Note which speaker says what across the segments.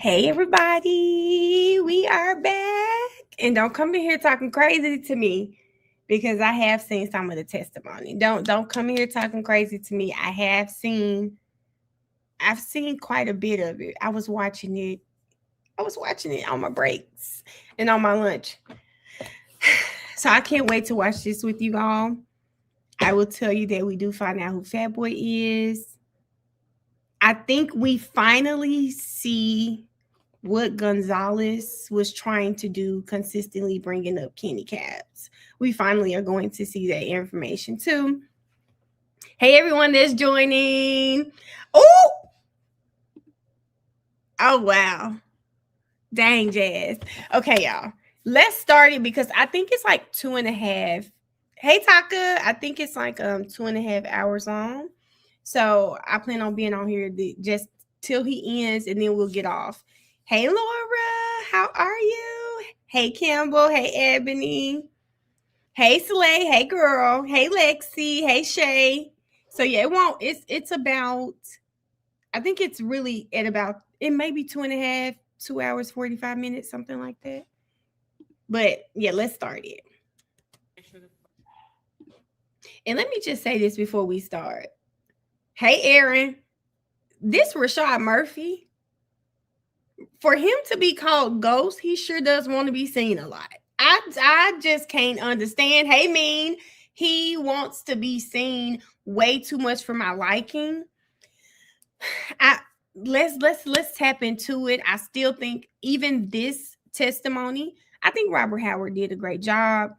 Speaker 1: Hey everybody, we are back. And don't come in here talking crazy to me because I have seen some of the testimony. Don't come in here talking crazy to me. I've seen quite a bit of it. I was watching it. I was watching it on my breaks and on my lunch. So I can't wait to watch this with you all. I will tell you that we do find out who Fat Boy is. I think we finally see what Gonzalez was trying to do, consistently bringing up Kenny Kaps. We finally are going to see that information too. Hey, everyone that's joining. Oh, oh, wow. Dang, Jazz. Okay, y'all. Let's start it because I think it's like 2.5. Hey, Taka. I think it's like 2.5 hours long. So I plan on being on here just till he ends and then we'll get off. Hey, Laura, how are you? Hey, Campbell. Hey, Ebony. Hey, Slay. Hey, girl. Hey, Lexi. Hey, Shay. So yeah, it's about, I think it's really at about, it may be 2.5, 2 hours, 45 minutes, something like that. But yeah, let's start it. And let me just say this before we start. Hey, Aaron, this Rashad Murphy, for him to be called Ghost, he sure does want to be seen a lot. I just can't understand. Hey, Mean, he wants to be seen way too much for my liking. Let's tap into it. I still think even this testimony, I think Robert Howard did a great job.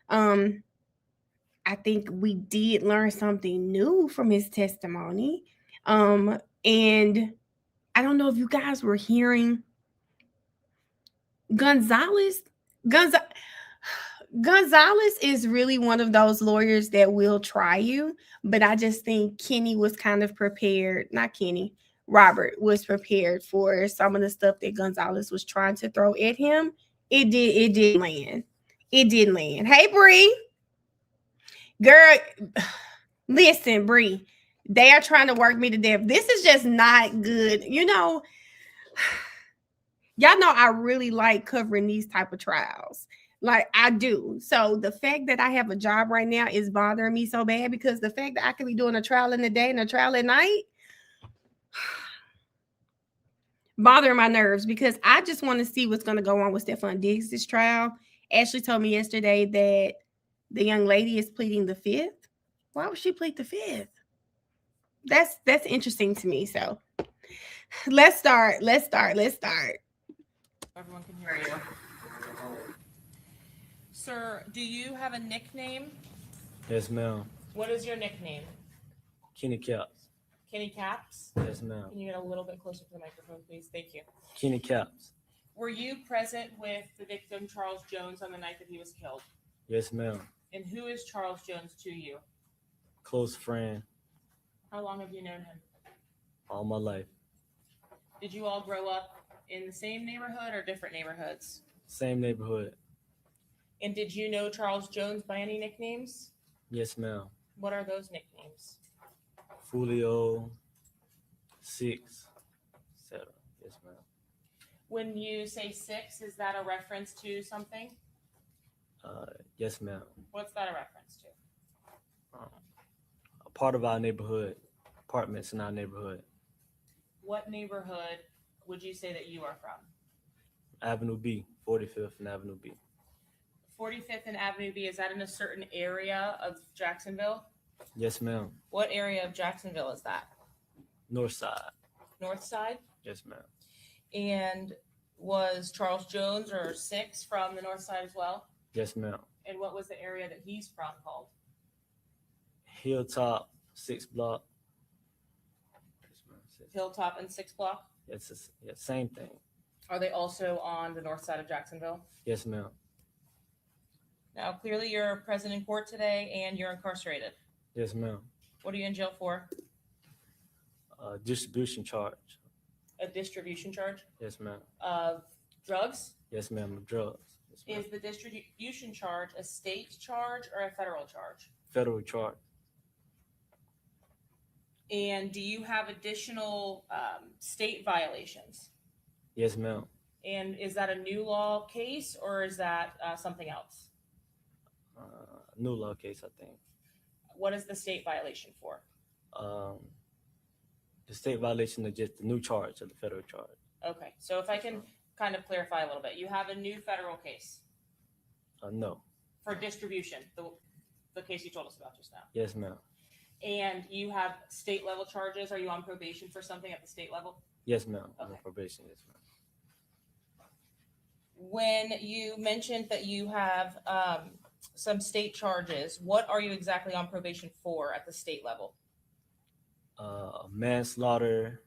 Speaker 1: I think we did learn something new from his testimony. And I don't know if you guys were hearing Gonzalez is really one of those lawyers that will try you, but I just think Kenny was kind of prepared. Not Kenny, Robert was prepared for some of the stuff that Gonzalez was trying to throw at him. It did land. It did land. Hey, Bree. Girl, listen, Bree. They are trying to work me to death. This is just not good. You know, y'all know I really like covering these type of trials. Like I do. So the fact that I have a job right now is bothering me so bad because the fact that I could be doing a trial in the day and a trial at night bothering my nerves because I just want to see what's going to go on with Stephon Diggs' trial. Ashley told me yesterday that the young lady is pleading the fifth. Why would she plead the fifth? That's interesting to me. So let's start.
Speaker 2: Everyone can hear you. Sir, do you have a nickname?
Speaker 3: Yes, ma'am.
Speaker 2: What is your nickname?
Speaker 3: Kenny Kaps.
Speaker 2: Kenny Kaps?
Speaker 3: Yes, ma'am.
Speaker 2: Can you get a little bit closer to the microphone, please? Thank you.
Speaker 3: Kenny Kaps.
Speaker 2: Were you present with the victim, Charles Jones, on the night that he was killed?
Speaker 3: Yes, ma'am.
Speaker 2: And who is Charles Jones to you?
Speaker 3: Close friend
Speaker 2: How long have you known him?
Speaker 3: all my life.
Speaker 2: Did you all grow up in the same neighborhood or different neighborhoods?
Speaker 3: Same neighborhood.
Speaker 2: And did you know Charles Jones by any nicknames?
Speaker 3: Yes, ma'am.
Speaker 2: What are those nicknames?
Speaker 3: Foolio, 6, etc. Yes, ma'am.
Speaker 2: When you say 6, is that a reference to something?
Speaker 3: Yes, ma'am.
Speaker 2: What's that a reference to?
Speaker 3: A part of our neighborhood, apartments in our neighborhood.
Speaker 2: What neighborhood would you say that you are from?
Speaker 3: Avenue B, 45th and Avenue B.
Speaker 2: 45th and Avenue B, is that in a certain area of Jacksonville?
Speaker 3: Yes, ma'am.
Speaker 2: What area of Jacksonville is that?
Speaker 3: North side.
Speaker 2: North side?
Speaker 3: Yes, ma'am.
Speaker 2: And was Charles Jones or 6 from the north side as well?
Speaker 3: Yes, ma'am.
Speaker 2: And what was the area that he's from called?
Speaker 3: Hilltop, 6 block. Yes, ma'am.
Speaker 2: Hilltop and 6 block?
Speaker 3: It's the same thing.
Speaker 2: Are they also on the north side of Jacksonville?
Speaker 3: Yes, ma'am.
Speaker 2: Now, clearly you're present in court today and you're incarcerated.
Speaker 3: Yes, ma'am.
Speaker 2: What are you in jail for?
Speaker 3: Distribution charge.
Speaker 2: A distribution charge
Speaker 3: Yes, ma'am.
Speaker 2: of drugs?
Speaker 3: Yes, ma'am. Of drugs. Yes, ma'am.
Speaker 2: Is the distribution charge a state charge or a federal charge?
Speaker 3: Federal charge.
Speaker 2: And do you have additional state violations?
Speaker 3: Yes, ma'am.
Speaker 2: And is that a new law case or is that something else?
Speaker 3: New law case, I think.
Speaker 2: What is the state violation for?
Speaker 3: The state violation is just the new charge of the federal charge.
Speaker 2: Okay, so if I can kind of clarify a little bit, you have a new federal case
Speaker 3: No.
Speaker 2: for distribution, the case you told us about just now.
Speaker 3: Yes, ma'am.
Speaker 2: And you have state level charges. Are you on probation for something at the state level?
Speaker 3: Yes, ma'am. I'm
Speaker 2: Okay.
Speaker 3: on probation. Yes, ma'am.
Speaker 2: When you mentioned that you have some state charges, what are you exactly on probation for at the state level?
Speaker 3: Manslaughter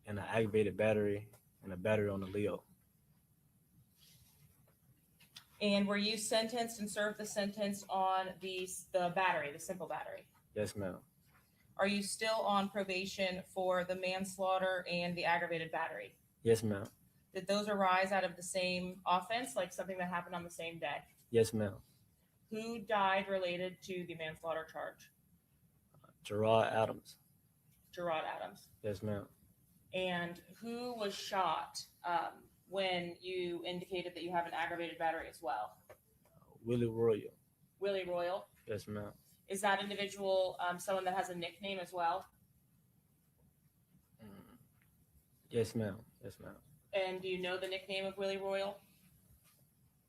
Speaker 3: and an aggravated battery and a battery on the Leo.
Speaker 2: And were you sentenced and served the sentence on the battery, the simple battery?
Speaker 3: Yes, ma'am.
Speaker 2: Are you still on probation for the manslaughter and the aggravated battery?
Speaker 3: Yes, ma'am.
Speaker 2: Did those arise out of the same offense, like something that happened on the same day?
Speaker 3: Yes, ma'am.
Speaker 2: Who died related to the manslaughter charge?
Speaker 3: Gerard Adams.
Speaker 2: Gerard Adams.
Speaker 3: Yes, ma'am.
Speaker 2: And who was shot when you indicated that you have an aggravated battery as well?
Speaker 3: Willie Royal.
Speaker 2: Willie Royal.
Speaker 3: Yes, ma'am.
Speaker 2: Is that individual someone that has a nickname as well?
Speaker 3: Yes, ma'am. Yes, ma'am.
Speaker 2: And do you know the nickname of Willie Royal?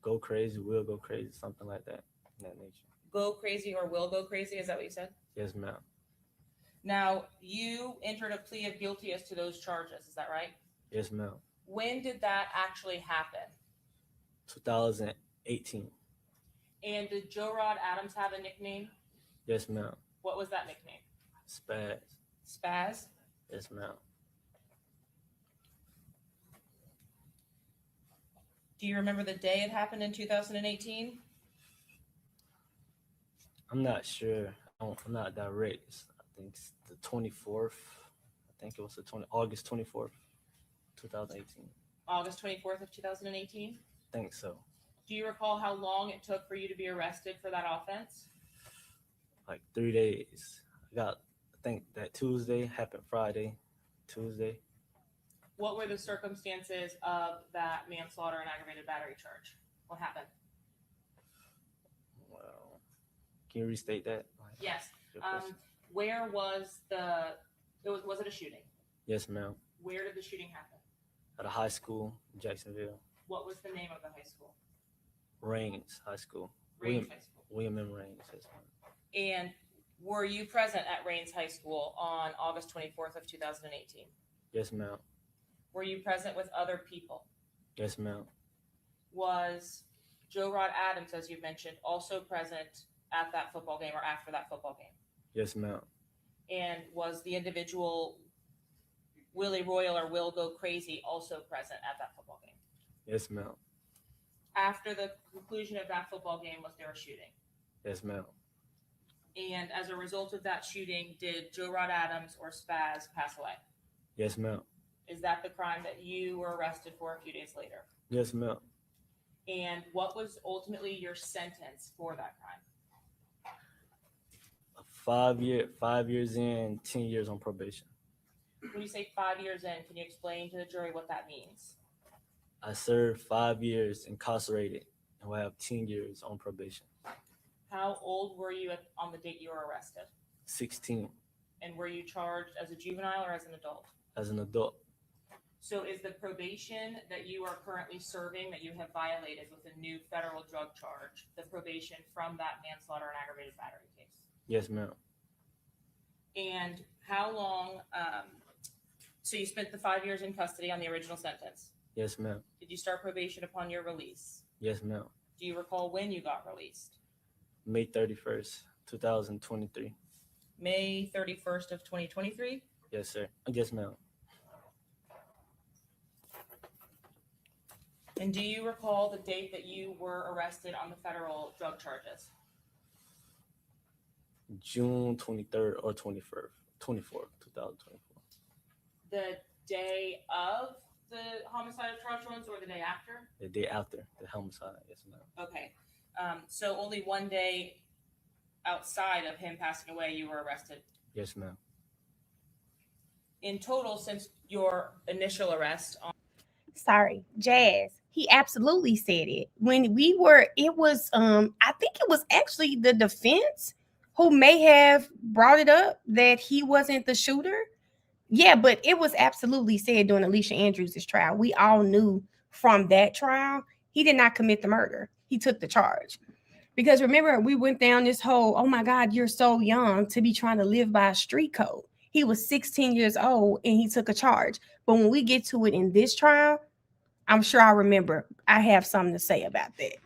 Speaker 3: Go crazy, will go crazy, something like that, in that nature.
Speaker 2: Go crazy or will go crazy? Is that what you said?
Speaker 3: Yes, ma'am.
Speaker 2: Now, you entered a plea of guilty as to those charges. Is that right?
Speaker 3: Yes, ma'am.
Speaker 2: When did that actually happen?
Speaker 3: 2018.
Speaker 2: And did Joe Rod Adams have a nickname?
Speaker 3: Yes, ma'am.
Speaker 2: What was that nickname?
Speaker 3: Spaz.
Speaker 2: Spaz?
Speaker 3: Yes, ma'am.
Speaker 2: Do you remember the day it happened in 2018?
Speaker 3: I'm not sure. I'm not direct. I think it's the 24th. I think it was August 24th, 2018.
Speaker 2: August 24th of 2018?
Speaker 3: I think so.
Speaker 2: Do you recall how long it took for you to be arrested for that offense?
Speaker 3: Like 3 days. I think that Tuesday happened Friday, Tuesday.
Speaker 2: What were the circumstances of that manslaughter and aggravated battery charge? What happened?
Speaker 3: Well, can you restate that?
Speaker 2: Yes.
Speaker 3: Your question?
Speaker 2: Where was was it a shooting?
Speaker 3: Yes, ma'am.
Speaker 2: Where did the shooting happen?
Speaker 3: At a high school in Jacksonville.
Speaker 2: What was the name of the high school?
Speaker 3: Raines High School.
Speaker 2: Raines High School.
Speaker 3: William M. Raines. Yes, ma'am.
Speaker 2: And were you present at Raines High School on August 24th of 2018?
Speaker 3: Yes, ma'am.
Speaker 2: Were you present with other people?
Speaker 3: Yes, ma'am.
Speaker 2: Was Joe Rod Adams, as you mentioned, also present at that football game or after that football game?
Speaker 3: Yes, ma'am.
Speaker 2: And was the individual Willie Royal or Will Go Crazy also present at that football game?
Speaker 3: Yes, ma'am.
Speaker 2: After the conclusion of that football game, was there a shooting?
Speaker 3: Yes, ma'am.
Speaker 2: And as a result of that shooting, did Joe Rod Adams or Spaz pass away?
Speaker 3: Yes, ma'am.
Speaker 2: Is that the crime that you were arrested for a few days later?
Speaker 3: Yes, ma'am.
Speaker 2: And what was ultimately your sentence for that crime?
Speaker 3: 5 years in, 10 years on probation.
Speaker 2: When you say 5 years in, can you explain to the jury what that means?
Speaker 3: I served 5 years incarcerated and will have 10 years on probation.
Speaker 2: How old were you on the date you were arrested?
Speaker 3: 16
Speaker 2: And were you charged as a juvenile or as an adult?
Speaker 3: as an adult.
Speaker 2: So is the probation that you are currently serving that you have violated with a new federal drug charge, the probation from that manslaughter and aggravated battery case?
Speaker 3: Yes, ma'am.
Speaker 2: And how long, so you spent the 5 years in custody on the original sentence.
Speaker 3: Yes, ma'am.
Speaker 2: Did you start probation upon your release?
Speaker 3: Yes, ma'am.
Speaker 2: Do you recall when you got released?
Speaker 3: May 31st, 2023.
Speaker 2: May 31st of 2023?
Speaker 3: Yes, sir. Yes, ma'am.
Speaker 2: And do you recall the date that you were arrested on the federal drug charges?
Speaker 3: June 23rd or 24th, 2024.
Speaker 2: The day of the homicide of Charles Jones or the day after?
Speaker 3: The day after the homicide. Yes, ma'am.
Speaker 2: Okay. So only one day outside of him passing away, you were arrested.
Speaker 3: Yes, ma'am.
Speaker 2: In total, since your initial arrest,
Speaker 1: Sorry, Jazz. He absolutely said it. When we were, it was I think it was actually the defense who may have brought it up that he wasn't the shooter. Yeah, but it was absolutely said during Alicia Andrews' trial. We all knew from that trial he did not commit the murder. He took the charge. Because remember, we went down this whole, oh my God, you're so young to be trying to live by a street code. He was 16 years old and he took a charge. But when we get to it in this trial, I'm sure I remember I have something to say about that.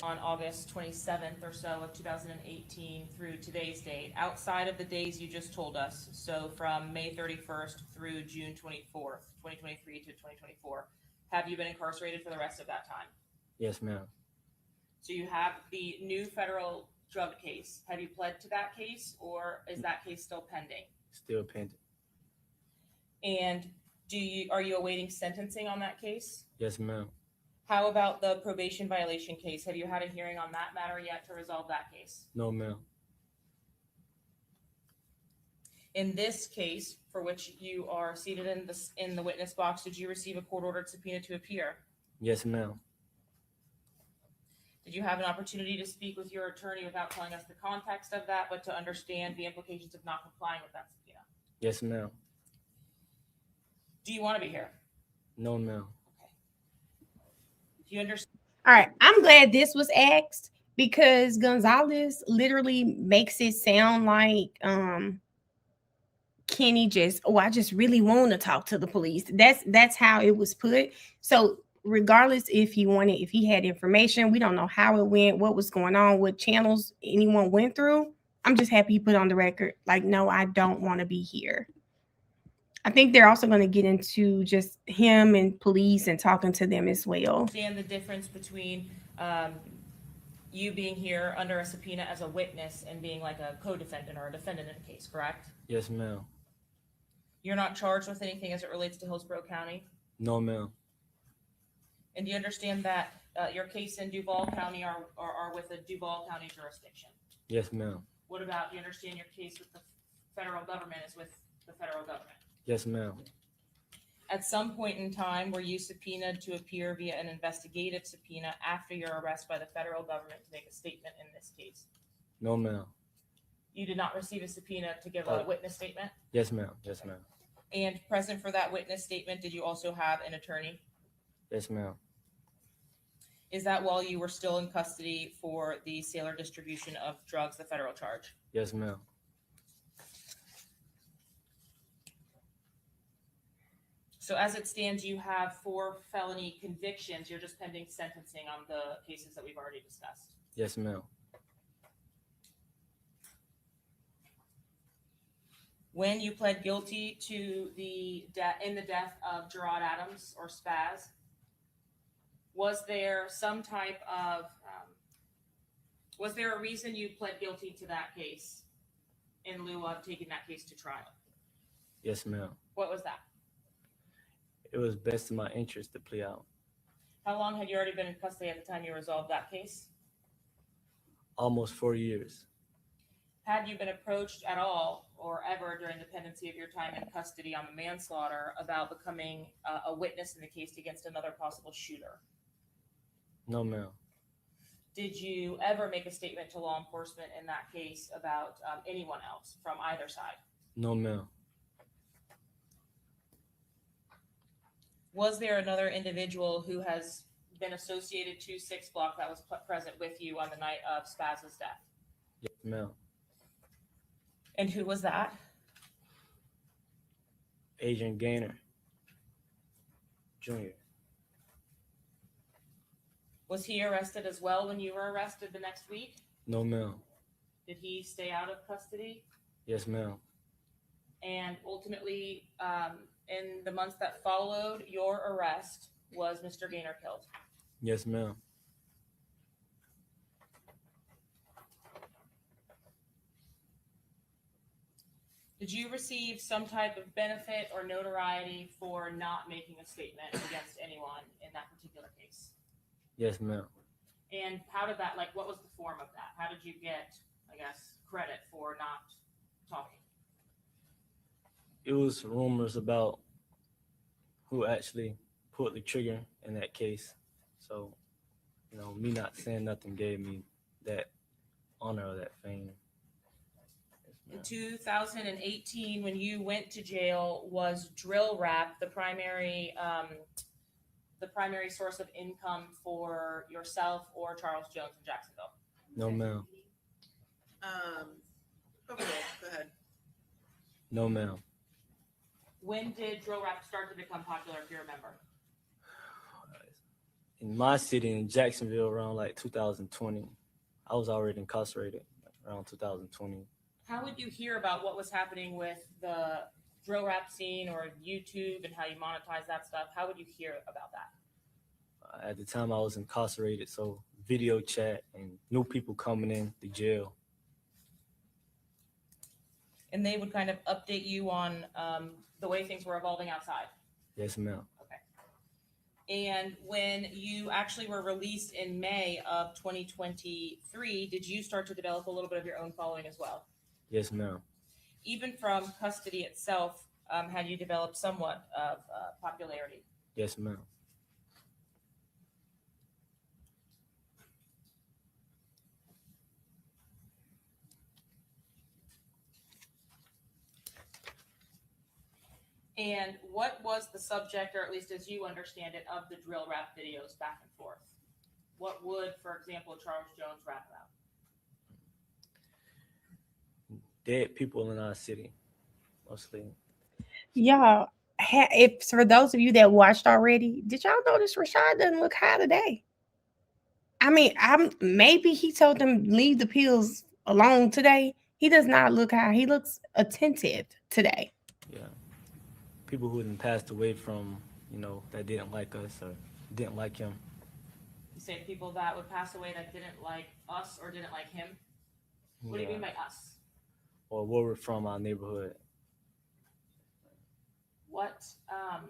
Speaker 2: On August 27th or so of 2018 through today's date, outside of the days you just told us, so from May 31st through June 24th, 2023 to 2024, have you been incarcerated for the rest of that time?
Speaker 3: Yes, ma'am.
Speaker 2: So you have the new federal drug case. Have you pled to that case, or is that case still pending?
Speaker 3: Still pending.
Speaker 2: And are you awaiting sentencing on that case?
Speaker 3: Yes, ma'am.
Speaker 2: How about the probation violation case? Have you had a hearing on that matter yet to resolve that case?
Speaker 3: No, ma'am.
Speaker 2: In this case, for which you are seated in the witness box, did you receive a court-ordered subpoena to appear?
Speaker 3: Yes, ma'am.
Speaker 2: Did you have an opportunity to speak with your attorney without telling us the context of that, but to understand the implications of not complying with that subpoena?
Speaker 3: Yes, ma'am.
Speaker 2: Do you want to be here?
Speaker 3: No, ma'am.
Speaker 2: Do you understand?
Speaker 1: All right. I'm glad this was asked because Gonzalez literally makes it sound like Kenny just, oh, I just really want to talk to the police. That's how it was put. So regardless if he had information, we don't know how it went, what was going on, what channels anyone went through. I'm just happy he put on the record, like, no, I don't want to be here. I think they're also going to get into just him and police and talking to them as well.
Speaker 2: Understand the difference between you being here under a subpoena as a witness and being like a co-defendant or a defendant in a case, correct?
Speaker 3: Yes, ma'am.
Speaker 2: You're not charged with anything as it relates to Hillsborough County?
Speaker 3: No, ma'am.
Speaker 2: And do you understand that your case in Duval County are with a Duval County jurisdiction?
Speaker 3: Yes, ma'am.
Speaker 2: What about, do you understand your case with the federal government is with the federal government?
Speaker 3: Yes, ma'am.
Speaker 2: At some point in time, were you subpoenaed to appear via an investigative subpoena after your arrest by the federal government to make a statement in this case?
Speaker 3: No, ma'am.
Speaker 2: You did not receive a subpoena to give a witness statement?
Speaker 3: Yes, ma'am. Yes, ma'am.
Speaker 2: And present for that witness statement, did you also have an attorney?
Speaker 3: Yes, ma'am.
Speaker 2: Is that while you were still in custody for the sale or distribution of drugs, the federal charge?
Speaker 3: Yes, ma'am.
Speaker 2: So as it stands, you have 4 felony convictions. You're just pending sentencing on the cases that we've already discussed.
Speaker 3: Yes, ma'am.
Speaker 2: When you pled guilty to the death of Gerard Adams or Spaz, was there some type of was there a reason you pled guilty to that case in lieu of taking that case to trial?
Speaker 3: Yes, ma'am.
Speaker 2: What was that?
Speaker 3: It was best in my interest to plea out.
Speaker 2: How long had you already been in custody at the time you resolved that case?
Speaker 3: Almost 4 years.
Speaker 2: Had you been approached at all or ever during the pendency of your time in custody on the manslaughter about becoming a witness in the case against another possible shooter?
Speaker 3: No, ma'am.
Speaker 2: Did you ever make a statement to law enforcement in that case about anyone else from either side?
Speaker 3: No, ma'am.
Speaker 2: Was there another individual who has been associated to 6 Block that was present with you on the night of Spaz's death?
Speaker 3: Yes, ma'am.
Speaker 2: And who was that?
Speaker 3: Agent Gaynor Jr.
Speaker 2: Was he arrested as well when you were arrested the next week?
Speaker 3: No, ma'am.
Speaker 2: Did he stay out of custody?
Speaker 3: Yes, ma'am.
Speaker 2: And ultimately, in the months that followed your arrest, was Mr. Gaynor killed?
Speaker 3: Yes, ma'am.
Speaker 2: Did you receive some type of benefit or notoriety for not making a statement against anyone in that particular case?
Speaker 3: Yes, ma'am.
Speaker 2: And how did that, what was the form of that? How did you get, credit for not talking?
Speaker 3: It was rumors about who actually pulled the trigger in that case. So, me not saying nothing gave me that honor or that fame.
Speaker 2: In 2018, when you went to jail, was drill rap the primary source of income for yourself or Charles Jones in Jacksonville?
Speaker 3: No, ma'am.
Speaker 4: Okay, go ahead.
Speaker 3: No, ma'am.
Speaker 2: When did drill rap start to become popular, if you remember?
Speaker 3: In my city, in Jacksonville, around like 2020, I was already incarcerated around 2020.
Speaker 2: How would you hear about what was happening with the drill rap scene or YouTube and how you monetize that stuff? How would you hear about that?
Speaker 3: At the time, I was incarcerated, so video chat and new people coming in the jail.
Speaker 2: And they would kind of update you on the way things were evolving outside.
Speaker 3: Yes, ma'am.
Speaker 2: Okay. And when you actually were released in May of 2023, did you start to develop a little bit of your own following as well?
Speaker 3: Yes, ma'am.
Speaker 2: Even from custody itself, had you developed somewhat of popularity?
Speaker 3: Yes, ma'am.
Speaker 2: And what was the subject, or at least as you understand it, of the drill rap videos back and forth? What would, for example, Charles Jones rap about?
Speaker 3: Dead people in our city, mostly.
Speaker 1: Y'all, if for those of you that watched already, did y'all notice Rashad doesn't look high today? I mean, maybe he told them leave the pills alone today. He does not look high. He looks attentive today.
Speaker 3: Yeah. People who had passed away from, that didn't like us or didn't like him.
Speaker 2: You say people that would pass away that didn't like us or didn't like him? What do you mean by us?
Speaker 3: Or where we're from, our neighborhood.
Speaker 2: What, I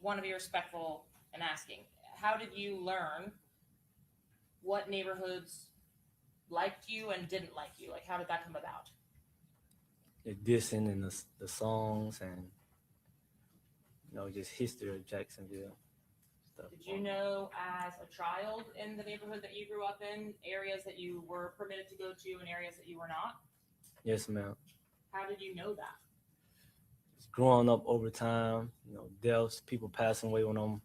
Speaker 2: want to be respectful in asking, how did you learn what neighborhoods liked you and didn't like you? Like, how did that come about?
Speaker 3: The dissing and the songs and, just history of Jacksonville. Stuff.
Speaker 2: Did you know as a child in the neighborhood that you grew up in, areas that you were permitted to go to and areas that you were not?
Speaker 3: Yes, ma'am.
Speaker 2: How did you know that?
Speaker 3: Just growing up over time, deaths, people passing away when I'm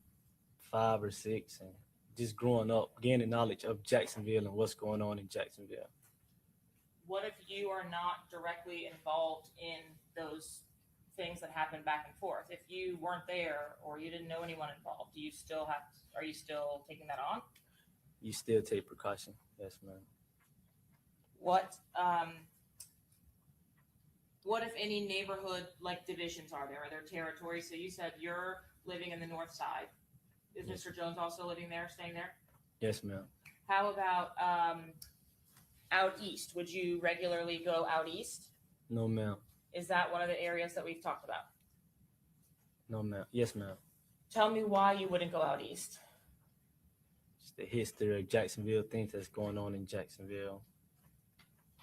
Speaker 3: 5 or 6, and just growing up, gaining knowledge of Jacksonville and what's going on in Jacksonville.
Speaker 2: What if you are not directly involved in those things that happen back and forth? If you weren't there or you didn't know anyone involved, are you still taking that on?
Speaker 3: You still take precaution. Yes, ma'am.
Speaker 2: What if any neighborhood like divisions are there? Are there territories? So you said you're living in the north side. Is
Speaker 3: Yes.
Speaker 2: Mr. Jones also living there, staying there?
Speaker 3: Yes, ma'am.
Speaker 2: How about out east? Would you regularly go out east?
Speaker 3: No, ma'am.
Speaker 2: Is that one of the areas that we've talked about?
Speaker 3: No, ma'am. Yes, ma'am.
Speaker 2: Tell me why you wouldn't go out east.
Speaker 3: Just the history of Jacksonville, things that's going on in Jacksonville.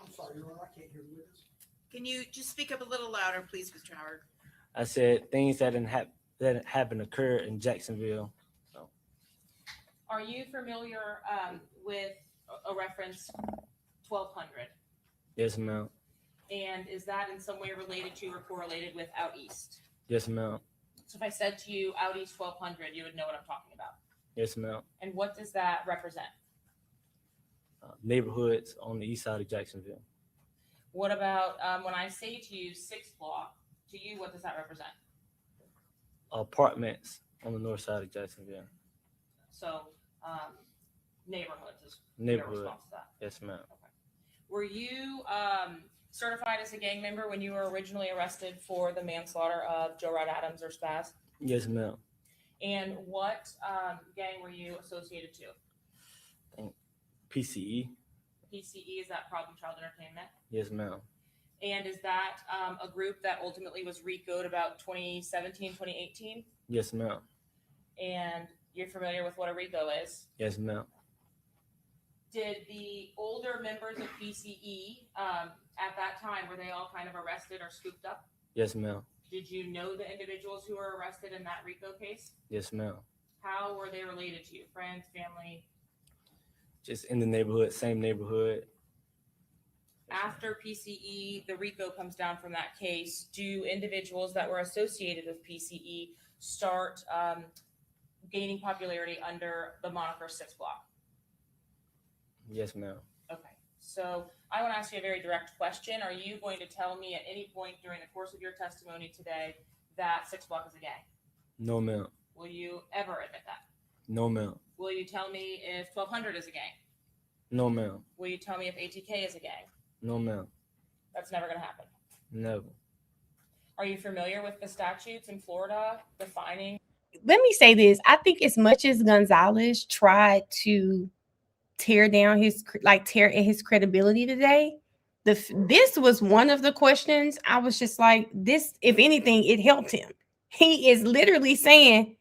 Speaker 5: I'm sorry, Your Honor, I can't hear the witness.
Speaker 4: Can you just speak up a little louder, please, Mr. Howard?
Speaker 3: I said things that haven't occurred in Jacksonville. So,
Speaker 2: Are you familiar with a reference 1200?
Speaker 3: yes, ma'am.
Speaker 2: And is that in some way related to or correlated with out east?
Speaker 3: Yes, ma'am.
Speaker 2: So if I said to you out east 1200, you would know what I'm talking about.
Speaker 3: Yes, ma'am.
Speaker 2: And what does that represent?
Speaker 3: Neighborhoods on the east side of Jacksonville.
Speaker 2: What about when I say to you 6th block, to you, what does that represent?
Speaker 3: Apartments on the north side of Jacksonville.
Speaker 2: So neighborhoods is
Speaker 3: Neighborhood.
Speaker 2: your response to that.
Speaker 3: Yes, ma'am.
Speaker 2: Okay. Were you certified as a gang member when you were originally arrested for the manslaughter of Joe Rod Adams or Spaz?
Speaker 3: Yes, ma'am.
Speaker 2: And what gang were you associated to?
Speaker 3: PCE.
Speaker 2: PCE, is that Problem Child Entertainment?
Speaker 3: Yes, ma'am.
Speaker 2: And is that a group that ultimately was RICO'd about 2017, 2018?
Speaker 3: Yes, ma'am.
Speaker 2: And you're familiar with what a RICO is?
Speaker 3: Yes, ma'am.
Speaker 2: Did the older members of PCE at that time, were they all kind of arrested or scooped up?
Speaker 3: Yes, ma'am.
Speaker 2: Did you know the individuals who were arrested in that RICO case?
Speaker 3: Yes, ma'am.
Speaker 2: How were they related to you? Friends, family?
Speaker 3: Just in the neighborhood, same neighborhood.
Speaker 2: After PCE, the RICO comes down from that case. Do individuals that were associated with PCE start gaining popularity under the moniker 6 Block?
Speaker 3: Yes, ma'am.
Speaker 2: Okay, so I want to ask you a very direct question. Are you going to tell me at any point during the course of your testimony today that 6 Block is a gang?
Speaker 3: No, ma'am.
Speaker 2: Will you ever admit that?
Speaker 3: No, ma'am.
Speaker 2: Will you tell me if 1200 is a gang?
Speaker 3: No, ma'am.
Speaker 2: Will you tell me if ATK is a gang?
Speaker 3: No, ma'am.
Speaker 2: That's never going to happen.
Speaker 3: Never.
Speaker 2: Are you familiar with the statutes in Florida defining?
Speaker 1: Let me say this. I think as much as Gonzalez tried to tear down his credibility today, this was one of the questions I was just like, this, if anything, it helped him. He is literally saying,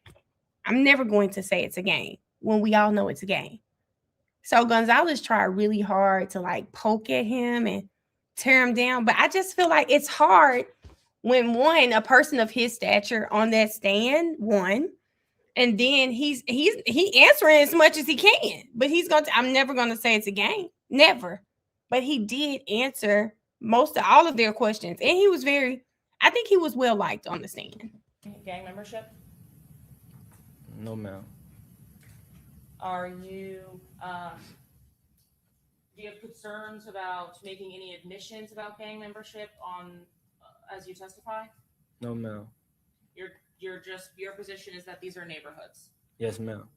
Speaker 1: I'm never going to say it's a game when we all know it's a game. So Gonzalez tried really hard to like poke at him and tear him down. But I just feel like it's hard when a person of his stature on that stand, and then he answering as much as he can. But I'm never gonna say it's a game. Never. But he did answer all of their questions. And I think he was well liked on the stand.
Speaker 2: Gang membership?
Speaker 3: No, ma'am.
Speaker 2: Are you, do you have concerns about making any admissions about gang membership as you testify?
Speaker 3: No, ma'am.
Speaker 2: Your position is that these are neighborhoods.
Speaker 3: Yes, ma'am.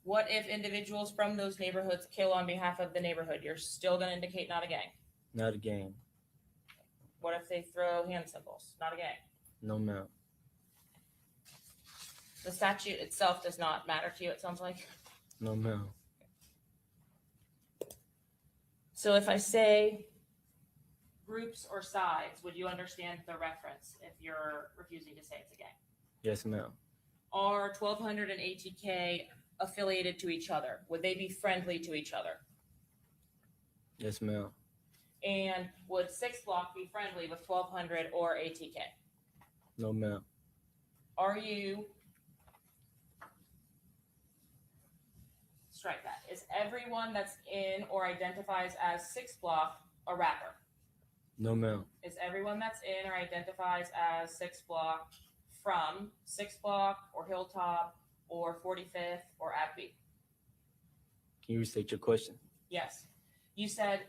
Speaker 2: What if individuals from those neighborhoods kill on behalf of the neighborhood? You're still going to indicate not a gang.
Speaker 3: Not a gang.
Speaker 2: What if they throw hand symbols? Not a gang.
Speaker 3: No, ma'am.
Speaker 2: The statute itself does not matter to you, it sounds like.
Speaker 3: No, ma'am.
Speaker 2: So if I say groups or sides, would you understand the reference if you're refusing to say it's a gang?
Speaker 3: Yes, ma'am.
Speaker 2: Are 1200 and ATK affiliated to each other? Would they be friendly to each other?
Speaker 3: Yes, ma'am.
Speaker 2: And would 6 Block be friendly with 1200 or ATK?
Speaker 3: No, ma'am.
Speaker 2: Are you... Strike that. Is everyone that's in or identifies as 6 Block a rapper?
Speaker 3: No, ma'am.
Speaker 2: Is everyone that's in or identifies as 6 Block from 6 Block or Hilltop or 45th or Abbey?
Speaker 3: Can you restate your question?
Speaker 2: Yes. You said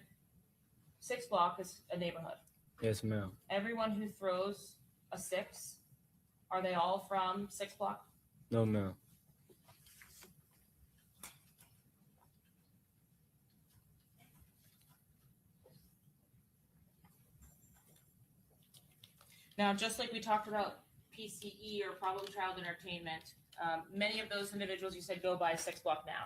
Speaker 2: 6 Block is a neighborhood.
Speaker 3: Yes, ma'am.
Speaker 2: Everyone who throws a 6, are they all from 6 Block?
Speaker 3: No, ma'am.
Speaker 2: Now, just like we talked about PCE or Problem Child Entertainment, many of those individuals you said go by 6 Block now.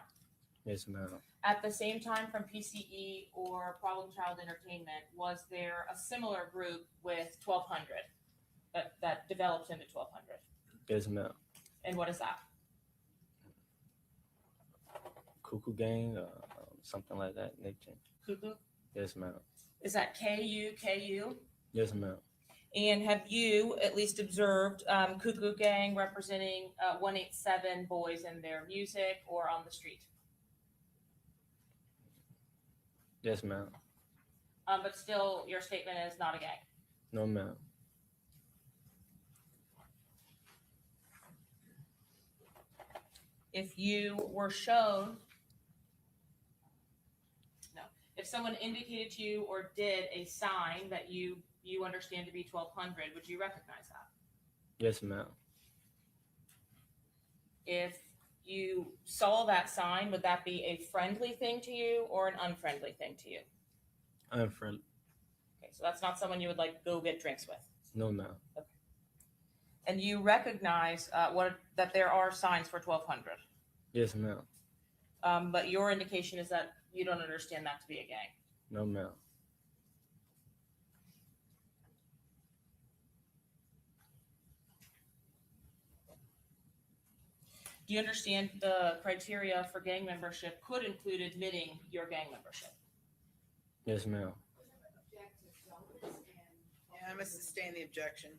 Speaker 3: Yes, ma'am.
Speaker 2: At the same time from PCE or Problem Child Entertainment, was there a similar group with 1200 that developed into 1200?
Speaker 3: Yes, ma'am.
Speaker 2: And what is that?
Speaker 3: Cuckoo gang, something like that nature.
Speaker 2: Cuckoo?
Speaker 3: Yes, ma'am.
Speaker 2: Is that KU?
Speaker 3: Yes, ma'am.
Speaker 2: And have you at least observed Cuckoo Gang representing 187 boys in their music or on the street?
Speaker 3: Yes, ma'am.
Speaker 2: But still, your statement is not a gang.
Speaker 3: No, ma'am.
Speaker 2: If you were shown, if someone indicated to you or did a sign that you understand to be 1200, would you recognize that?
Speaker 3: Yes, ma'am.
Speaker 2: If you saw that sign, would that be a friendly thing to you or an unfriendly thing to you?
Speaker 3: Unfriendly.
Speaker 2: Okay, so that's not someone you would like go get drinks with.
Speaker 3: No, ma'am.
Speaker 2: Okay. And you recognize that there are signs for 1200.
Speaker 3: Yes, ma'am.
Speaker 2: But your indication is that you don't understand that to be a gang.
Speaker 3: No, ma'am.
Speaker 2: Do you understand the criteria for gang membership could include admitting your gang membership?
Speaker 3: Yes, ma'am.
Speaker 4: Yeah, I must sustain the objection.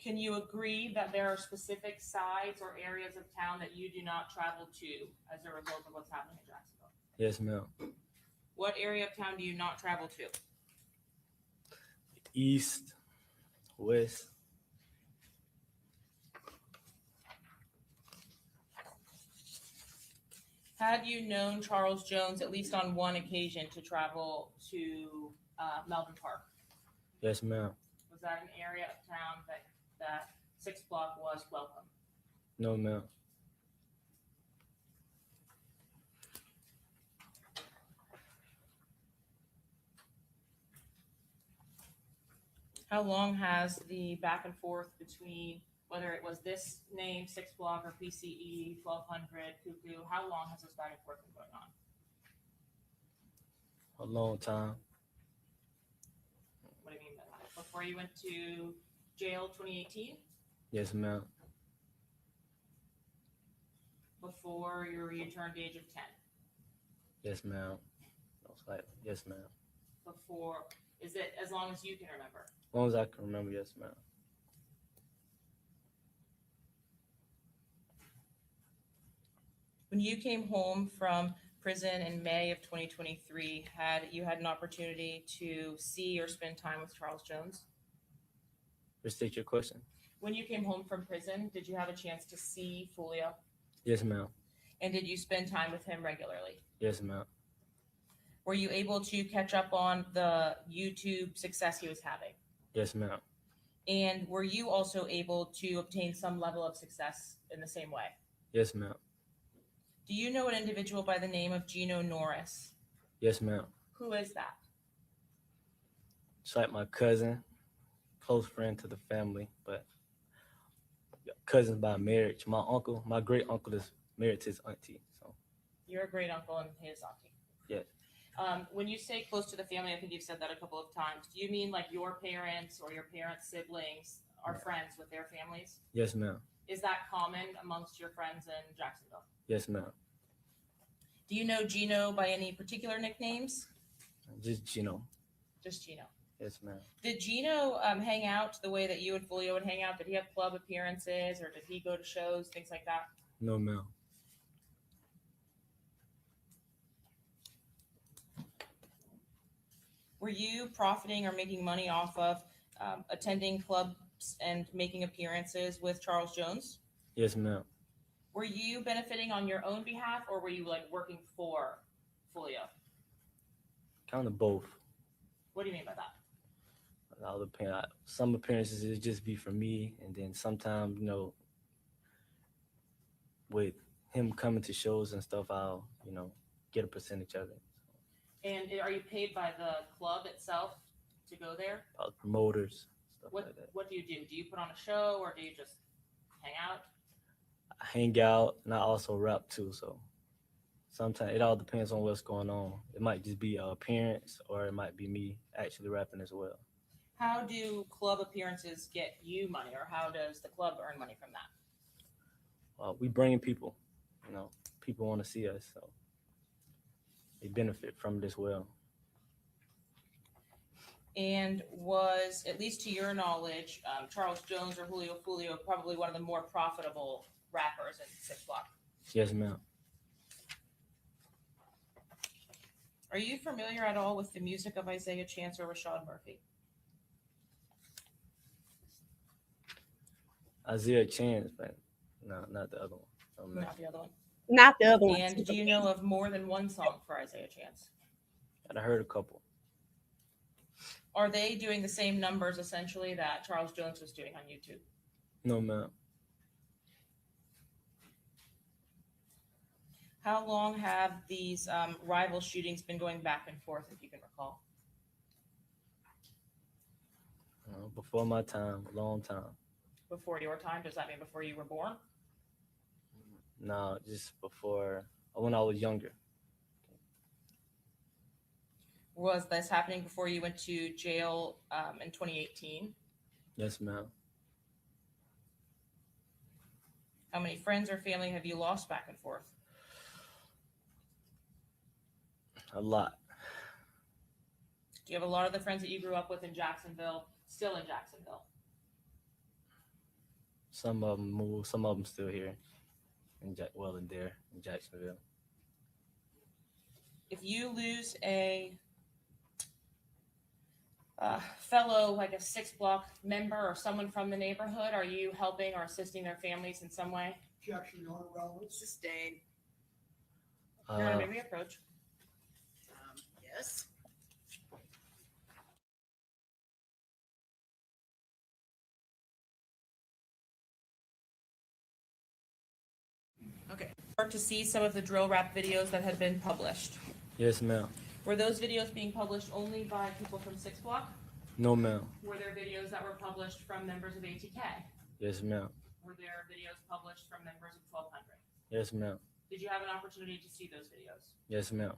Speaker 2: Can you agree that there are specific sides or areas of town that you do not travel to as a result of what's happening in Jacksonville?
Speaker 3: Yes, ma'am.
Speaker 2: What area of town do you not travel to?
Speaker 3: East, west.
Speaker 2: Had you known Charles Jones at least on one occasion to travel to Melvin Park?
Speaker 3: Yes, ma'am.
Speaker 2: Was that an area of town that 6 Block was welcome?
Speaker 3: No, ma'am.
Speaker 2: How long has the back and forth between whether it was this name, 6 Block, or PCE, 1200, Cuckoo, how long has this back and forth been going on?
Speaker 3: A long time.
Speaker 2: What do you mean by that? Before you went to jail 2018?
Speaker 3: Yes, ma'am.
Speaker 2: Before you turned the age of 10?
Speaker 3: Yes, ma'am. Most likely. Yes, ma'am.
Speaker 2: Before, is it as long as you can remember?
Speaker 3: As long as I can remember, yes, ma'am.
Speaker 2: When you came home from prison in May of 2023, had you had an opportunity to see or spend time with Charles Jones?
Speaker 3: Restate your question.
Speaker 2: When you came home from prison, did you have a chance to see Foolio?
Speaker 3: Yes, ma'am.
Speaker 2: And did you spend time with him regularly?
Speaker 3: Yes, ma'am.
Speaker 2: Were you able to catch up on the YouTube success he was having?
Speaker 3: Yes, ma'am.
Speaker 2: And were you also able to obtain some level of success in the same way?
Speaker 3: Yes, ma'am.
Speaker 2: Do you know an individual by the name of Gino Norris?
Speaker 3: Yes, ma'am.
Speaker 2: Who is that?
Speaker 3: It's like my cousin, close friend to the family, but cousins by marriage. My uncle, my great uncle is married to his auntie. So
Speaker 2: You're a great uncle and his auntie.
Speaker 3: yes.
Speaker 2: When you say close to the family, I think you've said that a couple of times. Do you mean like your parents or your parents' siblings are friends with their families?
Speaker 3: Yes, ma'am.
Speaker 2: Is that common amongst your friends in Jacksonville?
Speaker 3: Yes, ma'am.
Speaker 2: Do you know Gino by any particular nicknames?
Speaker 3: Just Gino.
Speaker 2: Just Gino.
Speaker 3: Yes, ma'am.
Speaker 2: Did Gino hang out the way that you and Julio would hang out? Did he have club appearances or did he go to shows, things like that?
Speaker 3: No, ma'am.
Speaker 2: Were you profiting or making money off of attending clubs and making appearances with Charles Jones?
Speaker 3: Yes, ma'am.
Speaker 2: Were you benefiting on your own behalf or were you like working for Foolio?
Speaker 3: Kind of both.
Speaker 2: What do you mean by that?
Speaker 3: It all depends. Some appearances it just be for me, and then sometimes with him coming to shows and stuff, I'll get a percentage of it.
Speaker 2: And are you paid by the club itself to go there?
Speaker 3: Promoters, stuff
Speaker 2: What
Speaker 3: like that.
Speaker 2: What do you do? Do you put on a show or do you just hang out?
Speaker 3: I hang out and I also rap too. So sometimes it all depends on what's going on. It might just be an appearance or it might be me actually rapping as well.
Speaker 2: How do club appearances get you money or how does the club earn money from that?
Speaker 3: We bring in people. People want to see us, so they benefit from it as well.
Speaker 2: And was, at least to your knowledge, Charles Jones or Julio Foolio probably one of the more profitable rappers in 6 Block?
Speaker 3: Yes, ma'am.
Speaker 2: Are you familiar at all with the music of Isaiah Chance or Rashad Murphy?
Speaker 3: Isaiah Chance, but no, not the other one. Oh, man.
Speaker 2: Not the other one.
Speaker 1: Not the other one.
Speaker 2: And do you know of more than one song for Isaiah Chance?
Speaker 3: I heard a couple.
Speaker 2: Are they doing the same numbers essentially that Charles Jones was doing on YouTube?
Speaker 3: No, ma'am.
Speaker 2: How long have these rival shootings been going back and forth, if you can recall?
Speaker 3: Before my time, a long time.
Speaker 2: Before your time? Does that mean before you were born?
Speaker 3: No, just before, when I was younger.
Speaker 2: Was this happening before you went to jail in 2018?
Speaker 3: Yes, ma'am.
Speaker 2: How many friends or family have you lost back and forth?
Speaker 3: A lot.
Speaker 2: Do you have a lot of the friends that you grew up with in Jacksonville still in Jacksonville?
Speaker 3: Some of them moved, some of them still here in in there in Jacksonville.
Speaker 2: If you lose a fellow, like a 6 block member or someone from the neighborhood, are you helping or assisting their families in some way?
Speaker 5: Objection, Your Honor, relevant.
Speaker 4: Sustained.
Speaker 2: Your Honor,
Speaker 3: Uh,
Speaker 2: may we approach?
Speaker 4: Yes. Okay.
Speaker 2: Or to see some of the drill rap videos that had been published.
Speaker 3: yes, ma'am.
Speaker 2: Were those videos being published only by people from 6 block?
Speaker 3: No, ma'am.
Speaker 2: Were there videos that were published from members of ATK?
Speaker 3: Yes, ma'am.
Speaker 2: Were there videos published from members of 1200?
Speaker 3: Yes, ma'am.
Speaker 2: Did you have an opportunity to see those videos?
Speaker 3: Yes, ma'am.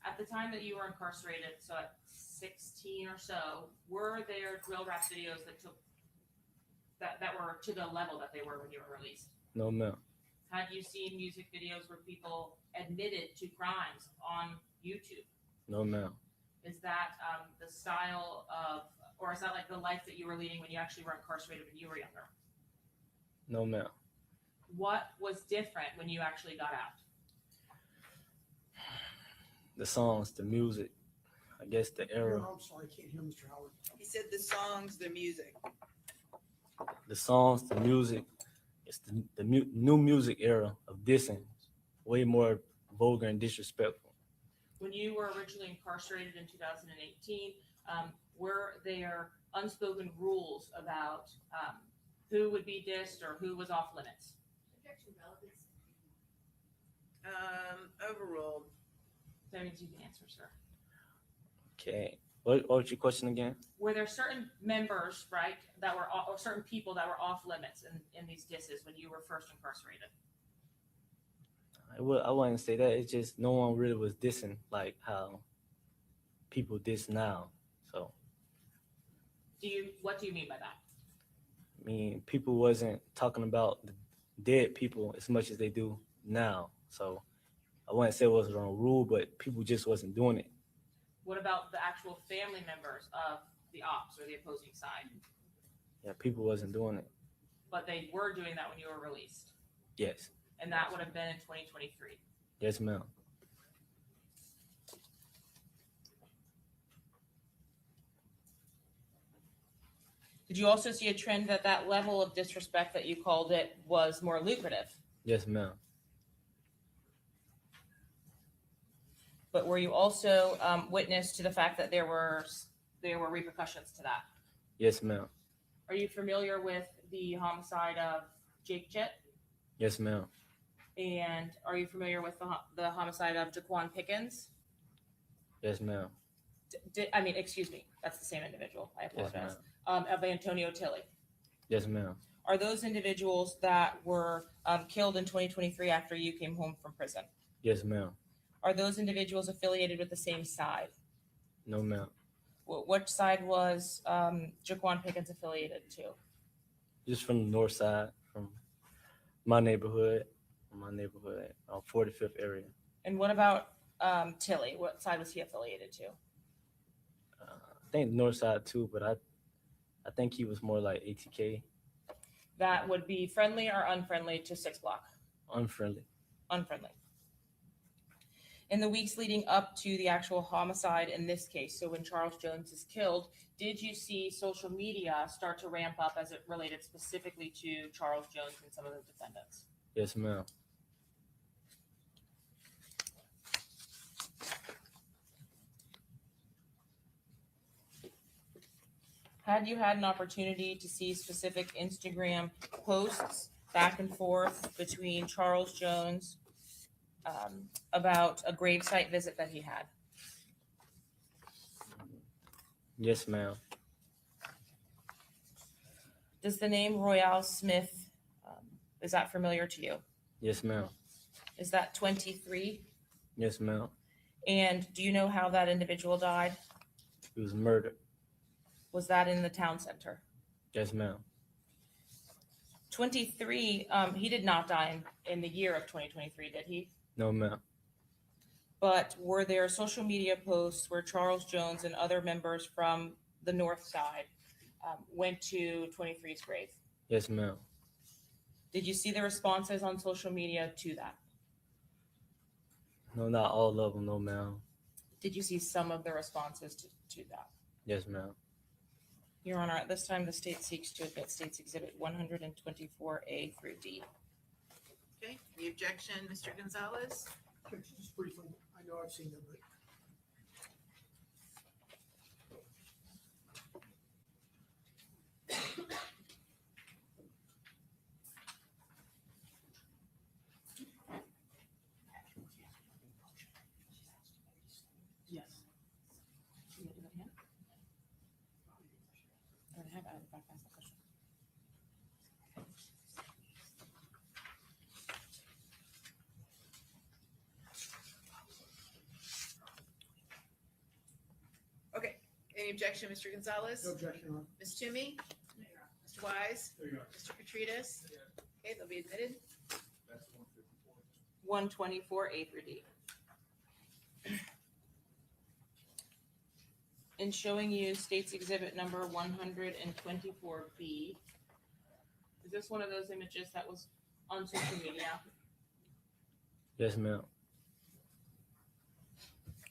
Speaker 2: At the time that you were incarcerated, so at 16 or so, were there drill rap videos that were to the level that they were when you were released?
Speaker 3: No, ma'am.
Speaker 2: Had you seen music videos where people admitted to crimes on YouTube?
Speaker 3: No, ma'am.
Speaker 2: Is that the style of, or is that like the life that you were leading when you actually were incarcerated when you were younger?
Speaker 3: No, ma'am.
Speaker 2: What was different when you actually got out?
Speaker 3: The songs, the music, I guess the
Speaker 5: Your
Speaker 3: era,
Speaker 5: Honor, I'm sorry, I can't hear Mr. Howard.
Speaker 4: He said the songs, the music.
Speaker 3: the songs, the music. It's the new music era of dissing, way more vulgar and disrespectful.
Speaker 2: When you were originally incarcerated in 2018, were there unspoken rules about who would be dissed or who was off limits?
Speaker 4: Overruled.
Speaker 2: That means you can answer, sir.
Speaker 3: Okay. What was your question again?
Speaker 2: Were there certain members, right, that were, or certain people that were off limits in these disses when you were first incarcerated?
Speaker 3: I wouldn't say that. It's just no one really was dissing like how people diss now. So,
Speaker 2: What do you mean by that?
Speaker 3: I mean, people wasn't talking about the dead people as much as they do now. So, I wouldn't say it was a wrong rule, but people just wasn't doing it.
Speaker 2: What about the actual family members of the ops or the opposing side?
Speaker 3: Yeah, people wasn't doing it.
Speaker 2: But they were doing that when you were released,
Speaker 3: Yes.
Speaker 2: and that would have been in 2023.
Speaker 3: Yes, ma'am.
Speaker 2: Did you also see a trend that level of disrespect that you called it was more lucrative?
Speaker 3: Yes, ma'am.
Speaker 2: But were you also witness to the fact that there were repercussions to that?
Speaker 3: Yes, ma'am.
Speaker 2: Are you familiar with the homicide of Jake Chitt?
Speaker 3: Yes, ma'am.
Speaker 2: And are you familiar with the homicide of Jaquan Pickens?
Speaker 3: Yes, ma'am.
Speaker 2: Excuse me, that's the same individual. I
Speaker 3: Yes,
Speaker 2: apologize.
Speaker 3: ma'am.
Speaker 2: Of Antonio Tilley.
Speaker 3: Yes, ma'am.
Speaker 2: Are those individuals that were killed in 2023 after you came home from prison?
Speaker 3: Yes, ma'am.
Speaker 2: Are those individuals affiliated with the same side?
Speaker 3: No, ma'am.
Speaker 2: What side was Jaquan Pickens affiliated to?
Speaker 3: Just from the north side, from my neighborhood, 45th area.
Speaker 2: And what about Tilley? What side was he affiliated to?
Speaker 3: I think the north side too, but I think he was more like ATK,
Speaker 2: That would be friendly or unfriendly to 6 block?
Speaker 3: unfriendly.
Speaker 2: Unfriendly. In the weeks leading up to the actual homicide in this case, so when Charles Jones is killed, did you see social media start to ramp up as it related specifically to Charles Jones and some of the defendants?
Speaker 3: Yes, ma'am.
Speaker 2: Had you had an opportunity to see specific Instagram posts back and forth between Charles Jones about a gravesite visit that he had?
Speaker 3: Yes, ma'am.
Speaker 2: Does the name Royale Smith, is that familiar to you?
Speaker 3: Yes, ma'am.
Speaker 2: Is that 23?
Speaker 3: Yes, ma'am.
Speaker 2: And do you know how that individual died?
Speaker 3: He was murdered.
Speaker 2: Was that in the town center?
Speaker 3: Yes, ma'am.
Speaker 2: 23, he did not die in the year of 2023, did he?
Speaker 3: No, ma'am.
Speaker 2: But were there social media posts where Charles Jones and other members from the north side went to 23's grave?
Speaker 3: Yes, ma'am.
Speaker 2: Did you see the responses on social media to that?
Speaker 3: No, not all of them, no, ma'am.
Speaker 2: Did you see some of the responses to that?
Speaker 3: Yes, ma'am.
Speaker 2: Your Honor, at this time, the state seeks to admit State's Exhibit 124A through D.
Speaker 4: Okay, the objection, Mr. Gonzalez?
Speaker 5: Just briefly, I know I've seen them, but
Speaker 2: Yes.
Speaker 4: Okay, any objection, Mr. Gonzalez?
Speaker 5: no objection, Your Honor.
Speaker 4: Ms. Toomey? Mr. Wise?
Speaker 5: There you go.
Speaker 4: Mr. Petridis? Okay, they'll be admitted.
Speaker 2: 124A through D. In showing you State's Exhibit number 124B, is this one of those images that was on social media?
Speaker 3: Yes, ma'am.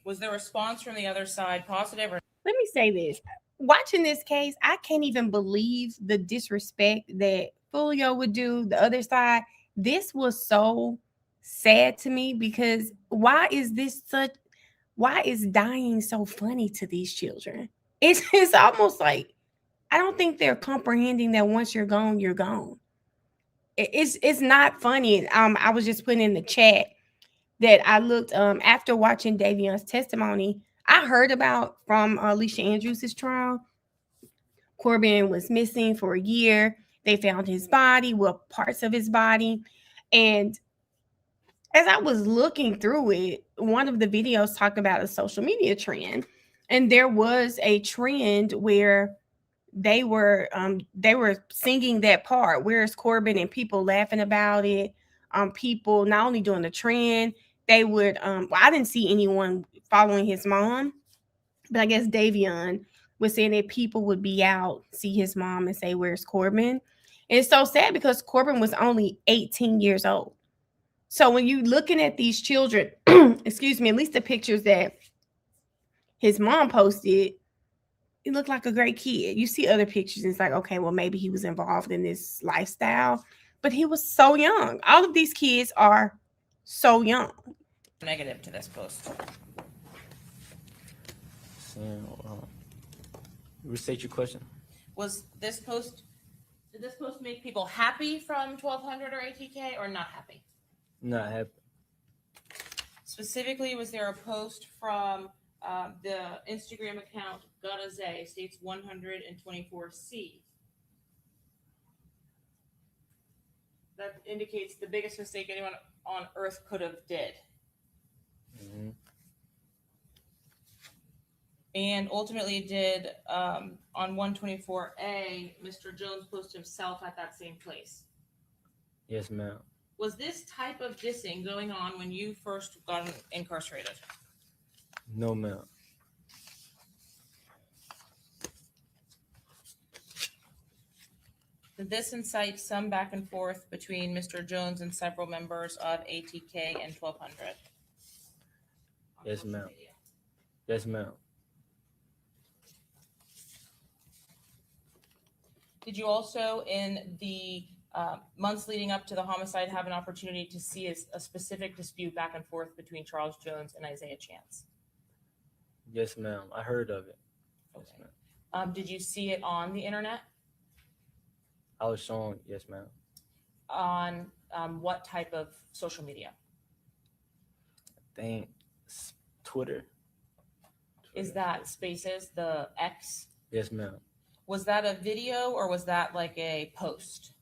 Speaker 2: Was the response from the other side positive or?
Speaker 1: Let me say this. Watching this case, I can't even believe the disrespect that Foolio would do, the other side. This was so sad to me because why is dying so funny to these children? It's almost like I don't think they're comprehending that once you're gone, you're gone. It's not funny. I was just putting in the chat that I looked after watching Davion's testimony. I heard about from Alicia Andrews' trial. Corbin was missing for a year. They found his body, well, parts of his body. And as I was looking through it, one of the videos talked about a social media trend. And there was a trend where they were singing that part, "Where's Corbin?" and people laughing about it. People not only doing the trend, they would well, I didn't see anyone following his mom, but I guess Davion was saying that people would be out, see his mom, and say, "Where's Corbin?" And it's so sad because Corbin was only 18 years old. So when you looking at these children, excuse me, at least the pictures that his mom posted, he looked like a great kid. You see other pictures, and it's like, okay, well, maybe he was involved in this lifestyle, but he was so young. All of these kids are so young.
Speaker 2: Negative to this post.
Speaker 3: So, restate your question.
Speaker 2: Was this post, did this post make people happy from 1200 or ATK or not happy?
Speaker 3: Not happy.
Speaker 2: Specifically, was there a post from the Instagram account Gadaze, states 124C? That indicates the biggest mistake anyone on earth could have did.
Speaker 3: Mm-hmm.
Speaker 2: And ultimately did, on 124A, Mr. Jones post himself at that same place.
Speaker 3: Yes, ma'am.
Speaker 2: Was this type of dissing going on when you first got incarcerated?
Speaker 3: No, ma'am.
Speaker 2: Did this incite some back and forth between Mr. Jones and several members of ATK and 1200?
Speaker 3: Yes, ma'am. Yes, ma'am.
Speaker 2: Did you also, in the months leading up to the homicide, have an opportunity to see a specific dispute back and forth between Charles Jones and Isaiah Chance?
Speaker 3: Yes, ma'am. I heard of it. Yes, ma'am.
Speaker 2: Did you see it on the internet?
Speaker 3: I was shown. Yes, ma'am.
Speaker 2: On what type of social media?
Speaker 3: I think Twitter.
Speaker 2: Is that Spaces, the X?
Speaker 3: Yes, ma'am.
Speaker 2: Was that a video or was that like a post?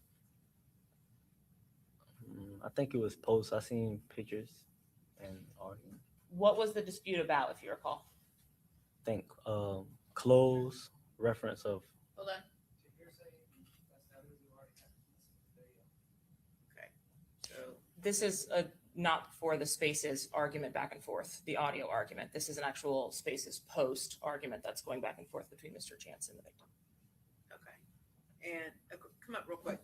Speaker 3: I think it was posts. I seen pictures and argument.
Speaker 2: What was the dispute about, if you recall?
Speaker 3: I think clothes, reference of.
Speaker 4: Hold on. Okay, so
Speaker 2: This is not for the Spaces argument back and forth, the audio argument. This is an actual Spaces post argument that's going back and forth between Mr. Chance and the victim.
Speaker 4: okay, and come up real quick.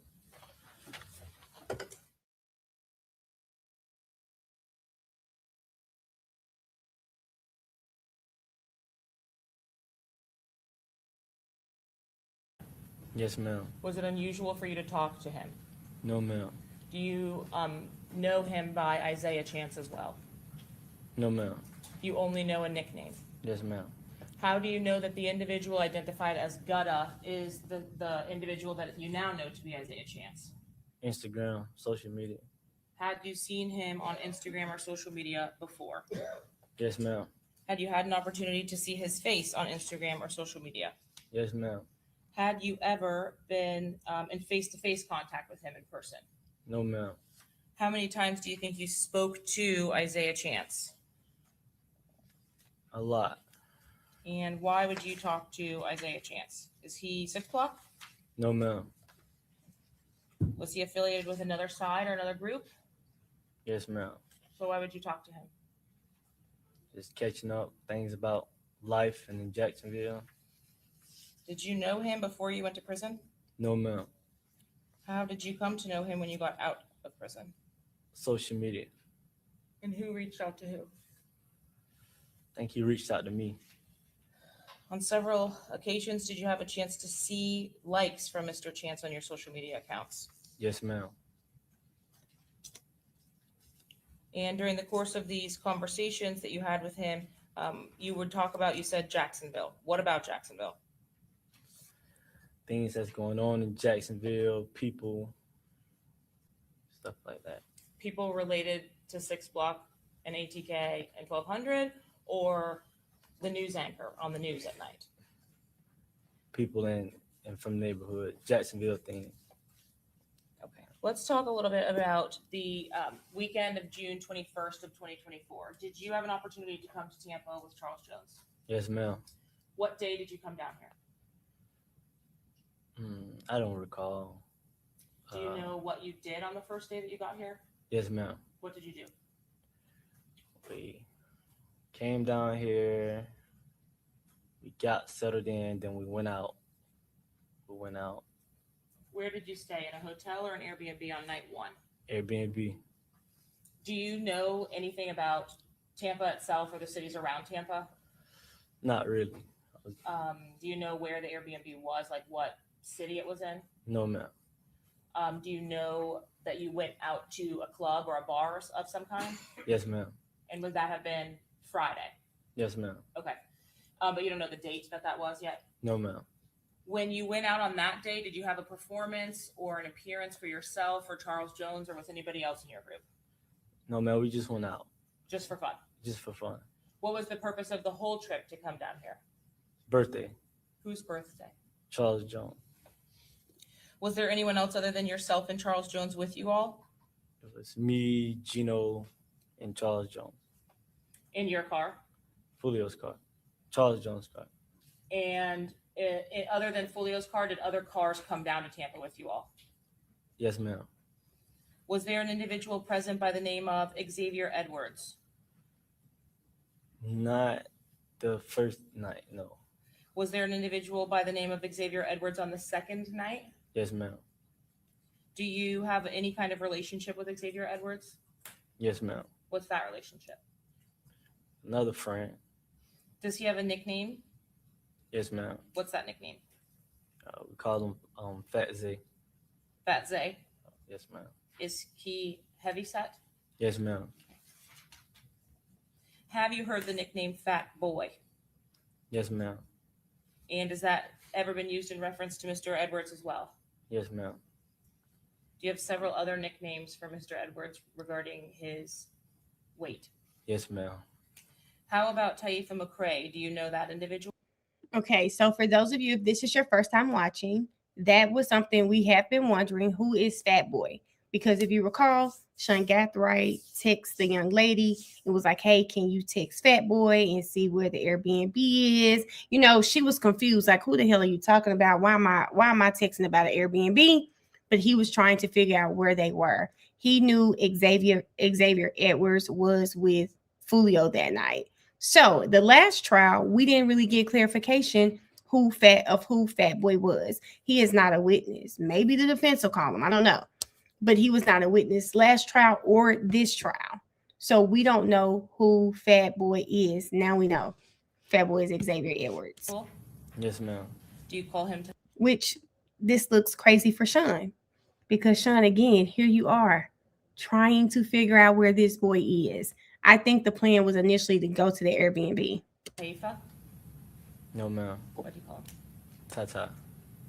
Speaker 3: Yes, ma'am.
Speaker 2: Was it unusual for you to talk to him?
Speaker 3: No, ma'am.
Speaker 2: Do you know him by Isaiah Chance as well?
Speaker 3: No, ma'am.
Speaker 2: You only know a nickname.
Speaker 3: Yes, ma'am.
Speaker 2: How do you know that the individual identified as Gutta is the individual that you now know to be Isaiah Chance?
Speaker 3: Instagram, social media.
Speaker 2: Had you seen him on Instagram or social media before?
Speaker 3: Yes, ma'am.
Speaker 2: Had you had an opportunity to see his face on Instagram or social media?
Speaker 3: Yes, ma'am.
Speaker 2: Had you ever been in face-to-face contact with him in person?
Speaker 3: No, ma'am.
Speaker 2: How many times do you think you spoke to Isaiah Chance?
Speaker 3: A lot.
Speaker 2: And why would you talk to Isaiah Chance? Is he 6 Block?
Speaker 3: No, ma'am.
Speaker 2: Was he affiliated with another side or another group?
Speaker 3: Yes, ma'am.
Speaker 2: So why would you talk to him?
Speaker 3: Just catching up, things about life and in Jacksonville.
Speaker 2: Did you know him before you went to prison?
Speaker 3: No, ma'am.
Speaker 2: How did you come to know him when you got out of prison?
Speaker 3: Social media.
Speaker 2: And who reached out to who?
Speaker 3: I think he reached out to me.
Speaker 2: On several occasions, did you have a chance to see likes from Mr. Chance on your social media accounts?
Speaker 3: Yes, ma'am.
Speaker 2: And during the course of these conversations that you had with him, you would talk about, you said Jacksonville. What about Jacksonville?
Speaker 3: Things that's going on in Jacksonville, people, stuff like that.
Speaker 2: People related to 6 Block and ATK and 1200, or the news anchor on the news at night?
Speaker 3: People in and from the neighborhood, Jacksonville things.
Speaker 2: Okay. Let's talk a little bit about the weekend of June 21st of 2024. Did you have an opportunity to come to Tampa with Charles Jones?
Speaker 3: Yes, ma'am.
Speaker 2: What day did you come down here?
Speaker 3: I don't recall.
Speaker 2: Do you know what you did on the first day that you got here?
Speaker 3: Yes, ma'am.
Speaker 2: What did you do?
Speaker 3: We came down here. We got settled in. Then we went out.
Speaker 2: Where did you stay? In a hotel or an Airbnb on night one?
Speaker 3: Airbnb.
Speaker 2: Do you know anything about Tampa itself or the cities around Tampa?
Speaker 3: Not really.
Speaker 2: Do you know where the Airbnb was, like what city it was in?
Speaker 3: No, ma'am.
Speaker 2: Do you know that you went out to a club or a bar of some kind?
Speaker 3: Yes, ma'am.
Speaker 2: And would that have been Friday?
Speaker 3: Yes, ma'am.
Speaker 2: Okay. But you don't know the date that was yet?
Speaker 3: No, ma'am.
Speaker 2: When you went out on that day, did you have a performance or an appearance for yourself or Charles Jones or with anybody else in your group?
Speaker 3: No, ma'am. We just went out.
Speaker 2: Just for fun?
Speaker 3: Just for fun.
Speaker 2: What was the purpose of the whole trip to come down here?
Speaker 3: Birthday.
Speaker 2: Whose birthday?
Speaker 3: Charles Jones.
Speaker 2: Was there anyone else other than yourself and Charles Jones with you all?
Speaker 3: It was me, Gino, and Charles Jones.
Speaker 2: In your car?
Speaker 3: Julio's car. Charles Jones' car.
Speaker 2: And other than Fulio's car, did other cars come down to Tampa with you all?
Speaker 3: Yes, ma'am.
Speaker 2: Was there an individual present by the name of Xavier Edwards?
Speaker 3: Not the first night, no.
Speaker 2: Was there an individual by the name of Xavier Edwards on the second night?
Speaker 3: Yes, ma'am.
Speaker 2: Do you have any kind of relationship with Xavier Edwards?
Speaker 3: Yes, ma'am.
Speaker 2: What's that relationship?
Speaker 3: Another friend.
Speaker 2: Does he have a nickname?
Speaker 3: Yes, ma'am.
Speaker 2: What's that nickname?
Speaker 3: We call him Fat Z.
Speaker 2: Fat Zay.
Speaker 3: Yes, ma'am.
Speaker 2: Is he heavyset?
Speaker 3: Yes, ma'am.
Speaker 2: Have you heard the nickname Fat Boy?
Speaker 3: Yes, ma'am.
Speaker 2: And has that ever been used in reference to Mr. Edwards as well?
Speaker 3: Yes, ma'am.
Speaker 2: Do you have several other nicknames for Mr. Edwards regarding his weight?
Speaker 3: Yes, ma'am.
Speaker 2: How about Taifa McCrae? Do you know that individual?
Speaker 1: Okay, so for those of you, if this is your first time watching, that was something we have been wondering, who is Fat Boy? Because if you recall, Sean Gathright texted the young lady and was like, hey, can you text Fat Boy and see where the Airbnb is? You know, she was confused, like, who the hell are you talking about? Why am I texting about an Airbnb? But he was trying to figure out where they were. He knew Xavier Edwards was with Foolio that night. So the last trial, we didn't really get clarification who Fat Boy was. He is not a witness. Maybe the defense will call him. I don't know. But he was not a witness last trial or this trial. So we don't know who Fat Boy is. Now we know. Fat Boy is Xavier Edwards.
Speaker 3: Yes, ma'am.
Speaker 2: Do you call him?
Speaker 1: Which this looks crazy for Sean because Sean, again, here you are trying to figure out where this boy is. I think the plan was initially to go to the Airbnb.
Speaker 2: Haifa?
Speaker 3: No, ma'am.
Speaker 2: What do you call him?
Speaker 3: Tata.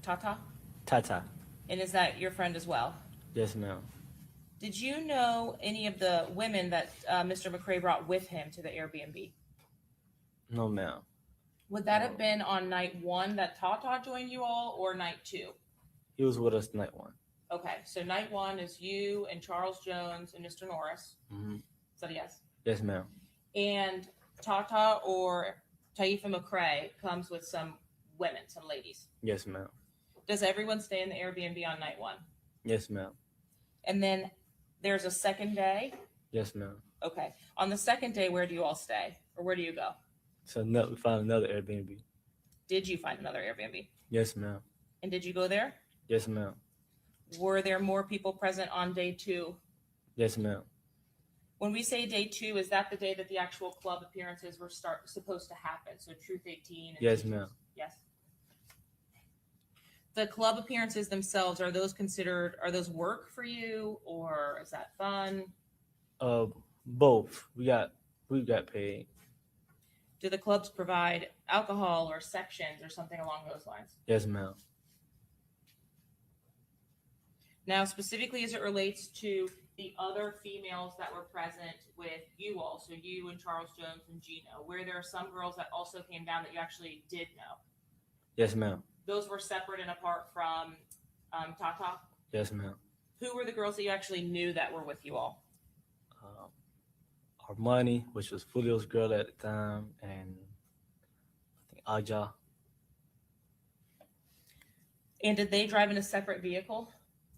Speaker 2: Tata?
Speaker 3: Tata.
Speaker 2: And is that your friend as well?
Speaker 3: Yes, ma'am.
Speaker 2: Did you know any of the women that Mr. McCray brought with him to the Airbnb?
Speaker 3: No, ma'am.
Speaker 2: Would that have been on night 1 that Tata joined you all, or night 2?
Speaker 3: He was with us night 1.
Speaker 2: Okay, so night 1 is you and Charles Jones and Mr. Norris.
Speaker 3: Mm-hmm.
Speaker 2: Is that a yes?
Speaker 3: Yes, ma'am.
Speaker 2: And Tata or Taifa McCray comes with some women, some ladies.
Speaker 3: Yes, ma'am.
Speaker 2: Does everyone stay in the Airbnb on night 1?
Speaker 3: Yes, ma'am.
Speaker 2: And then there's a second day?
Speaker 3: Yes, ma'am.
Speaker 2: Okay. On the second day, where do you all stay? Or where do you go?
Speaker 3: So no, we found another Airbnb.
Speaker 2: Did you find another Airbnb?
Speaker 3: Yes, ma'am.
Speaker 2: And did you go there?
Speaker 3: Yes, ma'am.
Speaker 2: Were there more people present on day 2?
Speaker 3: Yes, ma'am.
Speaker 2: When we say day 2, is that the day that the actual club appearances were supposed to happen? So Truth 18? And
Speaker 3: Yes,
Speaker 2: Teachers?
Speaker 3: ma'am.
Speaker 2: Yes. The club appearances themselves, are those work for you, or is that fun?
Speaker 3: Both. We got paid.
Speaker 2: Do the clubs provide alcohol or sections or something along those lines?
Speaker 3: Yes, ma'am.
Speaker 2: Now, specifically as it relates to the other females that were present with you all, so you and Charles Jones and Gino, where there are some girls that also came down that you actually did know.
Speaker 3: Yes, ma'am.
Speaker 2: Those were separate and apart from Tata?
Speaker 3: Yes, ma'am.
Speaker 2: Who were the girls that you actually knew that were with you all?
Speaker 3: Armani, which was Julio's girl at the time, and I think Aja.
Speaker 2: And did they drive in a separate vehicle?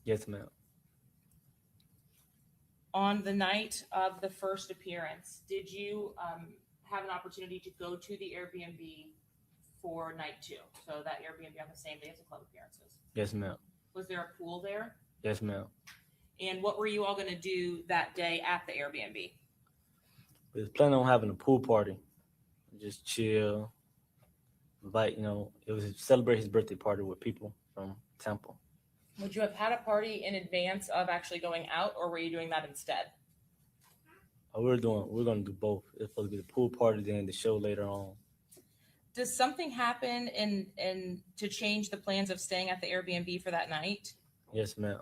Speaker 3: Yes, ma'am.
Speaker 2: On the night of the first appearance, did you have an opportunity to go to the Airbnb for night 2? So that Airbnb on the same day as the club appearances.
Speaker 3: Yes, ma'am.
Speaker 2: Was there a pool there?
Speaker 3: Yes, ma'am.
Speaker 2: And what were you all going to do that day at the Airbnb?
Speaker 3: We was planning on having a pool party, just chill, invite, it was celebrate his birthday party with people from Tampa.
Speaker 2: Would you have had a party in advance of actually going out, or were you doing that instead?
Speaker 3: We're going to do both. It's supposed to be the pool party, then the show later on.
Speaker 2: Does something happen in to change the plans of staying at the Airbnb for that night?
Speaker 3: Yes, ma'am.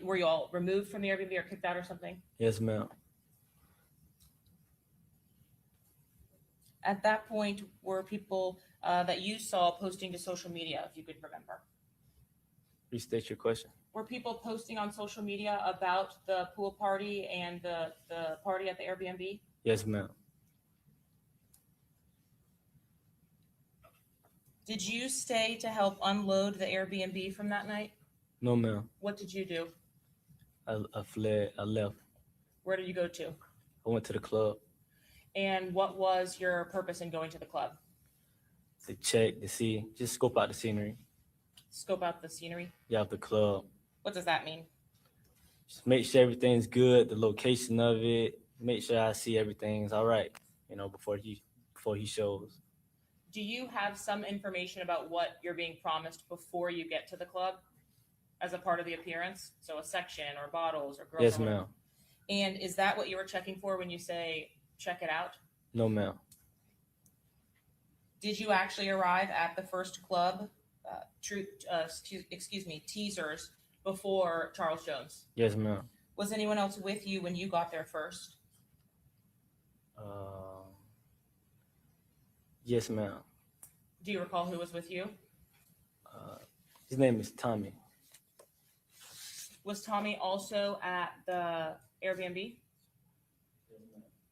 Speaker 2: Were you all removed from the Airbnb or kicked out or something?
Speaker 3: Yes, ma'am.
Speaker 2: At that point, were people that you saw posting to social media, if you could remember?
Speaker 3: Restate your question.
Speaker 2: Were people posting on social media about the pool party and the party at the Airbnb?
Speaker 3: Yes, ma'am.
Speaker 2: Did you stay to help unload the Airbnb from that night?
Speaker 3: No, ma'am.
Speaker 2: What did you do?
Speaker 3: I fled. I left.
Speaker 2: Where did you go to?
Speaker 3: I went to the club
Speaker 2: And what was your purpose in going to the club?
Speaker 3: to check, to see, just scope out the scenery.
Speaker 2: Scope out the scenery?
Speaker 3: Yeah, the club.
Speaker 2: What does that mean?
Speaker 3: Just make sure everything's good, the location of it. Make sure I see everything's all right, before he shows.
Speaker 2: Do you have some information about what you're being promised before you get to the club as a part of the appearance? So a section or bottles or girls?
Speaker 3: Yes,
Speaker 2: or
Speaker 3: ma'am.
Speaker 2: And is that what you were checking for when you say check it out?
Speaker 3: No, ma'am.
Speaker 2: Did you actually arrive at the first club, teasers, before Charles Jones?
Speaker 3: Yes, ma'am.
Speaker 2: Was anyone else with you when you got there first?
Speaker 3: Yes, ma'am.
Speaker 2: Do you recall who was with you?
Speaker 3: His name is Tommy.
Speaker 2: Was Tommy also at the Airbnb?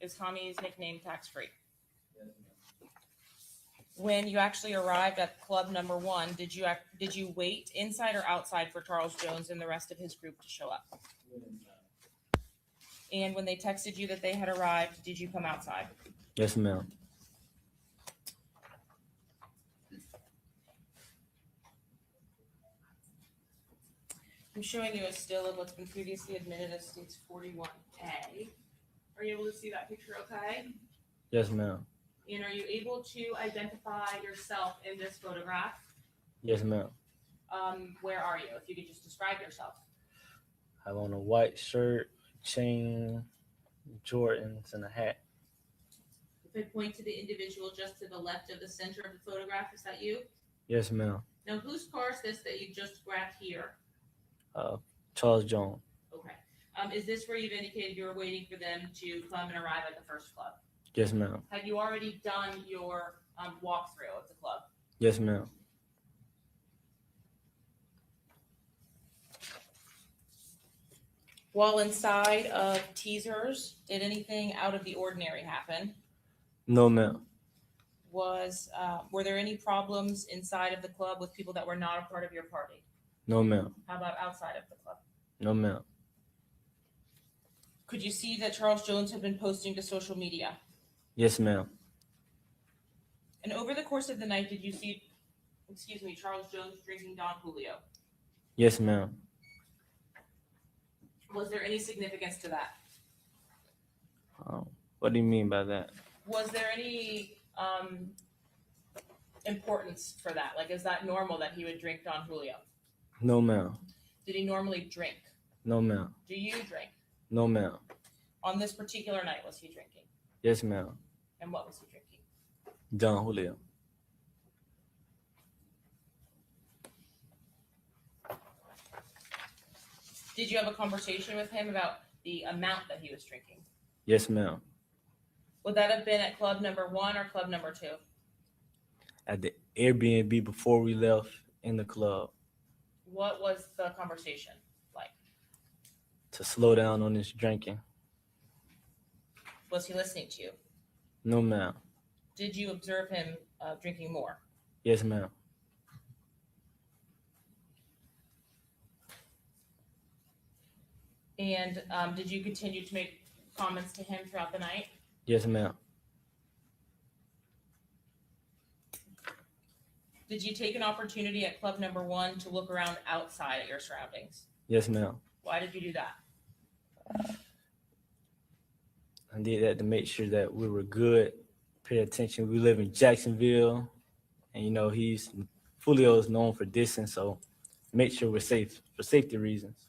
Speaker 2: Is Tommy's nickname tax-free? When you actually arrived at club number 1, did you wait inside or outside for Charles Jones and the rest of his group to show up? And when they texted you that they had arrived, did you come outside?
Speaker 3: Yes, ma'am.
Speaker 2: I'm showing you a still of what's been previously admitted as states 41A. Are you able to see that picture okay?
Speaker 3: Yes, ma'am.
Speaker 2: And are you able to identify yourself in this photograph?
Speaker 3: Yes, ma'am.
Speaker 2: Where are you? If you could just describe yourself.
Speaker 3: I have on a white shirt, chain, Jordans, and a hat.
Speaker 2: If I point to the individual just to the left of the center of the photograph, is that you?
Speaker 3: Yes, ma'am.
Speaker 2: Now, whose car is this that you just grabbed here?
Speaker 3: Charles Jones.
Speaker 2: Okay. Is this where you've indicated you were waiting for them to come and arrive at the first club?
Speaker 3: Yes, ma'am.
Speaker 2: Have you already done your walkthrough of the club?
Speaker 3: Yes, ma'am.
Speaker 2: While inside of Teasers, did anything out of the ordinary happen?
Speaker 3: No, ma'am.
Speaker 2: Were there any problems inside of the club with people that were not a part of your party?
Speaker 3: No, ma'am.
Speaker 2: How about outside of the club?
Speaker 3: No, ma'am.
Speaker 2: Could you see that Charles Jones had been posting to social media?
Speaker 3: Yes, ma'am.
Speaker 2: And over the course of the night, did you see, Charles Jones drinking Don Julio?
Speaker 3: Yes, ma'am.
Speaker 2: Was there any significance to that?
Speaker 3: What do you mean by that?
Speaker 2: Was there any importance for that? Like, is that normal that he would drink Don Julio?
Speaker 3: No, ma'am.
Speaker 2: Did he normally drink?
Speaker 3: No, ma'am.
Speaker 2: Do you drink?
Speaker 3: No, ma'am.
Speaker 2: On this particular night, was he drinking?
Speaker 3: Yes, ma'am.
Speaker 2: And what was he drinking?
Speaker 3: Don Julio.
Speaker 2: Did you have a conversation with him about the amount that he was drinking?
Speaker 3: Yes, ma'am.
Speaker 2: Would that have been at club number 1 or club number 2?
Speaker 3: At the Airbnb before we left in the club.
Speaker 2: What was the conversation like?
Speaker 3: To slow down on this drinking.
Speaker 2: Was he listening to you?
Speaker 3: No, ma'am.
Speaker 2: Did you observe him drinking more?
Speaker 3: Yes, ma'am.
Speaker 2: And did you continue to make comments to him throughout the night?
Speaker 3: Yes, ma'am.
Speaker 2: Did you take an opportunity at club number 1 to look around outside at your surroundings?
Speaker 3: Yes, ma'am.
Speaker 2: Why did you do that?
Speaker 3: I did that to make sure that we were good, pay attention. We live in Jacksonville, and Foolio is known for distance, so make sure we're safe for safety reasons.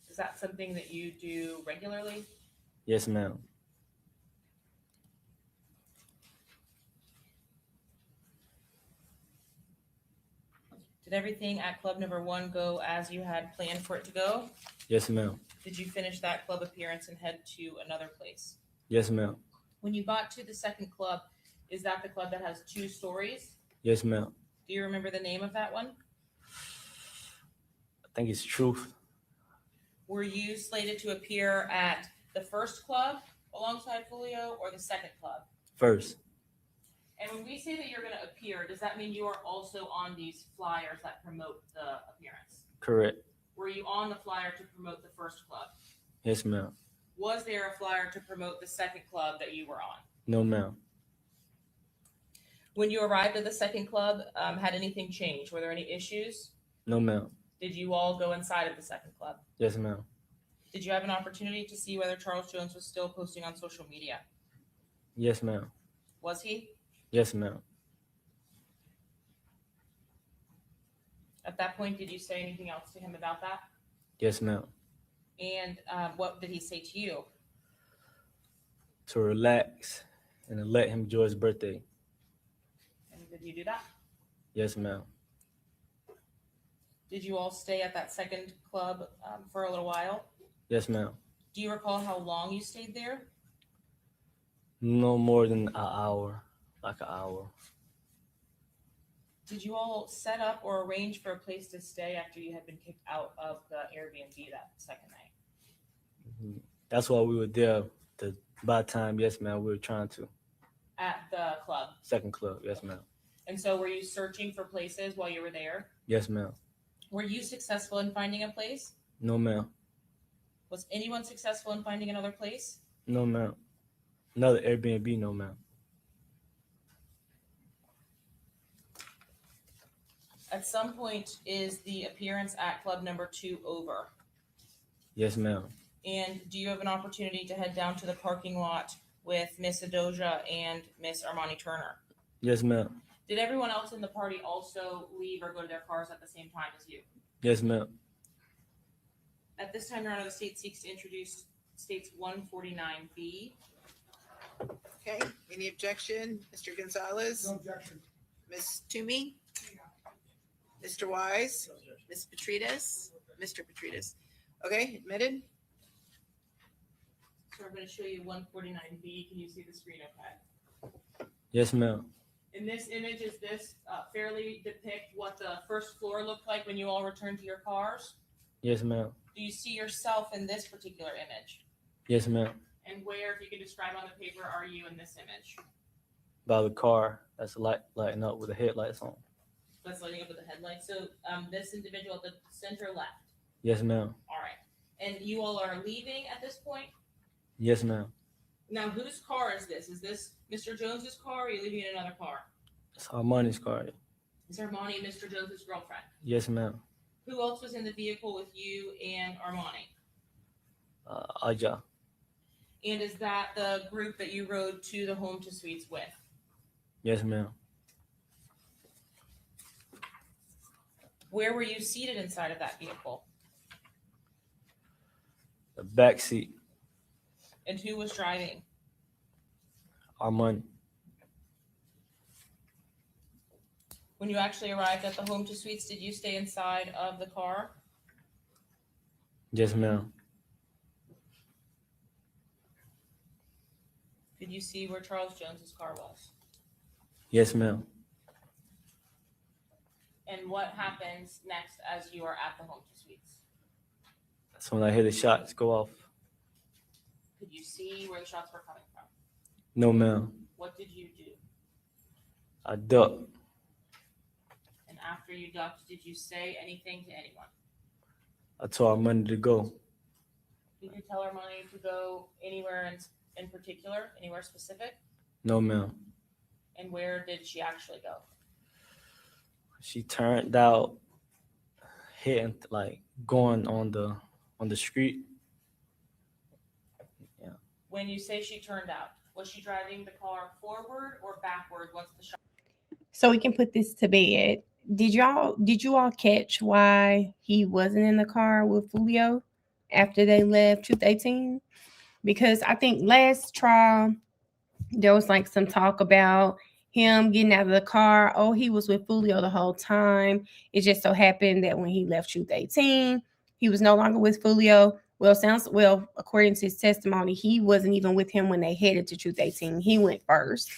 Speaker 2: Is that something that you do regularly?
Speaker 3: Yes, ma'am.
Speaker 2: Did everything at club number 1 go as you had planned for it to go?
Speaker 3: Yes, ma'am.
Speaker 2: Did you finish that club appearance and head to another place?
Speaker 3: Yes, ma'am.
Speaker 2: When you got to the second club, is that the club that has 2 stories?
Speaker 3: Yes, ma'am.
Speaker 2: Do you remember the name of that one?
Speaker 3: I think it's Truth.
Speaker 2: Were you slated to appear at the first club alongside Julio or the second club?
Speaker 3: First.
Speaker 2: And when we say that you're going to appear, does that mean you are also on these flyers that promote the appearance?
Speaker 3: Correct.
Speaker 2: Were you on the flyer to promote the first club?
Speaker 3: Yes, ma'am.
Speaker 2: Was there a flyer to promote the second club that you were on?
Speaker 3: No, ma'am.
Speaker 2: When you arrived at the second club, had anything changed? Were there any issues?
Speaker 3: No, ma'am.
Speaker 2: Did you all go inside of the second club?
Speaker 3: Yes, ma'am.
Speaker 2: Did you have an opportunity to see whether Charles Jones was still posting on social media?
Speaker 3: Yes, ma'am.
Speaker 2: Was he?
Speaker 3: Yes, ma'am.
Speaker 2: At that point, did you say anything else to him about that?
Speaker 3: Yes, ma'am.
Speaker 2: And what did he say to you?
Speaker 3: To relax and to let him enjoy his birthday.
Speaker 2: And did you do that?
Speaker 3: Yes, ma'am.
Speaker 2: Did you all stay at that second club for a little while?
Speaker 3: Yes, ma'am.
Speaker 2: Do you recall how long you stayed there?
Speaker 3: No more than an hour, like an hour.
Speaker 2: Did you all set up or arrange for a place to stay after you had been kicked out of the Airbnb that second night?
Speaker 3: That's why we were there. By the time, yes, ma'am, we were trying to.
Speaker 2: At the club.
Speaker 3: Second club, yes, ma'am.
Speaker 2: And so were you searching for places while you were there?
Speaker 3: Yes, ma'am.
Speaker 2: Were you successful in finding a place?
Speaker 3: No, ma'am.
Speaker 2: Was anyone successful in finding another place?
Speaker 3: No, ma'am. Another Airbnb, no, ma'am.
Speaker 2: At some point, is the appearance at club number 2 over?
Speaker 3: Yes, ma'am.
Speaker 2: And do you have an opportunity to head down to the parking lot with Miss Adoja and Miss Armani Turner?
Speaker 3: Yes, ma'am.
Speaker 2: Did everyone else in the party also leave or go to their cars at the same time as you?
Speaker 3: Yes, ma'am.
Speaker 2: At this time, Your Honor, the state seeks to introduce States 149B.
Speaker 4: Okay, any objection? Mr. Gonzalez?
Speaker 5: No objection.
Speaker 4: Ms. Toomey? Mr. Wise? Ms. Petrides? Mr. Petrides? Okay, admitted?
Speaker 2: So I'm going to show you 149B. Can you see the screen okay?
Speaker 3: Yes, ma'am.
Speaker 2: In this image, is this fairly depict what the first floor looked like when you all returned to your cars?
Speaker 3: Yes, ma'am.
Speaker 2: Do you see yourself in this particular image?
Speaker 3: Yes, ma'am.
Speaker 2: And where, if you could describe on the paper, are you in this image?
Speaker 3: By the car that's lighting up with the headlights on.
Speaker 2: That's lighting up with the headlights. So this individual at the center left.
Speaker 3: Yes, ma'am.
Speaker 2: All right. And you all are leaving at this point?
Speaker 3: Yes, ma'am.
Speaker 2: Now, whose car is this? Is this Mr. Jones's car, or are you leaving in another car?
Speaker 3: It's Armani's car.
Speaker 2: Is Armani Mr. Jones's girlfriend?
Speaker 3: Yes, ma'am.
Speaker 2: Who else was in the vehicle with you and Armani?
Speaker 3: Aja.
Speaker 2: And is that the group that you rode to the home to suites with?
Speaker 3: Yes, ma'am.
Speaker 2: Where were you seated inside of that vehicle?
Speaker 3: The back seat.
Speaker 2: And who was driving?
Speaker 3: Armani.
Speaker 2: When you actually arrived at the home to suites, did you stay inside of the car?
Speaker 3: Yes, ma'am.
Speaker 2: Did you see where Charles Jones's car was?
Speaker 3: Yes, ma'am.
Speaker 2: And what happens next as you are at the home to suites?
Speaker 3: That's when I hear the shots go off.
Speaker 2: Could you see where the shots were coming from?
Speaker 3: No, ma'am.
Speaker 2: What did you do?
Speaker 3: I ducked.
Speaker 2: And after you ducked, did you say anything to anyone?
Speaker 3: I told Armani to go.
Speaker 2: Did you tell Armani to go anywhere in particular, anywhere specific?
Speaker 3: No, ma'am.
Speaker 2: And where did she actually go?
Speaker 3: She turned out, hitting like going on the street. Yeah.
Speaker 2: When you say she turned out, was she driving the car forward or backward once the shot?
Speaker 1: So we can put this to bed. Did you all catch why he wasn't in the car with Julio after they left Truth 18? Because I think last trial there was like some talk about him getting out of the car. Oh, he was with Julio the whole time. It just so happened that when he left Truth 18, he was no longer with Julio. Well, according to his testimony, he wasn't even with him when they headed to Truth 18. He went first.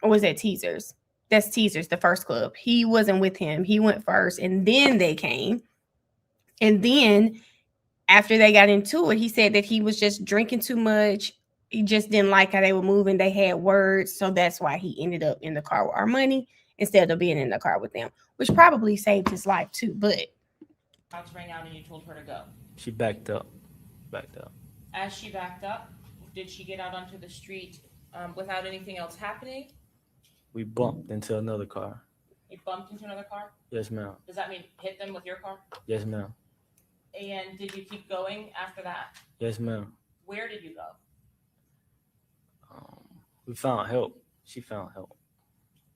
Speaker 1: Or was that Teasers? That's Teasers, the first club. He wasn't with him. He went first, and then they came. And then after they got into it, he said that he was just drinking too much. He just didn't like how they were moving. They had words, so that's why he ended up in the car with Armani instead of being in the car with them, which probably saved his life too. But
Speaker 2: Shots rang out and you told her to go.
Speaker 3: She backed up.
Speaker 2: As she backed up, did she get out onto the street without anything else happening?
Speaker 3: We bumped into another car.
Speaker 2: You bumped into another car?
Speaker 3: Yes, ma'am.
Speaker 2: Does that mean hit them with your car?
Speaker 3: Yes, ma'am.
Speaker 2: And did you keep going after that?
Speaker 3: Yes, ma'am.
Speaker 2: Where did you go?
Speaker 3: We found help. She found help.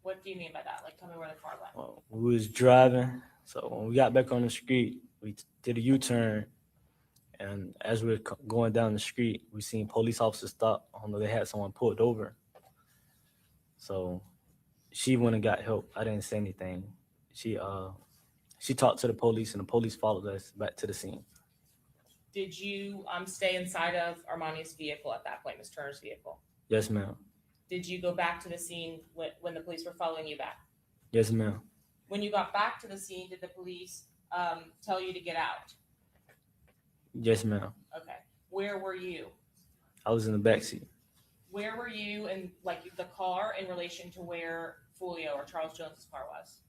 Speaker 2: What do you mean by that? Like, tell me where the car went.
Speaker 3: Well, we was driving, so when we got back on the street, we did a U-turn, and as we were going down the street, we seen police officers stop. I don't know, they had someone pulled over. So she went and got help. I didn't say anything. She talked to the police, and the police followed us back to the scene.
Speaker 2: Did you stay inside of Armani's vehicle at that point, Ms. Turner's vehicle?
Speaker 3: Yes, ma'am.
Speaker 2: Did you go back to the scene when the police were following you back?
Speaker 3: Yes, ma'am.
Speaker 2: When you got back to the scene, did the police tell you to get out?
Speaker 3: Yes, ma'am.
Speaker 2: Okay. Where were you?
Speaker 3: I was in the back seat.
Speaker 2: Where were you in like the car in relation to where Foolio or Charles Jones's car was?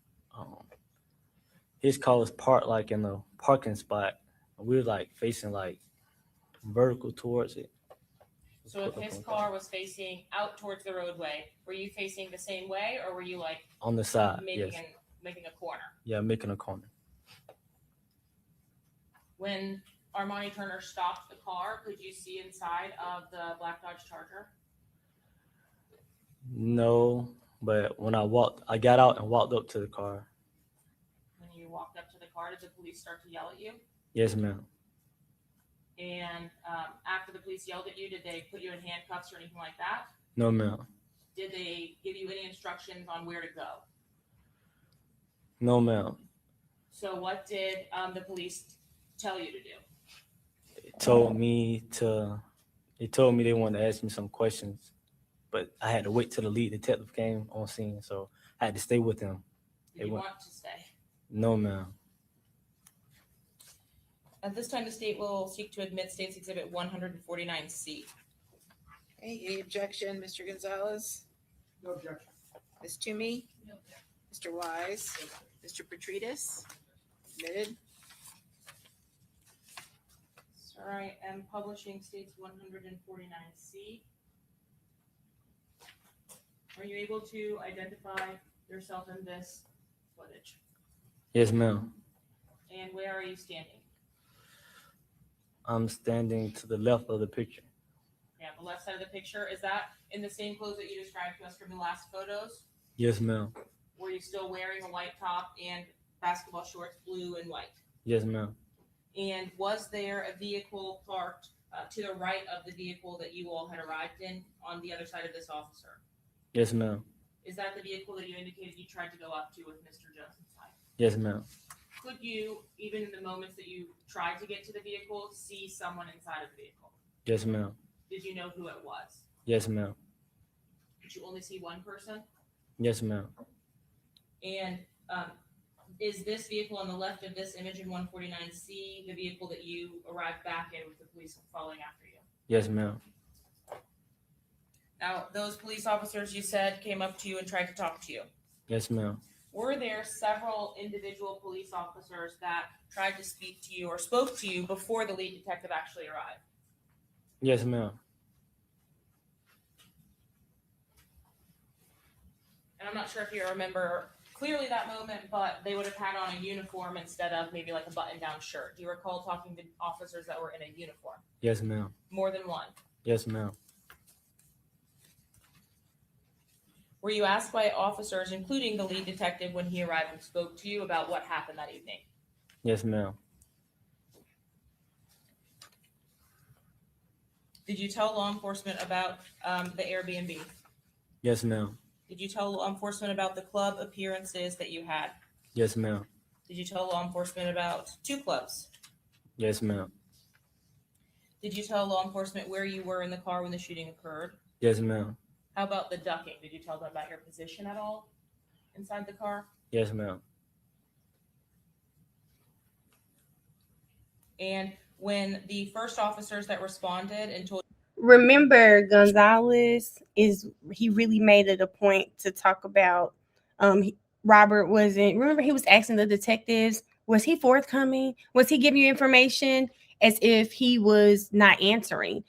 Speaker 3: His car was parked like in the parking spot. We were like facing like vertical towards it.
Speaker 2: So if his car was facing out towards the roadway, were you facing the same way, or were you like
Speaker 3: on the side?
Speaker 2: making
Speaker 3: Yes.
Speaker 2: a corner?
Speaker 3: Yeah, making a corner.
Speaker 2: When Armani Turner stopped the car, could you see inside of the black Dodge Charger?
Speaker 3: No, But when I got out and walked up to the car.
Speaker 2: When you walked up to the car, did the police start to yell at you?
Speaker 3: Yes, ma'am.
Speaker 2: And after the police yelled at you, did they put you in handcuffs or anything like that?
Speaker 3: No, ma'am.
Speaker 2: Did they give you any instructions on where to go?
Speaker 3: No, ma'am.
Speaker 2: So what did the police tell you to do?
Speaker 3: They told me they wanted to ask me some questions, but I had to wait till the lead detective came on scene, so I had to stay with him.
Speaker 2: Did you want to stay?
Speaker 3: No, ma'am.
Speaker 2: At this time, the state will seek to admit State's Exhibit 149C.
Speaker 4: Okay, any objection, Mr. Gonzalez?
Speaker 5: No objection.
Speaker 4: Ms. Toomey? Mr. Wise? Mr. Petridis? Admitted.
Speaker 2: So I am publishing State's 149C. Are you able to identify yourself in this footage?
Speaker 3: Yes, ma'am.
Speaker 2: And where are you standing?
Speaker 3: I'm standing to the left of the picture.
Speaker 2: Yeah, the left side of the picture. Is that in the same clothes that you described to us from the last photos?
Speaker 3: Yes, ma'am.
Speaker 2: Were you still wearing a white top and basketball shorts, blue and white?
Speaker 3: Yes, ma'am.
Speaker 2: And was there a vehicle parked to the right of the vehicle that you all had arrived in on the other side of this officer?
Speaker 3: Yes, ma'am.
Speaker 2: Is that the vehicle that you indicated you tried to go up to with Mr. Johnson's side?
Speaker 3: Yes, ma'am.
Speaker 2: Could you, even in the moments that you tried to get to the vehicle, see someone inside of the vehicle?
Speaker 3: Yes, ma'am.
Speaker 2: Did you know who it was?
Speaker 3: Yes, ma'am.
Speaker 2: Did you only see one person?
Speaker 3: Yes, ma'am.
Speaker 2: And is this vehicle on the left of this image in 149C the vehicle that you arrived back in with the police following after you?
Speaker 3: Yes, ma'am.
Speaker 2: Now, those police officers you said came up to you and tried to talk to you.
Speaker 3: Yes, ma'am.
Speaker 2: Were there several individual police officers that tried to speak to you or spoke to you before the lead detective actually arrived?
Speaker 3: Yes, ma'am.
Speaker 2: And I'm not sure if you remember clearly that moment, but they would have had on a uniform instead of maybe like a button-down shirt. Do you recall talking to officers that were in a uniform?
Speaker 3: Yes, ma'am.
Speaker 2: More than one?
Speaker 3: Yes, ma'am.
Speaker 2: Were you asked by officers, including the lead detective, when he arrived and spoke to you about what happened that evening?
Speaker 3: Yes, ma'am.
Speaker 2: Did you tell law enforcement about the Airbnb?
Speaker 3: Yes, ma'am.
Speaker 2: Did you tell law enforcement about the club appearances that you had?
Speaker 3: Yes, ma'am.
Speaker 2: Did you tell law enforcement about 2 clubs?
Speaker 3: Yes, ma'am.
Speaker 2: Did you tell law enforcement where you were in the car when the shooting occurred?
Speaker 3: Yes, ma'am.
Speaker 2: How about the ducking? Did you tell them about your position at all inside the car?
Speaker 3: Yes, ma'am.
Speaker 2: And when the first officers that responded and told
Speaker 1: Remember, Gonzalez he really made it a point to talk about Robert wasn't. Remember, he was asking the detectives, was he forthcoming? Was he giving you information? As if he was not answering.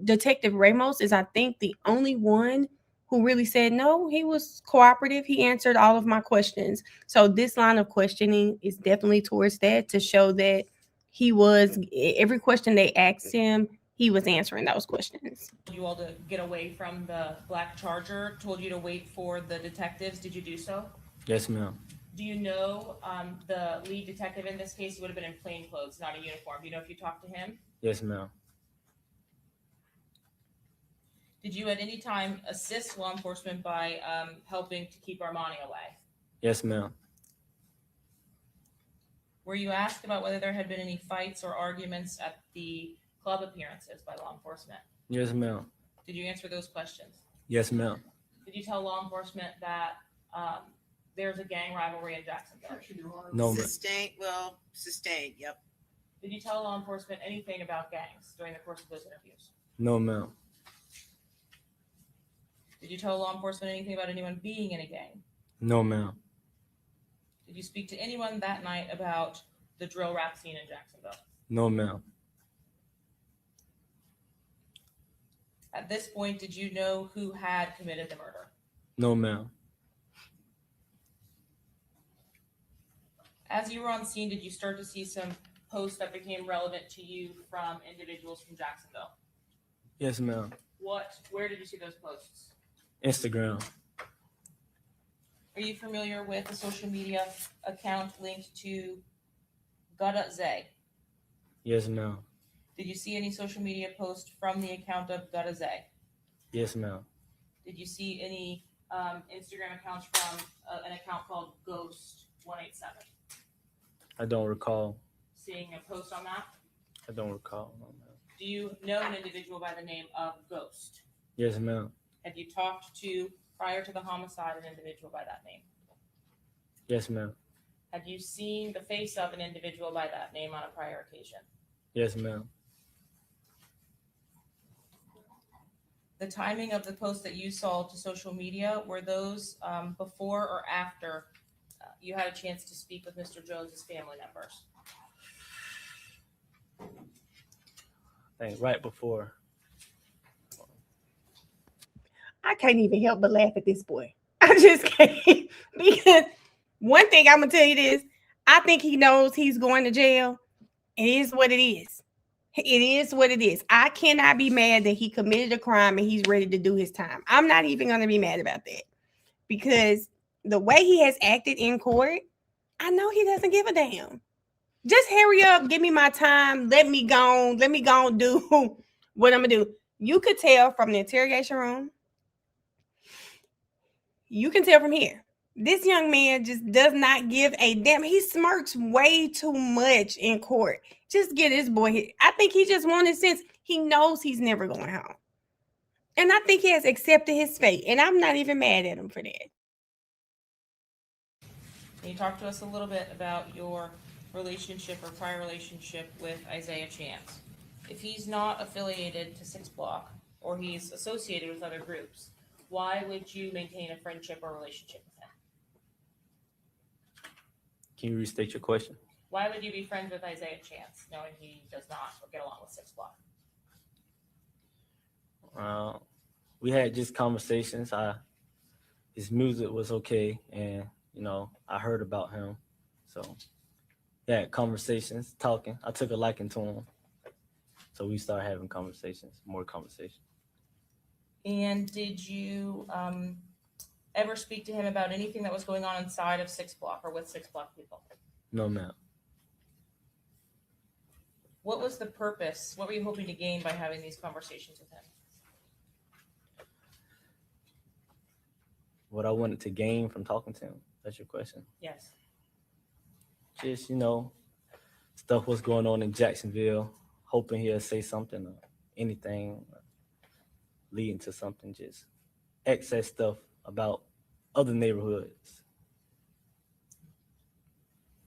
Speaker 1: Detective Ramos is, I think, the only one who really said no. He was cooperative. He answered all of my questions. So this line of questioning is definitely towards that, to show that he was, every question they asked him, he was answering those questions.
Speaker 2: you all to get away from the black Charger, told you to wait for the detectives, did you do so?
Speaker 3: Yes, ma'am.
Speaker 2: Do you know the lead detective in this case? He would have been in plain clothes, not a uniform. Do you know if you talked to him?
Speaker 3: Yes, ma'am.
Speaker 2: Did you at any time assist law enforcement by helping to keep Armani away?
Speaker 3: Yes, ma'am.
Speaker 2: Were you asked about whether there had been any fights or arguments at the club appearances by law enforcement?
Speaker 3: Yes, ma'am.
Speaker 2: Did you answer those questions?
Speaker 3: Yes, ma'am.
Speaker 2: Did you tell law enforcement that there's a gang rivalry in Jacksonville?
Speaker 5: Objection, Your Honor.
Speaker 3: No, ma'am.
Speaker 4: Sustained, yep.
Speaker 2: Did you tell law enforcement anything about gangs during the course of those interviews?
Speaker 3: No, ma'am.
Speaker 2: Did you tell law enforcement anything about anyone being in a gang?
Speaker 3: No, ma'am.
Speaker 2: Did you speak to anyone that night about the drill rap scene in Jacksonville?
Speaker 3: No, ma'am.
Speaker 2: At this point, did you know who had committed the murder?
Speaker 3: No, ma'am.
Speaker 2: As you were on scene, did you start to see some posts that became relevant to you from individuals from Jacksonville?
Speaker 3: Yes, ma'am.
Speaker 2: Where did you see those posts?
Speaker 3: Instagram.
Speaker 2: Are you familiar with a social media account linked to Gutta Zay?
Speaker 3: Yes, ma'am.
Speaker 2: Did you see any social media post from the account of Gutta Zay?
Speaker 3: Yes, ma'am.
Speaker 2: Did you see any Instagram accounts from an account called Ghost187?
Speaker 3: I don't recall.
Speaker 2: Seeing a post on that?
Speaker 3: I don't recall. No, ma'am.
Speaker 2: Do you know an individual by the name of Ghost?
Speaker 3: Yes, ma'am.
Speaker 2: Have you talked to, prior to the homicide, an individual by that name?
Speaker 3: Yes, ma'am.
Speaker 2: Have you seen the face of an individual by that name on a prior occasion?
Speaker 3: Yes, ma'am.
Speaker 2: The timing of the posts that you saw to social media, were those before or after you had a chance to speak with Mr. Jones's family members?
Speaker 3: I think right before.
Speaker 1: I can't even help but laugh at this boy. I just can't. Because one thing I'm gonna tell you this, I think he knows he's going to jail. It is what it is. It is what it is. I cannot be mad that he committed a crime and he's ready to do his time. I'm not even gonna be mad about that. Because the way he has acted in court, I know he doesn't give a damn. Just hurry up, give me my time, let me go do what I'm gonna do. You could tell from the interrogation room. You can tell from here. This young man just does not give a damn. He smirks way too much in court. Just get this boy. I think he just wanted sense. He knows he's never going home. And I think he has accepted his fate. And I'm not even mad at him for that.
Speaker 2: Can you talk to us a little bit about your relationship or prior relationship with Isaiah Chance? If he's not affiliated to 6 Block or he's associated with other groups, why would you maintain a friendship or relationship with him?
Speaker 3: Can you restate your question?
Speaker 2: Why would you be friends with Isaiah Chance, knowing he does not get along with 6 Block?
Speaker 3: We had just conversations. His music was okay, and I heard about him, so yeah, conversations, talking. I took a liking to him, so we started having conversations, more conversations.
Speaker 2: And did you ever speak to him about anything that was going on inside of 6 Block or with 6 Block people?
Speaker 3: No, ma'am.
Speaker 2: What was the purpose? What were you hoping to gain by having these conversations with him?
Speaker 3: What I wanted to gain from talking to him. That's your question.
Speaker 2: Yes.
Speaker 3: Just, stuff was going on in Jacksonville, hoping he'll say something or anything leading to something, just excess stuff about other neighborhoods.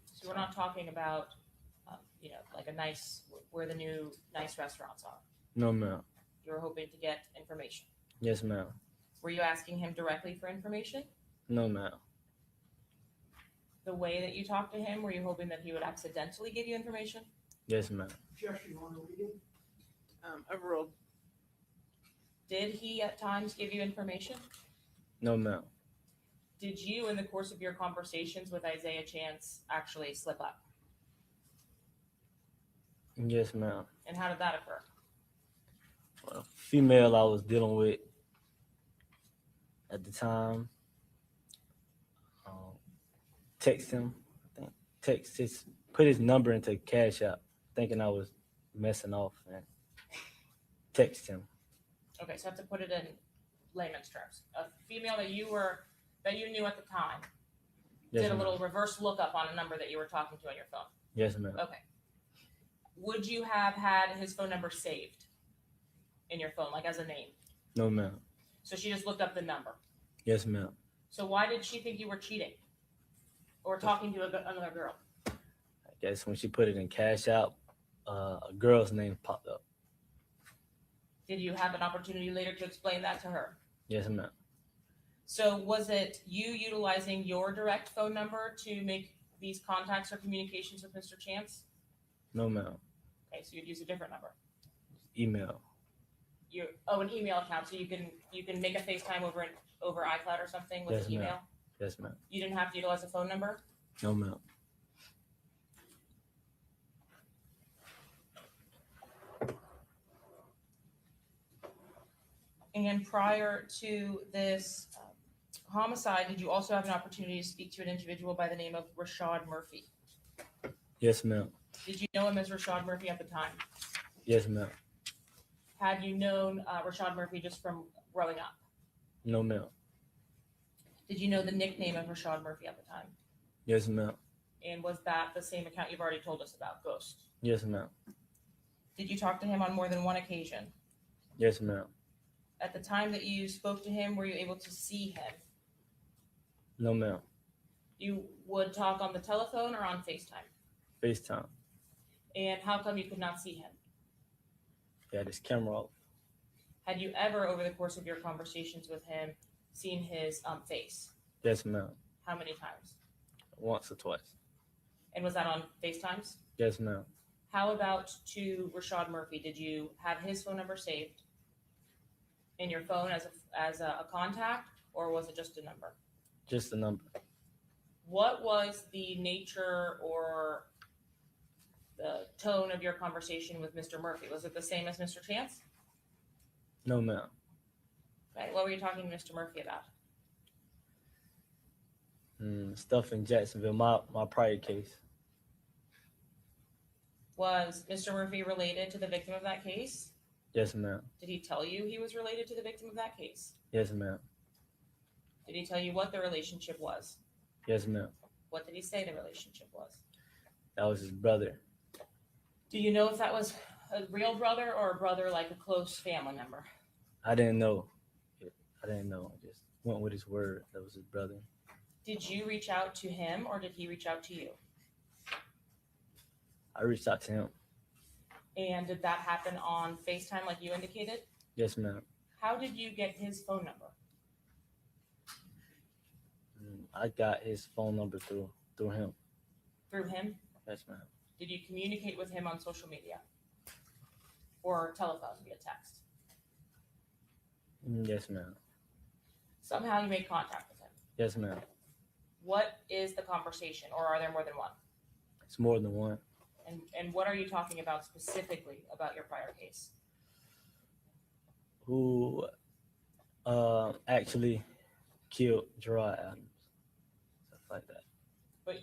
Speaker 2: So we're not talking about, like where the new nice restaurants are.
Speaker 3: No, ma'am.
Speaker 2: You were hoping to get information.
Speaker 3: Yes, ma'am.
Speaker 2: Were you asking him directly for information?
Speaker 3: No, ma'am.
Speaker 2: The way that you talked to him, were you hoping that he would accidentally give you information?
Speaker 3: Yes, ma'am.
Speaker 5: Objection on the reading.
Speaker 4: Overruled.
Speaker 2: Did he at times give you information?
Speaker 3: No, ma'am.
Speaker 2: Did you, in the course of your conversations with Isaiah Chance, actually slip up?
Speaker 3: Yes, ma'am.
Speaker 2: And how did that occur?
Speaker 3: Well, female I was dealing with at the time, text him, put his number into Cash App, thinking I was messing off, and text him.
Speaker 2: Okay, so I have to put it in layman's terms. A female that you knew at the time
Speaker 3: Yes,
Speaker 2: did a
Speaker 3: ma'am.
Speaker 2: little reverse lookup on a number that you were talking to on your phone.
Speaker 3: Yes, ma'am.
Speaker 2: Okay. Would you have had his phone number saved in your phone, like as a name?
Speaker 3: No, ma'am.
Speaker 2: So she just looked up the number.
Speaker 3: Yes, ma'am.
Speaker 2: So why did she think you were cheating or talking to another girl?
Speaker 3: I guess when she put it in Cash App, a girl's name popped up.
Speaker 2: Did you have an opportunity later to explain that to her?
Speaker 3: Yes, ma'am.
Speaker 2: So was it you utilizing your direct phone number to make these contacts or communications with Mr. Chance?
Speaker 3: No, ma'am.
Speaker 2: Okay, so you'd use a different number.
Speaker 3: Email.
Speaker 2: An email account, so you can make a FaceTime over iCloud or something with
Speaker 3: Yes,
Speaker 2: an email?
Speaker 3: ma'am. Yes, ma'am.
Speaker 2: You didn't have to utilize a phone number?
Speaker 3: No, ma'am.
Speaker 2: And prior to this homicide, did you also have an opportunity to speak to an individual by the name of Rashad Murphy?
Speaker 3: Yes, ma'am.
Speaker 2: Did you know him as Rashad Murphy at the time?
Speaker 3: Yes, ma'am.
Speaker 2: Had you known Rashad Murphy just from growing up?
Speaker 3: No, ma'am.
Speaker 2: Did you know the nickname of Rashad Murphy at the time?
Speaker 3: Yes, ma'am.
Speaker 2: And was that the same account you've already told us about, Ghost?
Speaker 3: Yes, ma'am.
Speaker 2: Did you talk to him on more than one occasion?
Speaker 3: Yes, ma'am.
Speaker 2: At the time that you spoke to him, were you able to see him?
Speaker 3: No, ma'am.
Speaker 2: You would talk on the telephone or on FaceTime?
Speaker 3: FaceTime.
Speaker 2: And how come you could not see him?
Speaker 3: He had his camera off.
Speaker 2: Had you ever, over the course of your conversations with him, seen his face?
Speaker 3: Yes, ma'am.
Speaker 2: How many times?
Speaker 3: Once or twice.
Speaker 2: And was that on FaceTimes?
Speaker 3: Yes, ma'am.
Speaker 2: How about to Rashad Murphy? Did you have his phone number saved in your phone as a contact, or was it just a number?
Speaker 3: Just a number.
Speaker 2: What was the nature or the tone of your conversation with Mr. Murphy? Was it the same as Mr. Chance?
Speaker 3: No, ma'am.
Speaker 2: Okay. What were you talking to Mr. Murphy about?
Speaker 3: Stuff in Jacksonville, my prior case.
Speaker 2: Was Mr. Murphy related to the victim of that case?
Speaker 3: Yes, ma'am.
Speaker 2: Did he tell you he was related to the victim of that case?
Speaker 3: Yes, ma'am.
Speaker 2: Did he tell you what the relationship was?
Speaker 3: Yes, ma'am.
Speaker 2: What did he say the relationship was?
Speaker 3: That was his brother.
Speaker 2: Do you know if that was a real brother or a brother like a close family member?
Speaker 3: I didn't know. I just went with his word. That was his brother.
Speaker 2: Did you reach out to him or did he reach out to you?
Speaker 3: I reached out to him.
Speaker 2: And did that happen on FaceTime like you indicated?
Speaker 3: Yes, ma'am.
Speaker 2: How did you get his phone number?
Speaker 3: I got his phone number through him.
Speaker 2: Through him?
Speaker 3: Yes, ma'am.
Speaker 2: Did you communicate with him on social media? Or telephone via text?
Speaker 3: Yes, ma'am.
Speaker 2: Somehow you made contact with him.
Speaker 3: Yes, ma'am.
Speaker 2: What is the conversation, or are there more than one?
Speaker 3: It's more than one.
Speaker 2: And what are you talking about specifically about your prior case?
Speaker 3: Who actually killed Gerard Adams. Stuff like that.
Speaker 2: But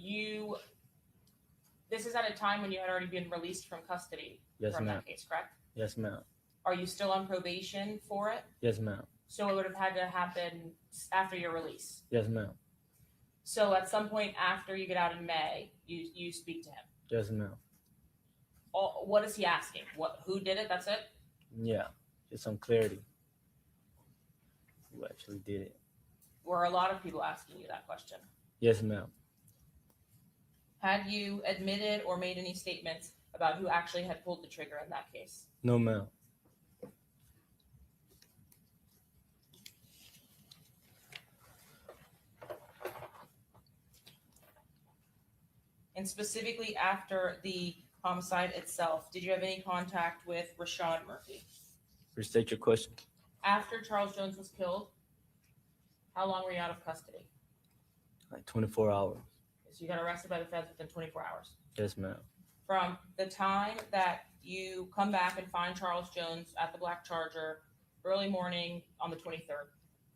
Speaker 2: this is at a time when you had already been released from custody
Speaker 3: Yes,
Speaker 2: from
Speaker 3: ma'am.
Speaker 2: that case, correct?
Speaker 3: Yes, ma'am.
Speaker 2: Are you still on probation for it?
Speaker 3: Yes, ma'am.
Speaker 2: So it would have had to happen after your release.
Speaker 3: Yes, ma'am.
Speaker 2: So at some point after you get out in May, you speak to him.
Speaker 3: Yes, ma'am.
Speaker 2: What is he asking? Who did it? That's it?
Speaker 3: Yeah, just some clarity. Who actually did it?
Speaker 2: Were a lot of people asking you that question?
Speaker 3: Yes, ma'am.
Speaker 2: Had you admitted or made any statements about who actually had pulled the trigger in that case?
Speaker 3: No, ma'am.
Speaker 2: And specifically after the homicide itself, did you have any contact with Rashad Murphy?
Speaker 3: Restate your question.
Speaker 2: After Charles Jones was killed, how long were you out of custody?
Speaker 3: Like 24 hours.
Speaker 2: So you got arrested by the feds within 24 hours.
Speaker 3: Yes, ma'am.
Speaker 2: From the time that you come back and find Charles Jones at the Black Charger early morning on the 23rd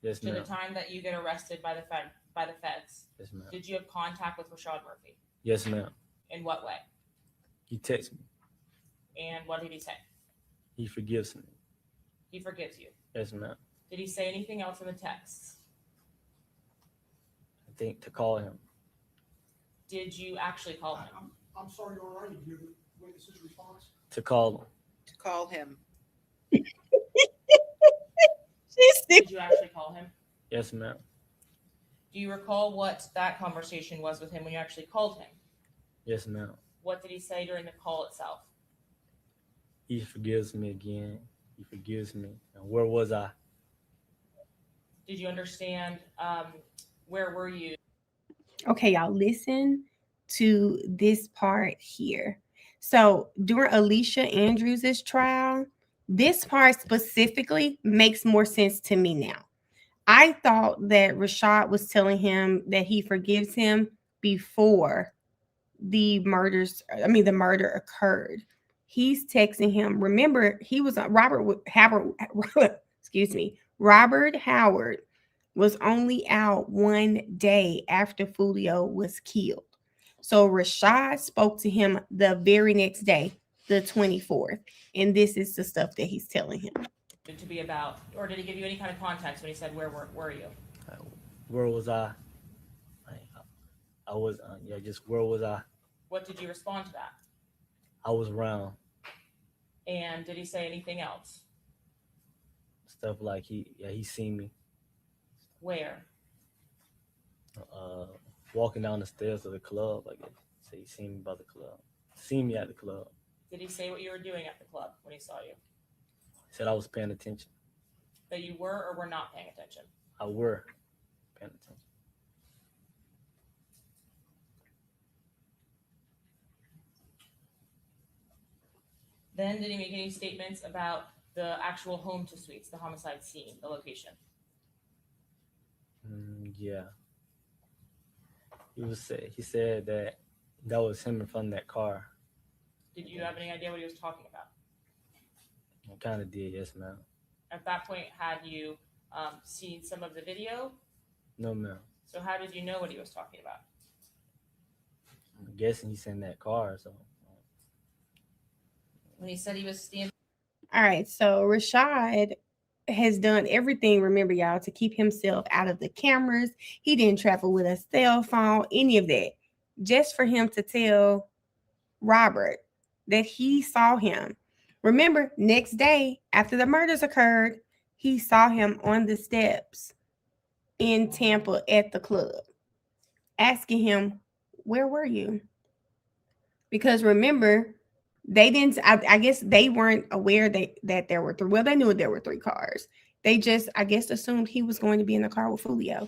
Speaker 3: Yes,
Speaker 2: to the
Speaker 3: ma'am.
Speaker 2: time that you get arrested by the feds,
Speaker 3: Yes, ma'am.
Speaker 2: did you have contact with Rashad Murphy?
Speaker 3: Yes, ma'am.
Speaker 2: In what way?
Speaker 3: He texted me.
Speaker 2: And what did he say?
Speaker 3: He forgives me.
Speaker 2: He forgives you.
Speaker 3: Yes, ma'am.
Speaker 2: Did he say anything else in the texts?
Speaker 3: I think to call him.
Speaker 2: Did you actually call him?
Speaker 5: I'm sorry, Your Honor, I didn't hear the witness's response.
Speaker 3: To call him.
Speaker 4: To call him.
Speaker 2: Did you actually call him?
Speaker 3: Yes, ma'am.
Speaker 2: Do you recall what that conversation was with him when you actually called him?
Speaker 3: Yes, ma'am.
Speaker 2: What did he say during the call itself?
Speaker 3: He forgives me again. He forgives me. And where was I?
Speaker 2: Did you understand where were you?
Speaker 1: Okay, y'all, listen to this part here. So during Alicia Andrews' trial, this part specifically makes more sense to me now. I thought that Rashad was telling him that he forgives him before the murder occurred. He's texting him. Remember, he was Robert Howard was only out one day after Foolio was killed. So Rashad spoke to him the very next day, the 24th. And this is the stuff that he's telling him.
Speaker 2: To be about, or did he give you any kind of context when he said, where were you?
Speaker 3: Where was I? I was, just where was I?
Speaker 2: What did you respond to that?
Speaker 3: I was around.
Speaker 2: And did he say anything else?
Speaker 3: Stuff like he seen me
Speaker 2: Where?
Speaker 3: walking down the stairs of the club, I guess. So he seen me by the club. Seen me at the club.
Speaker 2: Did he say what you were doing at the club when he saw you?
Speaker 3: He said I was paying attention.
Speaker 2: That you were or were not paying attention?
Speaker 3: I were paying attention.
Speaker 2: Then did he make any statements about the actual home to suites, the homicide scene, the location?
Speaker 3: Yeah. He said that was him in front of that car.
Speaker 2: Did you have any idea what he was talking about?
Speaker 3: I kind of did, yes, ma'am.
Speaker 2: At that point, had you seen some of the video?
Speaker 3: No, ma'am.
Speaker 2: So how did you know what he was talking about?
Speaker 3: I'm guessing he's in that car, so.
Speaker 2: When he said he was standing.
Speaker 1: All right, so Rashad has done everything, remember y'all, to keep himself out of the cameras. He didn't travel with a cell phone, any of that, just for him to tell Robert that he saw him. Remember, next day after the murders occurred, he saw him on the steps in Tampa at the club, asking him, where were you? Because remember, they didn't, I guess they weren't aware that there were three. Well, they knew there were three cars. They just, I guess, assumed he was going to be in the car with Foolio,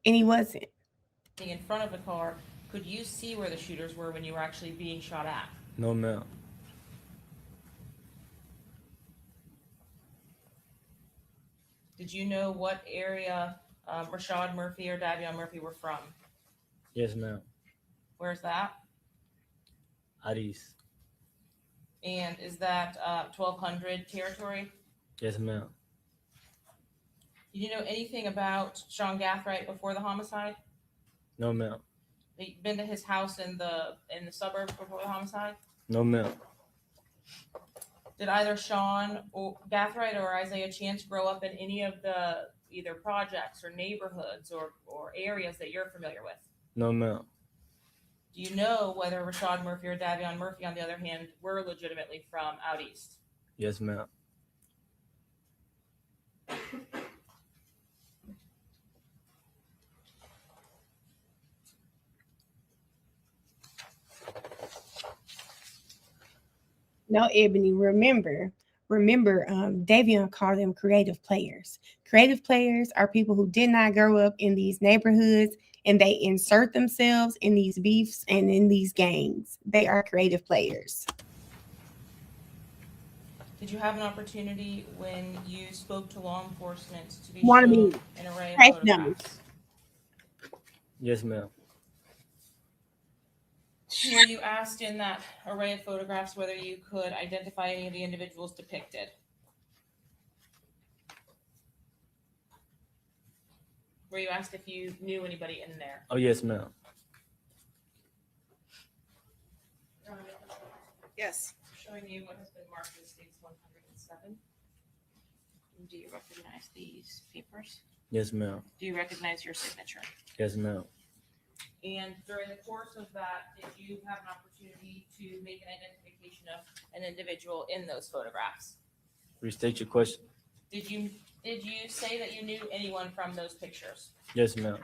Speaker 1: and he wasn't.
Speaker 2: In front of the car, could you see where the shooters were when you were actually being shot at?
Speaker 3: No, ma'am.
Speaker 2: Did you know what area Rashad Murphy or Davion Murphy were from?
Speaker 3: Yes, ma'am.
Speaker 2: Where's that?
Speaker 3: Out east.
Speaker 2: And is that 1200 territory?
Speaker 3: Yes, ma'am.
Speaker 2: Did you know anything about Sean Gathright before the homicide?
Speaker 3: No, ma'am.
Speaker 2: Have you been to his house in the suburbs before the homicide?
Speaker 3: No, ma'am.
Speaker 2: Did either Sean or Gathright or Isaiah Chance grow up in any of the either projects or neighborhoods or areas that you're familiar with?
Speaker 3: No, ma'am.
Speaker 2: Do you know whether Rashad Murphy or Davion Murphy, on the other hand, were legitimately from out east?
Speaker 3: Yes, ma'am.
Speaker 1: No, Ebony, remember, Davion called them creative players. Creative players are people who did not grow up in these neighborhoods and they insert themselves in these beefs and in these gangs. They are creative players.
Speaker 2: Did you have an opportunity when you spoke to law enforcement to be
Speaker 1: Wanna
Speaker 2: shown
Speaker 1: be
Speaker 2: an array of
Speaker 1: trace
Speaker 2: photographs?
Speaker 3: Yes, ma'am.
Speaker 2: Were you asked in that array of photographs whether you could identify any of the individuals depicted? Were you asked if you knew anybody in there?
Speaker 3: Oh, yes, ma'am.
Speaker 4: Yes.
Speaker 2: Showing you what has been marked as states 107. Do you recognize these papers?
Speaker 3: Yes, ma'am.
Speaker 2: Do you recognize your signature?
Speaker 3: Yes, ma'am.
Speaker 2: And during the course of that, did you have an opportunity to make an identification of an individual in those photographs?
Speaker 3: Restate your question.
Speaker 2: Did you say that you knew anyone from those pictures?
Speaker 3: Yes, ma'am.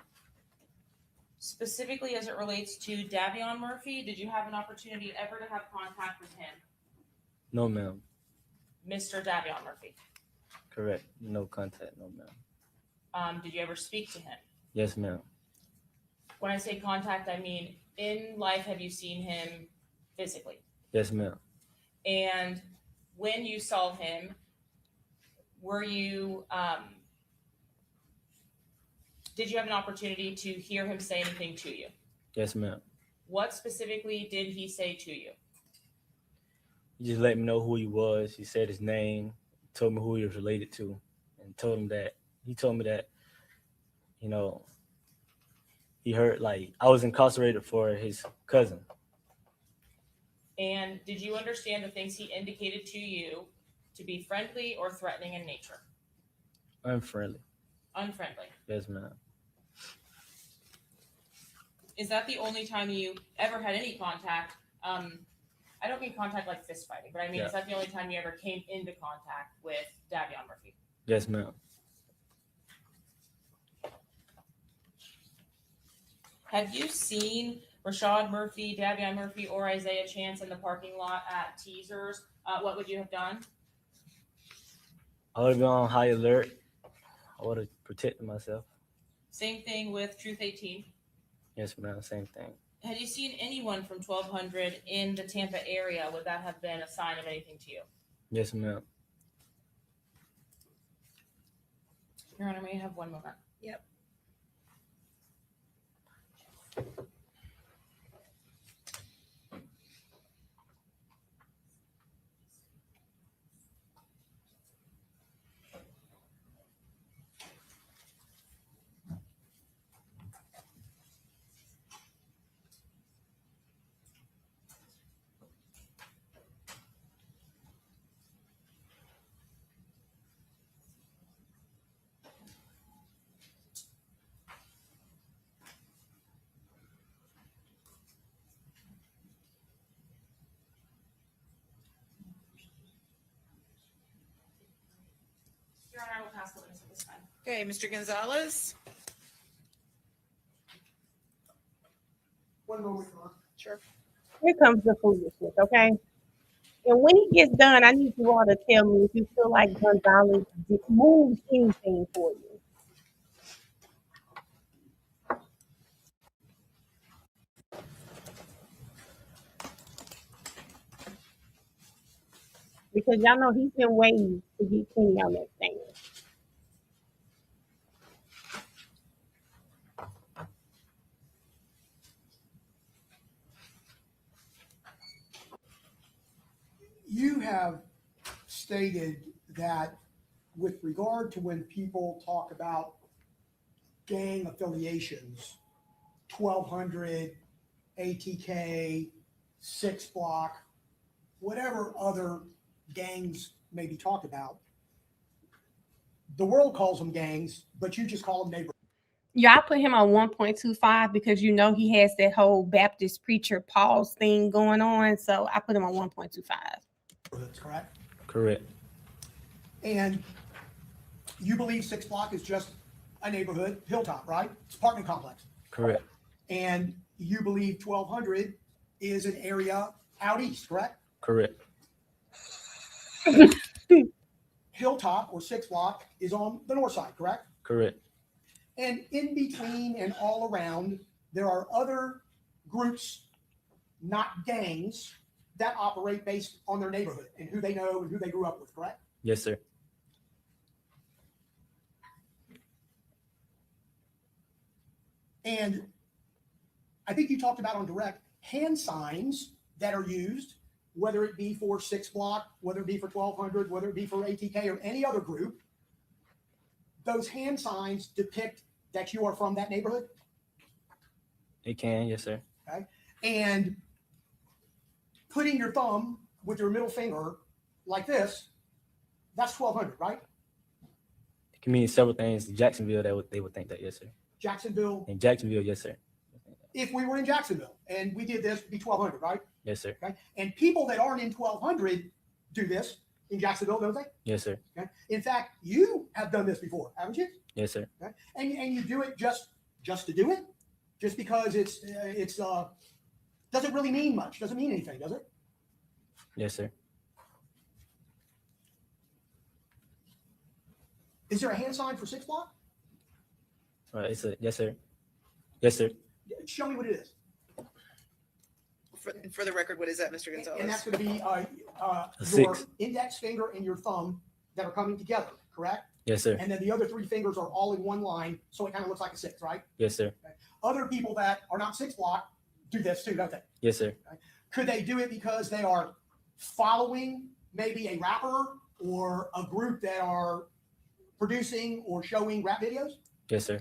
Speaker 2: Specifically as it relates to Davion Murphy, did you have an opportunity ever to have contact with him?
Speaker 3: No, ma'am.
Speaker 2: Mr. Davion Murphy.
Speaker 3: Correct. No contact. No, ma'am.
Speaker 2: Did you ever speak to him?
Speaker 3: Yes, ma'am.
Speaker 2: When I say contact, I mean in life, have you seen him physically?
Speaker 3: Yes, ma'am.
Speaker 2: And when you saw him, were you, did you have an opportunity to hear him say anything to you?
Speaker 3: Yes, ma'am.
Speaker 2: What specifically did he say to you?
Speaker 3: He just let me know who he was. He said his name, told me who he was related to, and told me that you know, he heard like I was incarcerated for his cousin.
Speaker 2: And did you understand the things he indicated to you to be friendly or threatening in nature?
Speaker 3: Unfriendly.
Speaker 2: Unfriendly.
Speaker 3: Yes, ma'am.
Speaker 2: Is that the only time you ever had any contact? I don't mean contact like fist fighting, but I mean,
Speaker 3: Yeah.
Speaker 2: is that the only time you ever came into contact with Davion Murphy?
Speaker 3: Yes, ma'am.
Speaker 2: Have you seen Rashad Murphy, Davion Murphy, or Isaiah Chance in the parking lot at Teasers? What would you have done?
Speaker 3: I would have been on high alert. I would have protected myself.
Speaker 2: Same thing with Truth 18.
Speaker 3: Yes, ma'am. Same thing.
Speaker 2: Had you seen anyone from 1200 in the Tampa area? Would that have been a sign of anything to you?
Speaker 3: Yes, ma'am.
Speaker 2: Your Honor, may I have one moment?
Speaker 1: Yep.
Speaker 2: Your Honor, I will pass the witness at this time.
Speaker 4: Okay, Mr. Gonzalez?
Speaker 5: One moment, Your Honor.
Speaker 4: Sure.
Speaker 1: Here comes the foolishness, okay? And when he gets done, I need you all to tell me if you feel like Gonzalez moves anything for you. Because y'all know he's been waiting to get Kenny on that stand.
Speaker 5: You have stated that with regard to when people talk about gang affiliations, 1200, ATK, 6 Block, whatever other gangs may be talked about, the world calls them gangs, but you just call them neighborhoods.
Speaker 1: Yeah, I put him on 1.25 because you know he has that whole Baptist preacher pause thing going on. So I put him on 1.25.
Speaker 5: Correct?
Speaker 3: Correct.
Speaker 5: And you believe 6 Block is just a neighborhood, Hilltop, right? It's an apartment complex.
Speaker 3: Correct.
Speaker 5: And you believe 1200 is an area out east, correct?
Speaker 3: Correct.
Speaker 5: Hilltop or 6 Block is on the north side, correct?
Speaker 3: Correct.
Speaker 5: And in between and all around, there are other groups, not gangs, that operate based on their neighborhood and who they know and who they grew up with, correct?
Speaker 3: Yes, sir.
Speaker 5: And I think you talked about on direct hand signs that are used, whether it be for 6 Block, whether it be for 1200, whether it be for ATK or any other group. Those hand signs depict that you are from that neighborhood.
Speaker 3: It can. Yes, sir.
Speaker 5: Okay. And putting your thumb with your middle finger like this, that's 1200, right?
Speaker 3: It can mean several things. Jacksonville, they would think that. Yes, sir.
Speaker 5: Jacksonville.
Speaker 3: In Jacksonville, yes, sir.
Speaker 5: If we were in Jacksonville and we did this, it'd be 1200, right?
Speaker 3: Yes, sir.
Speaker 5: Okay. And people that aren't in 1200 do this in Jacksonville, don't they?
Speaker 3: Yes, sir.
Speaker 5: Okay. In fact, you have done this before, haven't you?
Speaker 3: Yes, sir.
Speaker 5: Okay. And you do it just to do it, just because it's doesn't really mean much. Doesn't mean anything, does it?
Speaker 3: Yes, sir.
Speaker 5: Is there a hand sign for 6 Block?
Speaker 3: It's a yes, sir. Yes, sir.
Speaker 5: Show me what it is.
Speaker 4: For the record, what is that, Mr. Gonzalez?
Speaker 5: And that's going to be your
Speaker 3: 6.
Speaker 5: index finger and your thumb that are coming together, correct?
Speaker 3: Yes, sir.
Speaker 5: And then the other 3 fingers are all in one line, so it kind of looks like a 6, right?
Speaker 3: Yes, sir.
Speaker 5: Okay. Other people that are not 6 Block do this too, don't they?
Speaker 3: Yes, sir.
Speaker 5: Okay. Could they do it because they are following maybe a rapper or a group that are producing or showing rap videos?
Speaker 3: Yes, sir.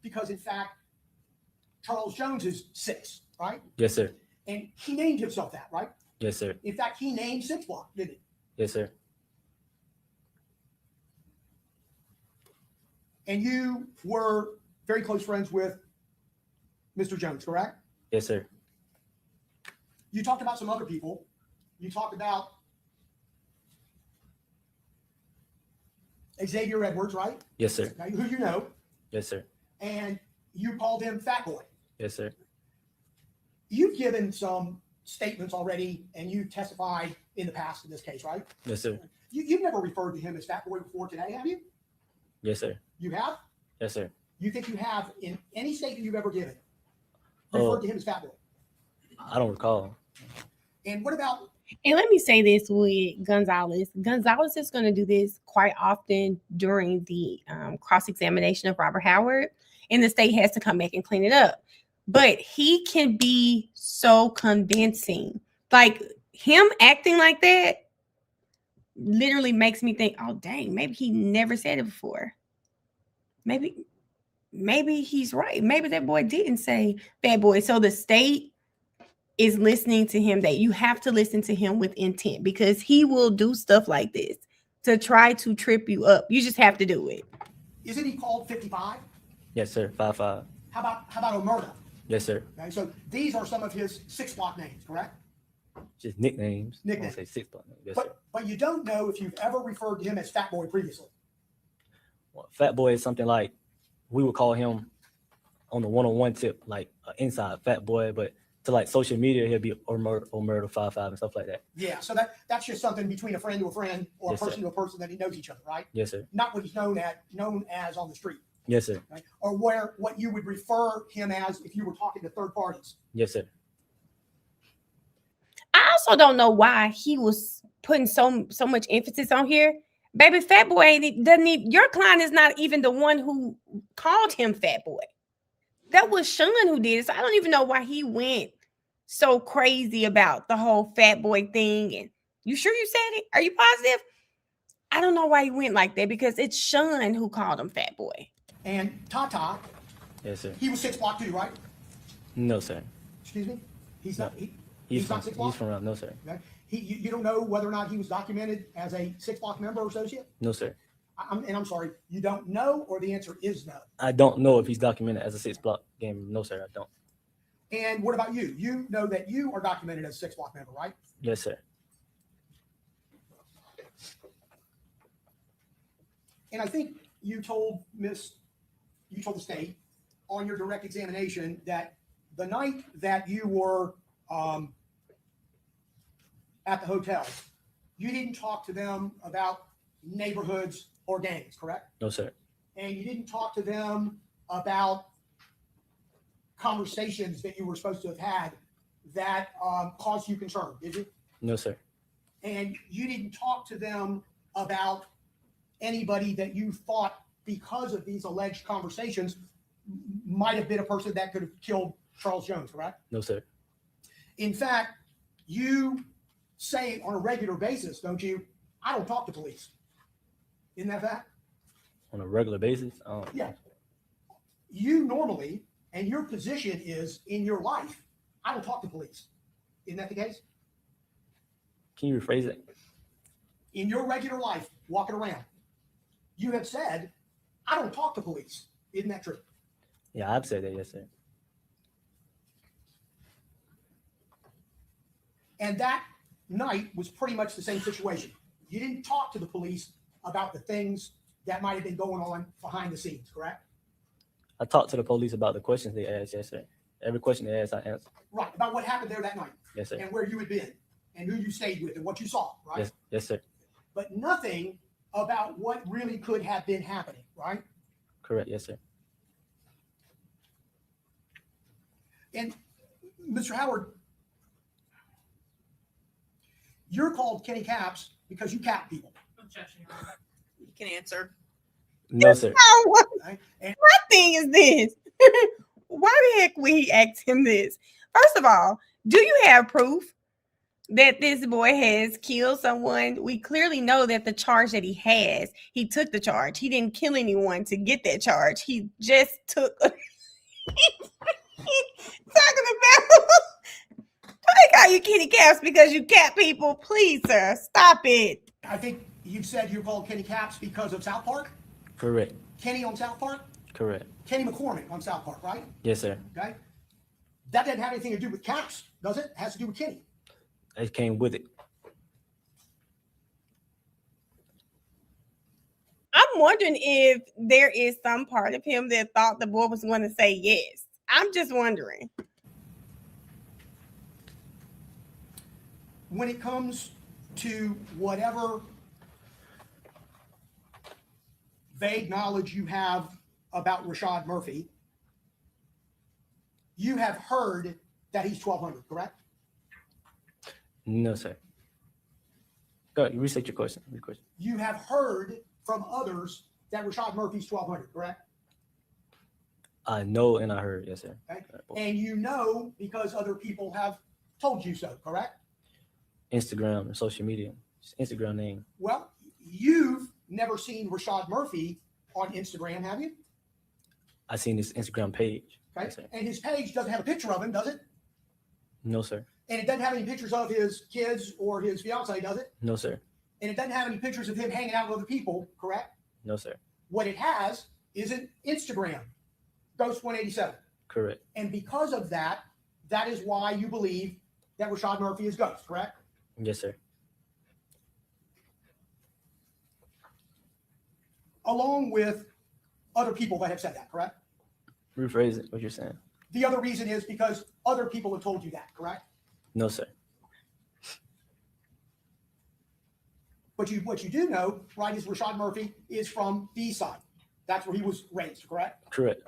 Speaker 5: Because in fact, Charles Jones is 6, right?
Speaker 3: Yes, sir.
Speaker 5: And he named himself that, right?
Speaker 3: Yes, sir.
Speaker 5: In fact, he named 6 Block, didn't he?
Speaker 3: Yes, sir.
Speaker 5: And you were very close friends with Mr. Jones, correct?
Speaker 3: Yes, sir.
Speaker 5: You talked about some other people. You talked about Xavier Edwards, right?
Speaker 3: Yes, sir.
Speaker 5: Now, who you know,
Speaker 3: Yes, sir.
Speaker 5: and you called him Fat Boy.
Speaker 3: Yes, sir.
Speaker 5: You've given some statements already, and you testified in the past in this case, right?
Speaker 3: Yes, sir.
Speaker 5: You've never referred to him as Fat Boy before today, have you?
Speaker 3: Yes, sir.
Speaker 5: You have?
Speaker 3: Yes, sir.
Speaker 5: You think you have in any statement you've ever given
Speaker 3: Oh.
Speaker 5: referred to him as Fat Boy?
Speaker 3: I don't recall.
Speaker 5: And what about
Speaker 1: And let me say this with Gonzalez. Gonzalez is going to do this quite often during the cross-examination of Robert Howard, and the state has to come back and clean it up. But he can be so convincing. Like him acting like that literally makes me think, oh, dang, maybe he never said it before. Maybe he's right. Maybe that boy didn't say Fat Boy. So the state is listening to him, that you have to listen to him with intent, because he will do stuff like this to try to trip you up. You just have to do it.
Speaker 5: isn't he called 55?
Speaker 3: Yes, sir. 5'5".
Speaker 5: How about Omerta?
Speaker 3: Yes, sir.
Speaker 5: Okay, so these are some of his 6 Block names, correct?
Speaker 3: Just nicknames.
Speaker 5: Nicknames.
Speaker 3: I won't say 6 block. Yes, sir.
Speaker 5: But you don't know if you've ever referred to him as Fat Boy previously.
Speaker 3: Well, Fat Boy is something like we would call him on the one-on-one tip, like an inside Fat Boy, but to like social media, he'll be Omerta 5'5" and stuff like that.
Speaker 5: Yeah, so that's just something between a friend to a friend or
Speaker 3: Yes,
Speaker 5: a person
Speaker 3: sir.
Speaker 5: to a person that he knows each other, right?
Speaker 3: Yes, sir.
Speaker 5: Not what he's known as on the street,
Speaker 3: Yes, sir.
Speaker 5: right? Or what you would refer him as if you were talking to third parties.
Speaker 3: Yes, sir.
Speaker 1: I also don't know why he was putting so much emphasis on here. Baby, Fat Boy your client is not even the one who called him Fat Boy. That was Sean who did it. So I don't even know why he went so crazy about the whole Fat Boy thing. And you sure you said it? Are you positive? I don't know why he went like that, because it's Sean who called him Fat Boy.
Speaker 5: And Tata,
Speaker 3: Yes, sir.
Speaker 5: he was 6 Block too, right?
Speaker 3: No, sir.
Speaker 5: Excuse me? He's
Speaker 3: No.
Speaker 5: not.
Speaker 3: He's
Speaker 5: not 6 Block?
Speaker 3: from around. No, sir.
Speaker 5: Okay. You don't know whether or not he was documented as a 6 Block member or associate?
Speaker 3: No, sir.
Speaker 5: I'm sorry, you don't know, or the answer is no.
Speaker 3: I don't know if he's documented as a 6 block game. No, sir. I don't.
Speaker 5: And what about you? You know that you are documented as a 6 Block member, right?
Speaker 3: Yes, sir.
Speaker 5: And I think you told the state on your direct examination that the night that you were at the hotel, you didn't talk to them about neighborhoods or gangs, correct?
Speaker 3: No, sir.
Speaker 5: And you didn't talk to them about conversations that you were supposed to have had that caused you concern, did you?
Speaker 3: No, sir.
Speaker 5: And you didn't talk to them about anybody that you thought, because of these alleged conversations, might have been a person that could have killed Charles Jones, correct?
Speaker 3: No, sir.
Speaker 5: In fact, you say on a regular basis, don't you? I don't talk to police. Isn't that fact?
Speaker 3: On a regular basis.
Speaker 5: Yeah. You normally, and your position is in your life, I don't talk to police. Isn't that the case?
Speaker 3: Can you rephrase it?
Speaker 5: In your regular life, walking around, you have said, I don't talk to police. Isn't that true?
Speaker 3: Yeah, I've said that. Yes, sir.
Speaker 5: And that night was pretty much the same situation. You didn't talk to the police about the things that might have been going on behind the scenes, correct?
Speaker 3: I talked to the police about the questions they asked. Yes, sir. Every question they asked, I answered.
Speaker 5: Right, about what happened there that night
Speaker 3: Yes, sir.
Speaker 5: and where you had been and who you stayed with and what you saw, right?
Speaker 3: Yes, yes, sir.
Speaker 5: But nothing about what really could have been happening, right?
Speaker 3: Correct. Yes, sir.
Speaker 5: And Mr. Howard, you're called Kenny Kaps because you cap people.
Speaker 2: Objection, Your Honor.
Speaker 4: You can answer.
Speaker 3: No, sir.
Speaker 1: Oh, what
Speaker 5: Right? And
Speaker 1: thing is this? Why the heck would he ask him this? First of all, do you have proof? that this boy has killed someone. We clearly know that the charge that he took the charge. He didn't kill anyone to get that charge. He just took. Talking about. I call you kitty Kaps because you cat people. Please, sir, stop it.
Speaker 5: I think you said you called Kenny Kaps because of South Park?
Speaker 3: Correct.
Speaker 5: Kenny on South Park?
Speaker 3: Correct.
Speaker 5: Kenny McCormick on South Park, right?
Speaker 3: Yes, sir.
Speaker 5: Okay. That doesn't have anything to do with Kaps, does it? It has to do with Kenny.
Speaker 3: It came with it.
Speaker 1: I'm wondering if there is some part of him that thought the boy was going to say yes. I'm just wondering.
Speaker 5: When it comes to whatever vague knowledge you have about Rashad Murphy, you have heard that he's 1,200, correct?
Speaker 3: No, sir. Go ahead, restate your question.
Speaker 5: You have heard from others that Rashad Murphy's 1,200, correct?
Speaker 3: I know and I heard. Yes, sir.
Speaker 5: Okay. And you know because other people have told you so, correct?
Speaker 3: Instagram and social media. Instagram name.
Speaker 5: Well, you've never seen Rashad Murphy on Instagram, have you?
Speaker 3: I seen his Instagram page.
Speaker 5: Okay.
Speaker 3: Yes, sir.
Speaker 5: And his page doesn't have a picture of him, does it?
Speaker 3: No, sir.
Speaker 5: And it doesn't have any pictures of his kids or his fiance, does it?
Speaker 3: No, sir.
Speaker 5: And it doesn't have any pictures of him hanging out with other people, correct?
Speaker 3: No, sir.
Speaker 5: What it has is an Instagram, Ghost 187.
Speaker 3: Correct.
Speaker 5: And because of that, that is why you believe that Rashad Murphy is Ghost, correct?
Speaker 3: Yes, sir.
Speaker 5: Along with other people that have said that, correct?
Speaker 3: Rephrase it. What you're saying?
Speaker 5: The other reason is because other people have told you that, correct?
Speaker 3: No, sir.
Speaker 5: But what you do know, right, is Rashad Murphy is from the East Side. That's where he was raised, correct?
Speaker 3: Correct.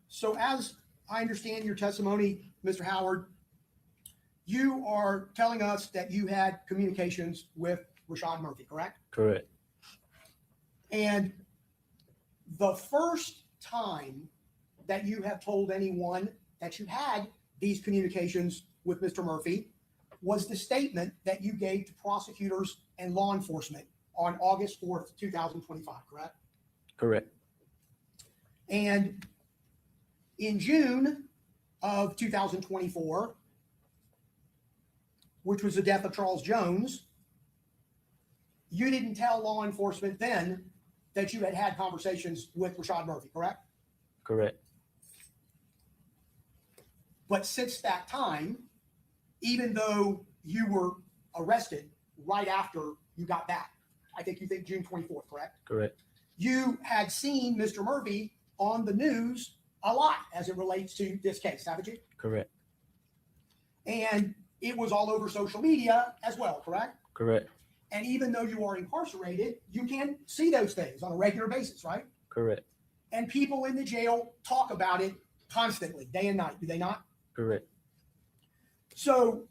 Speaker 5: So as I understand your testimony, Mr. Howard, you are telling us that you had communications with Rashad Murphy, correct?
Speaker 3: Correct.
Speaker 5: And the first time that you have told anyone that you had these communications with Mr. Murphy was the statement that you gave to prosecutors and law enforcement on August 4th, 2025, correct?
Speaker 3: Correct.
Speaker 5: And in June of 2024, which was the death of Charles Jones, you didn't tell law enforcement then that you had had conversations with Rashad Murphy, correct?
Speaker 3: Correct.
Speaker 5: But since that time, even though you were arrested right after you got back, I think you think June 24th, correct?
Speaker 3: Correct.
Speaker 5: You had seen Mr. Murphy on the news a lot as it relates to this case, haven't you?
Speaker 3: Correct.
Speaker 5: And it was all over social media as well, correct?
Speaker 3: Correct.
Speaker 5: And even though you are incarcerated, you can see those things on a regular basis, right?
Speaker 3: Correct.
Speaker 5: And people in the jail talk about it constantly, day and night, do they not?
Speaker 3: Correct.
Speaker 5: So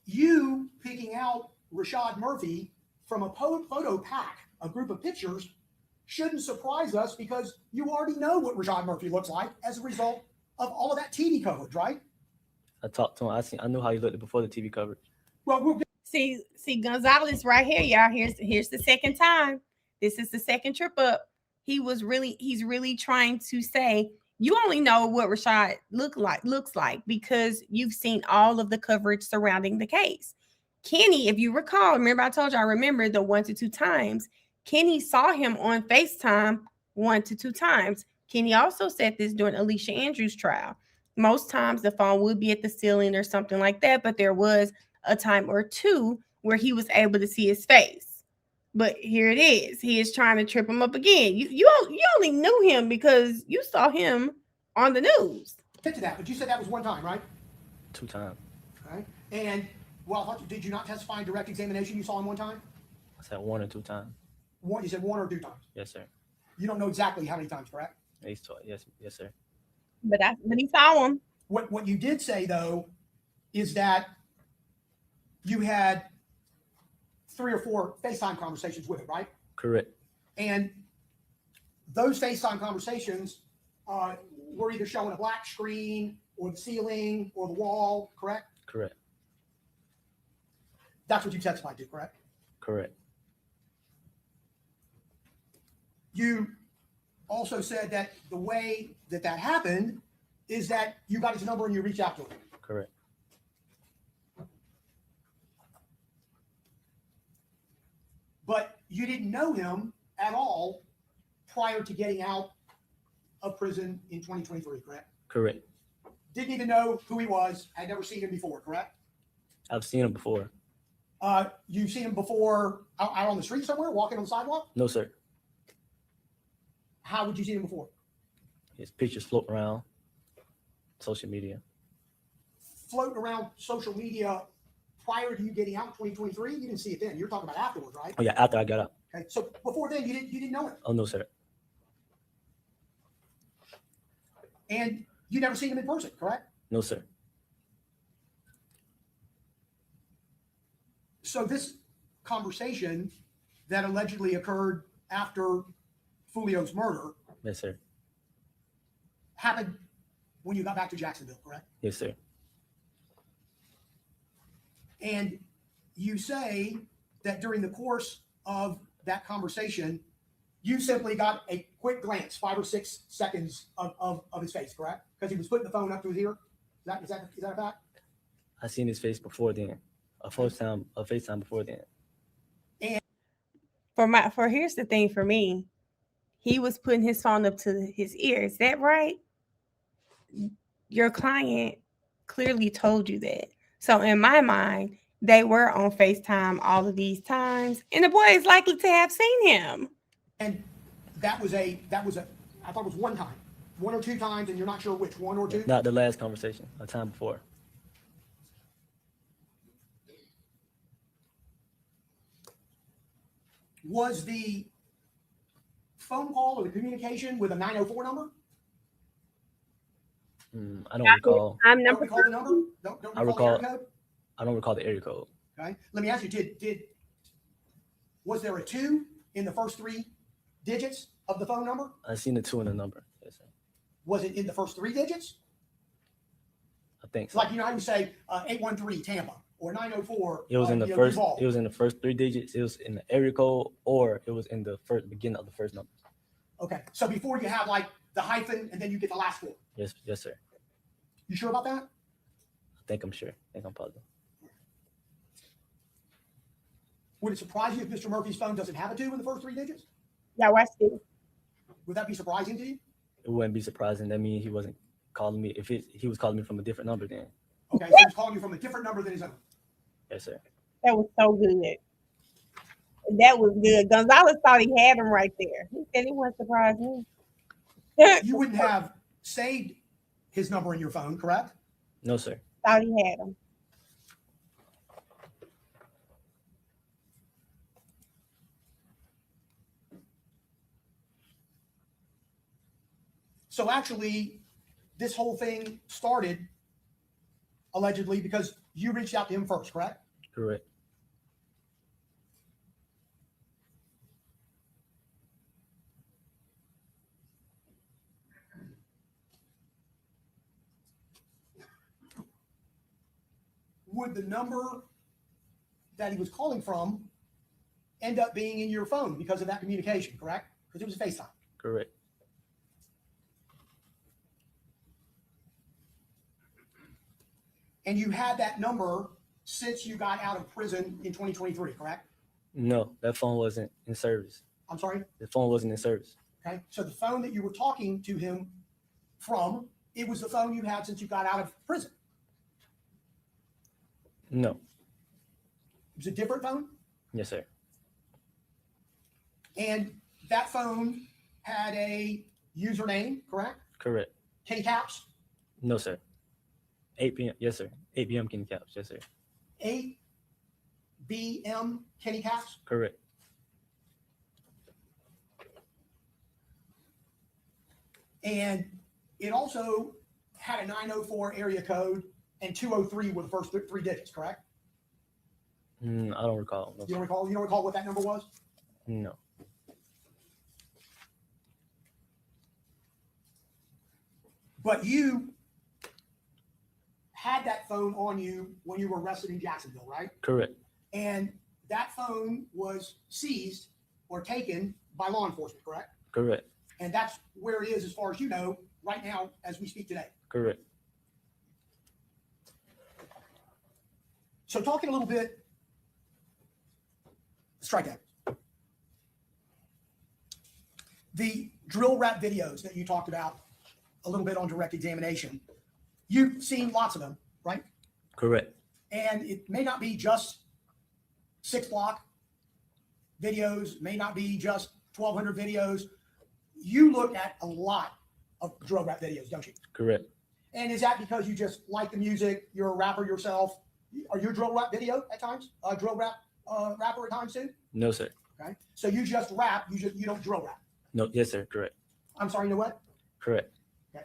Speaker 5: you picking out Rashad Murphy from a photo pack, a group of pictures, shouldn't surprise us because you already know what Rashad Murphy looks like as a result of all of that TV coverage, right?
Speaker 3: I talked to him. I knew how he looked before the TV coverage.
Speaker 5: Well, we'll
Speaker 1: See Gonzalez right here, y'all. Here's the second time. This is the second trip up. He's really trying to say you only know what Rashad looks like because you've seen all of the coverage surrounding the case. Kenny, if you recall, remember I told you I remember the 1 to 2 times. Kenny saw him on FaceTime 1 to 2 times. Kenny also said this during Alicia Andrews' trial. Most times the phone would be at the ceiling or something like that, but there was a time or two where he was able to see his face. But here it is. He is trying to trip him up again. You only knew him because you saw him on the news.
Speaker 5: get to that, but you said that was one time, right?
Speaker 3: 2 times.
Speaker 5: Okay. And, well, did you not testify in direct examination you saw him one time?
Speaker 3: I said 1 or 2 times.
Speaker 5: You said 1 or 2 times.
Speaker 3: Yes, sir.
Speaker 5: You don't know exactly how many times, correct?
Speaker 3: Yes, sir.
Speaker 1: But he saw him.
Speaker 5: What you did say, though, is that you had 3 or 4 FaceTime conversations with him, right?
Speaker 3: Correct.
Speaker 5: And those FaceTime conversations were either showing a black screen or the ceiling or the wall, correct?
Speaker 3: Correct.
Speaker 5: That's what you testified to, correct?
Speaker 3: Correct.
Speaker 5: You also said that the way that happened is that you got his number and you reached out to him.
Speaker 3: Correct.
Speaker 5: But you didn't know him at all prior to getting out of prison in 2023, correct?
Speaker 3: Correct.
Speaker 5: Didn't even know who he was, had never seen him before, correct?
Speaker 3: I've seen him before.
Speaker 5: You've seen him before out on the street somewhere, walking on the sidewalk?
Speaker 3: No, sir.
Speaker 5: How would you see him before?
Speaker 3: His pictures float around social media.
Speaker 5: Floating around social media prior to you getting out in 2023? You didn't see it then. You're talking about afterwards, right?
Speaker 3: Oh yeah, after I got out.
Speaker 5: Okay. So before then, you didn't know him.
Speaker 3: Oh no, sir.
Speaker 5: And you never seen him in person, correct?
Speaker 3: No, sir.
Speaker 5: So this conversation that allegedly occurred after Foolio's murder
Speaker 3: Yes, sir.
Speaker 5: happened when you got back to Jacksonville, correct?
Speaker 3: Yes, sir.
Speaker 5: And you say that during the course of that conversation, you simply got a quick glance, 5 or 6 seconds of his face, correct? Because he was putting the phone up to his ear. Is that a fact?
Speaker 3: I seen his face before then. A FaceTime before then.
Speaker 1: For here's the thing for me. He was putting his phone up to his ear. Is that right? Your client clearly told you that. So in my mind, they were on FaceTime all of these times, and the boy is likely to have seen him.
Speaker 5: And that was I thought it was one time, 1 or 2 times, and you're not sure which, 1 or 2?
Speaker 3: Not the last conversation. A time before.
Speaker 5: Was the phone call or the communication with a 904 number?
Speaker 3: I don't recall.
Speaker 1: I'm
Speaker 5: Don't
Speaker 1: number
Speaker 5: recall the number? Don't
Speaker 3: I
Speaker 5: recall the
Speaker 3: recall-
Speaker 5: area code?
Speaker 3: I don't recall the area code.
Speaker 5: Okay. Let me ask you, was there a 2 in the first 3 digits of the phone number?
Speaker 3: I seen the 2 in the number. Yes, sir.
Speaker 5: Was it in the first 3 digits?
Speaker 3: I think
Speaker 5: It's
Speaker 3: so.
Speaker 5: like, you know, I would say 813 Tampa or 904.
Speaker 3: It was in the
Speaker 5: you know,
Speaker 3: first.
Speaker 5: Duval.
Speaker 3: It was in the first 3 digits. It was in the area code, or it was in the beginning of the first number.
Speaker 5: Okay. So before you have like the hyphen and then you get the last 4.
Speaker 3: Yes, yes, sir.
Speaker 5: You sure about that?
Speaker 3: I think I'm sure. I think I'm positive.
Speaker 5: Would it surprise you if Mr. Murphy's phone doesn't have a 2 in the first 3 digits?
Speaker 1: Yeah, watch this.
Speaker 5: Would that be surprising to you?
Speaker 3: It wouldn't be surprising. That means he wasn't calling me. If he was calling me from a different number, then
Speaker 5: Okay, so he's calling you from a different number than his own.
Speaker 3: yes, sir.
Speaker 1: That was so good. That was good. Gonzalez thought he had him right there. He said it wouldn't surprise me.
Speaker 5: You wouldn't have saved his number in your phone, correct?
Speaker 3: No, sir.
Speaker 1: Thought he had him.
Speaker 5: So actually, this whole thing started allegedly because you reached out to him first, correct?
Speaker 3: Correct.
Speaker 5: Would the number that he was calling from end up being in your phone because of that communication, correct? Because it was FaceTime.
Speaker 3: Correct.
Speaker 5: And you had that number since you got out of prison in 2023, correct?
Speaker 3: No, that phone wasn't in service.
Speaker 5: I'm sorry?
Speaker 3: The phone wasn't in service.
Speaker 5: Okay. So the phone that you were talking to him from, it was the phone you had since you got out of prison.
Speaker 3: No.
Speaker 5: It was a different phone.
Speaker 3: Yes, sir.
Speaker 5: And that phone had a username, correct?
Speaker 3: Correct.
Speaker 5: Kenny Kaps,
Speaker 3: No, sir. 8 p.m. Yes, sir. 8 p.m. Kenny Kaps. Yes, sir.
Speaker 5: 8BM Kenny Kaps.
Speaker 3: Correct.
Speaker 5: And it also had a 904 area code and 203 were the first three digits, correct?
Speaker 3: I don't recall. No.
Speaker 5: You don't recall? You don't recall what that number was?
Speaker 3: No.
Speaker 5: But you had that phone on you when you were arrested in Jacksonville, right?
Speaker 3: Correct.
Speaker 5: And that phone was seized or taken by law enforcement, correct?
Speaker 3: Correct.
Speaker 5: And that's where it is, as far as you know, right now as we speak today.
Speaker 3: Correct.
Speaker 5: So talking a little bit, strike that. The drill rap videos that you talked about a little bit on direct examination, you've seen lots of them, right?
Speaker 3: Correct.
Speaker 5: And it may not be just 6 block videos, may not be just 1,200 videos. You look at a lot of drill rap videos, don't you?
Speaker 3: Correct.
Speaker 5: And is that because you just like the music? You're a rapper yourself? Are you a drill rap video at times? A drill rap rapper at times too?
Speaker 3: No, sir.
Speaker 5: Okay. So you just rap. You don't drill rap.
Speaker 3: No. Yes, sir. Correct.
Speaker 5: I'm sorry. You know what?
Speaker 3: Correct.
Speaker 5: Okay.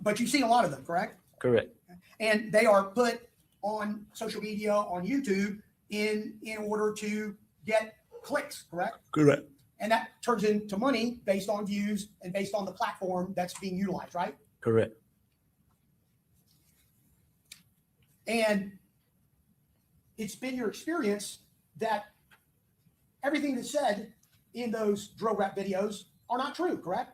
Speaker 5: But you've seen a lot of them, correct?
Speaker 3: Correct.
Speaker 5: And they are put on social media, on YouTube, in order to get clicks, correct?
Speaker 3: Correct.
Speaker 5: And that turns into money based on views and based on the platform that's being utilized, right?
Speaker 3: Correct.
Speaker 5: And it's been your experience that everything that's said in those drill rap videos are not true, correct?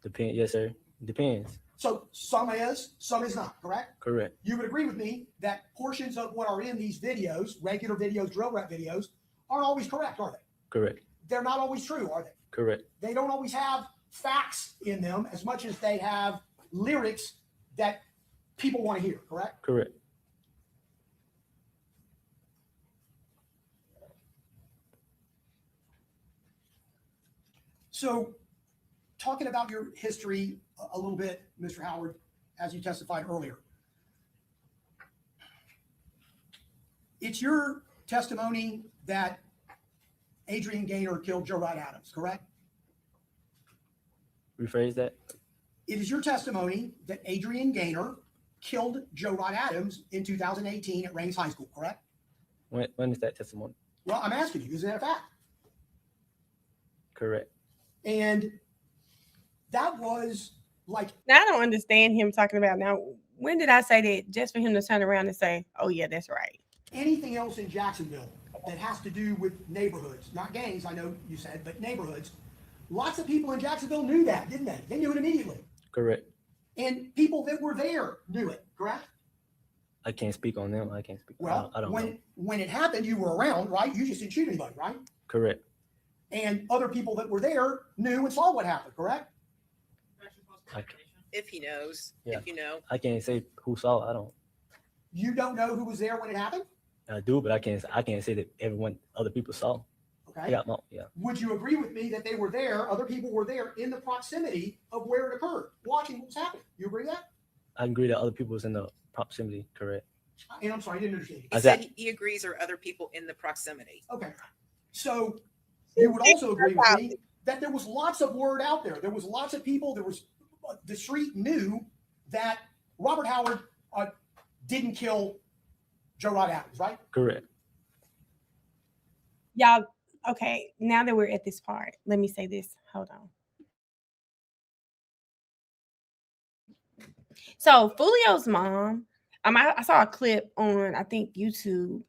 Speaker 3: Depend. Yes, sir. Depends.
Speaker 5: So some is not, correct?
Speaker 3: Correct.
Speaker 5: You would agree with me that portions of what are in these videos, regular videos, drill rap videos, aren't always correct, are they?
Speaker 3: Correct.
Speaker 5: They're not always true, are they?
Speaker 3: Correct.
Speaker 5: They don't always have facts in them as much as they have lyrics that people want to hear, correct?
Speaker 3: Correct.
Speaker 5: So talking about your history a little bit, Mr. Howard, as you testified earlier, it's your testimony that Adrian Gaynor killed Joe Wright Adams, correct?
Speaker 3: Rephrase that.
Speaker 5: It is your testimony that Adrian Gaynor killed Joe Wright Adams in 2018 at Raines High School, correct?
Speaker 3: When is that testimony?
Speaker 5: Well, I'm asking you, is that a fact?
Speaker 3: Correct.
Speaker 5: And that was like,
Speaker 1: Now I don't understand him talking about now. When did I say that just for him to turn around and say, oh yeah, that's right?
Speaker 5: anything else in Jacksonville that has to do with neighborhoods, not gangs, I know you said, but neighborhoods. Lots of people in Jacksonville knew that, didn't they? They knew it immediately.
Speaker 3: Correct.
Speaker 5: And people that were there knew it, correct?
Speaker 3: I can't speak on them. I can't speak.
Speaker 5: Well,
Speaker 3: I don't know.
Speaker 5: when it happened, you were around, right? You just didn't shoot anybody, right?
Speaker 3: Correct.
Speaker 5: And other people that were there knew and saw what happened, correct?
Speaker 4: If he knows,
Speaker 3: Yeah.
Speaker 4: if you know.
Speaker 3: I can't say who saw it. I don't.
Speaker 5: You don't know who was there when it happened?
Speaker 3: I do, but I can't say that everyone, other people saw.
Speaker 5: Okay.
Speaker 3: I got my, yeah.
Speaker 5: Would you agree with me that they were there, other people were there in the proximity of where it occurred, watching what was happening? You agree with that?
Speaker 3: I agree that other people was in the proximity. Correct.
Speaker 5: And I'm sorry, I didn't understand you.
Speaker 4: He
Speaker 3: I
Speaker 4: said
Speaker 3: said-
Speaker 4: he agrees there are other people in the proximity.
Speaker 5: Okay. So you would also agree with me that there was lots of word out there. There was lots of people. There was the street knew that Robert Howard didn't kill Joe Wright Adams, right?
Speaker 3: Correct.
Speaker 1: Y'all, okay, now that we're at this part, let me say this. Hold on. So Foolio's mom, I saw a clip on, I think, YouTube,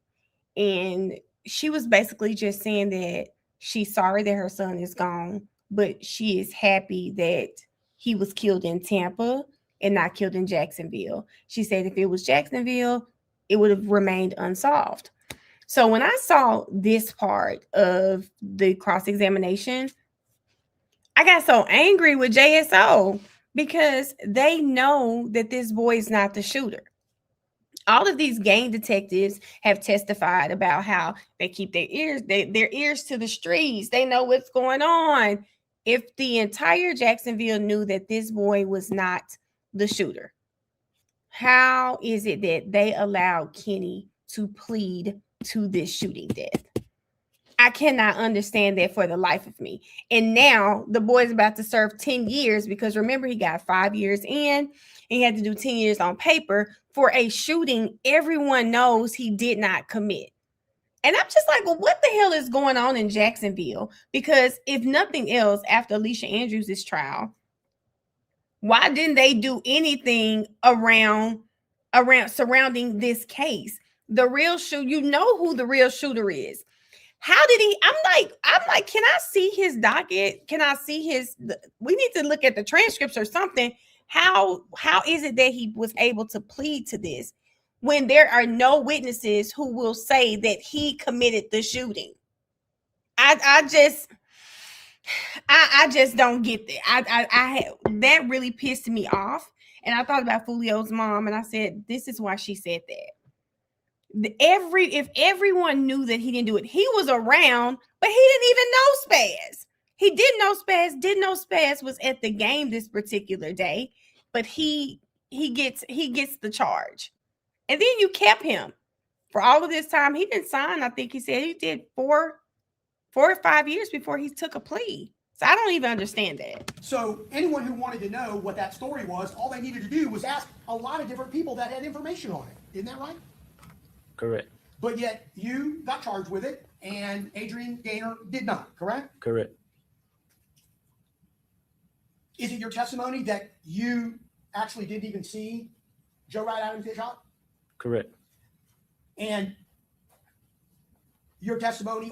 Speaker 1: and she was basically just saying that she's sorry that her son is gone, but she is happy that he was killed in Tampa and not killed in Jacksonville. She said if it was Jacksonville, it would have remained unsolved. So when I saw this part of the cross-examination, I got so angry with JSO because they know that this boy is not the shooter. All of these gang detectives have testified about how they keep their ears to the streets. They know what's going on. If the entire Jacksonville knew that this boy was not the shooter, how is it that they allowed Kenny to plead to this shooting death? I cannot understand that for the life of me. And now the boy's about to serve 10 years because remember, he got 5 years in and he had to do 10 years on paper for a shooting everyone knows he did not commit. And I'm just like, well, what the hell is going on in Jacksonville? Because if nothing else, after Alicia Andrews' trial, why didn't they do anything around surrounding this case? The real shooter, you know who the real shooter is. How did he? I'm like, can I see his docket? Can I see his? We need to look at the transcripts or something. How is it that he was able to plead to this when there are no witnesses who will say that he committed the shooting? I just don't get that. That really pissed me off. And I thought about Foolio's mom, and I said, this is why she said that. If everyone knew that he didn't do it, he was around, but he didn't even know Spaz. He didn't know Spaz was at the game this particular day, but he gets the charge. And then you kept him for all of this time. He didn't sign. I think he said he did 4 or 5 years before he took a plea. So I don't even understand that.
Speaker 5: So anyone who wanted to know what that story was, all they needed to do was ask a lot of different people that had information on it. Isn't that right?
Speaker 3: Correct.
Speaker 5: But yet you got charged with it, and Adrian Gaynor did not, correct?
Speaker 3: Correct.
Speaker 5: Is it your testimony that you actually didn't even see Joe Wright Adams get shot?
Speaker 3: Correct.
Speaker 5: And your testimony,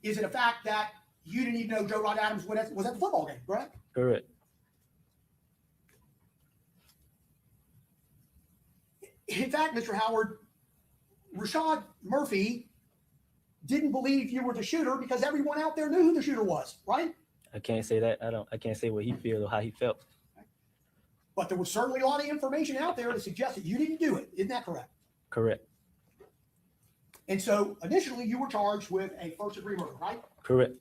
Speaker 5: is it a fact that you didn't even know Joe Wright Adams was at the football game, correct?
Speaker 3: Correct.
Speaker 5: In fact, Mr. Howard, Rashad Murphy didn't believe you were the shooter because everyone out there knew who the shooter was, right?
Speaker 3: I can't say that. I can't say what he feels or how he felt.
Speaker 5: But there was certainly a lot of information out there to suggest that you didn't do it. Isn't that correct?
Speaker 3: Correct.
Speaker 5: And so initially you were charged with a first-degree murder, right?
Speaker 3: Correct.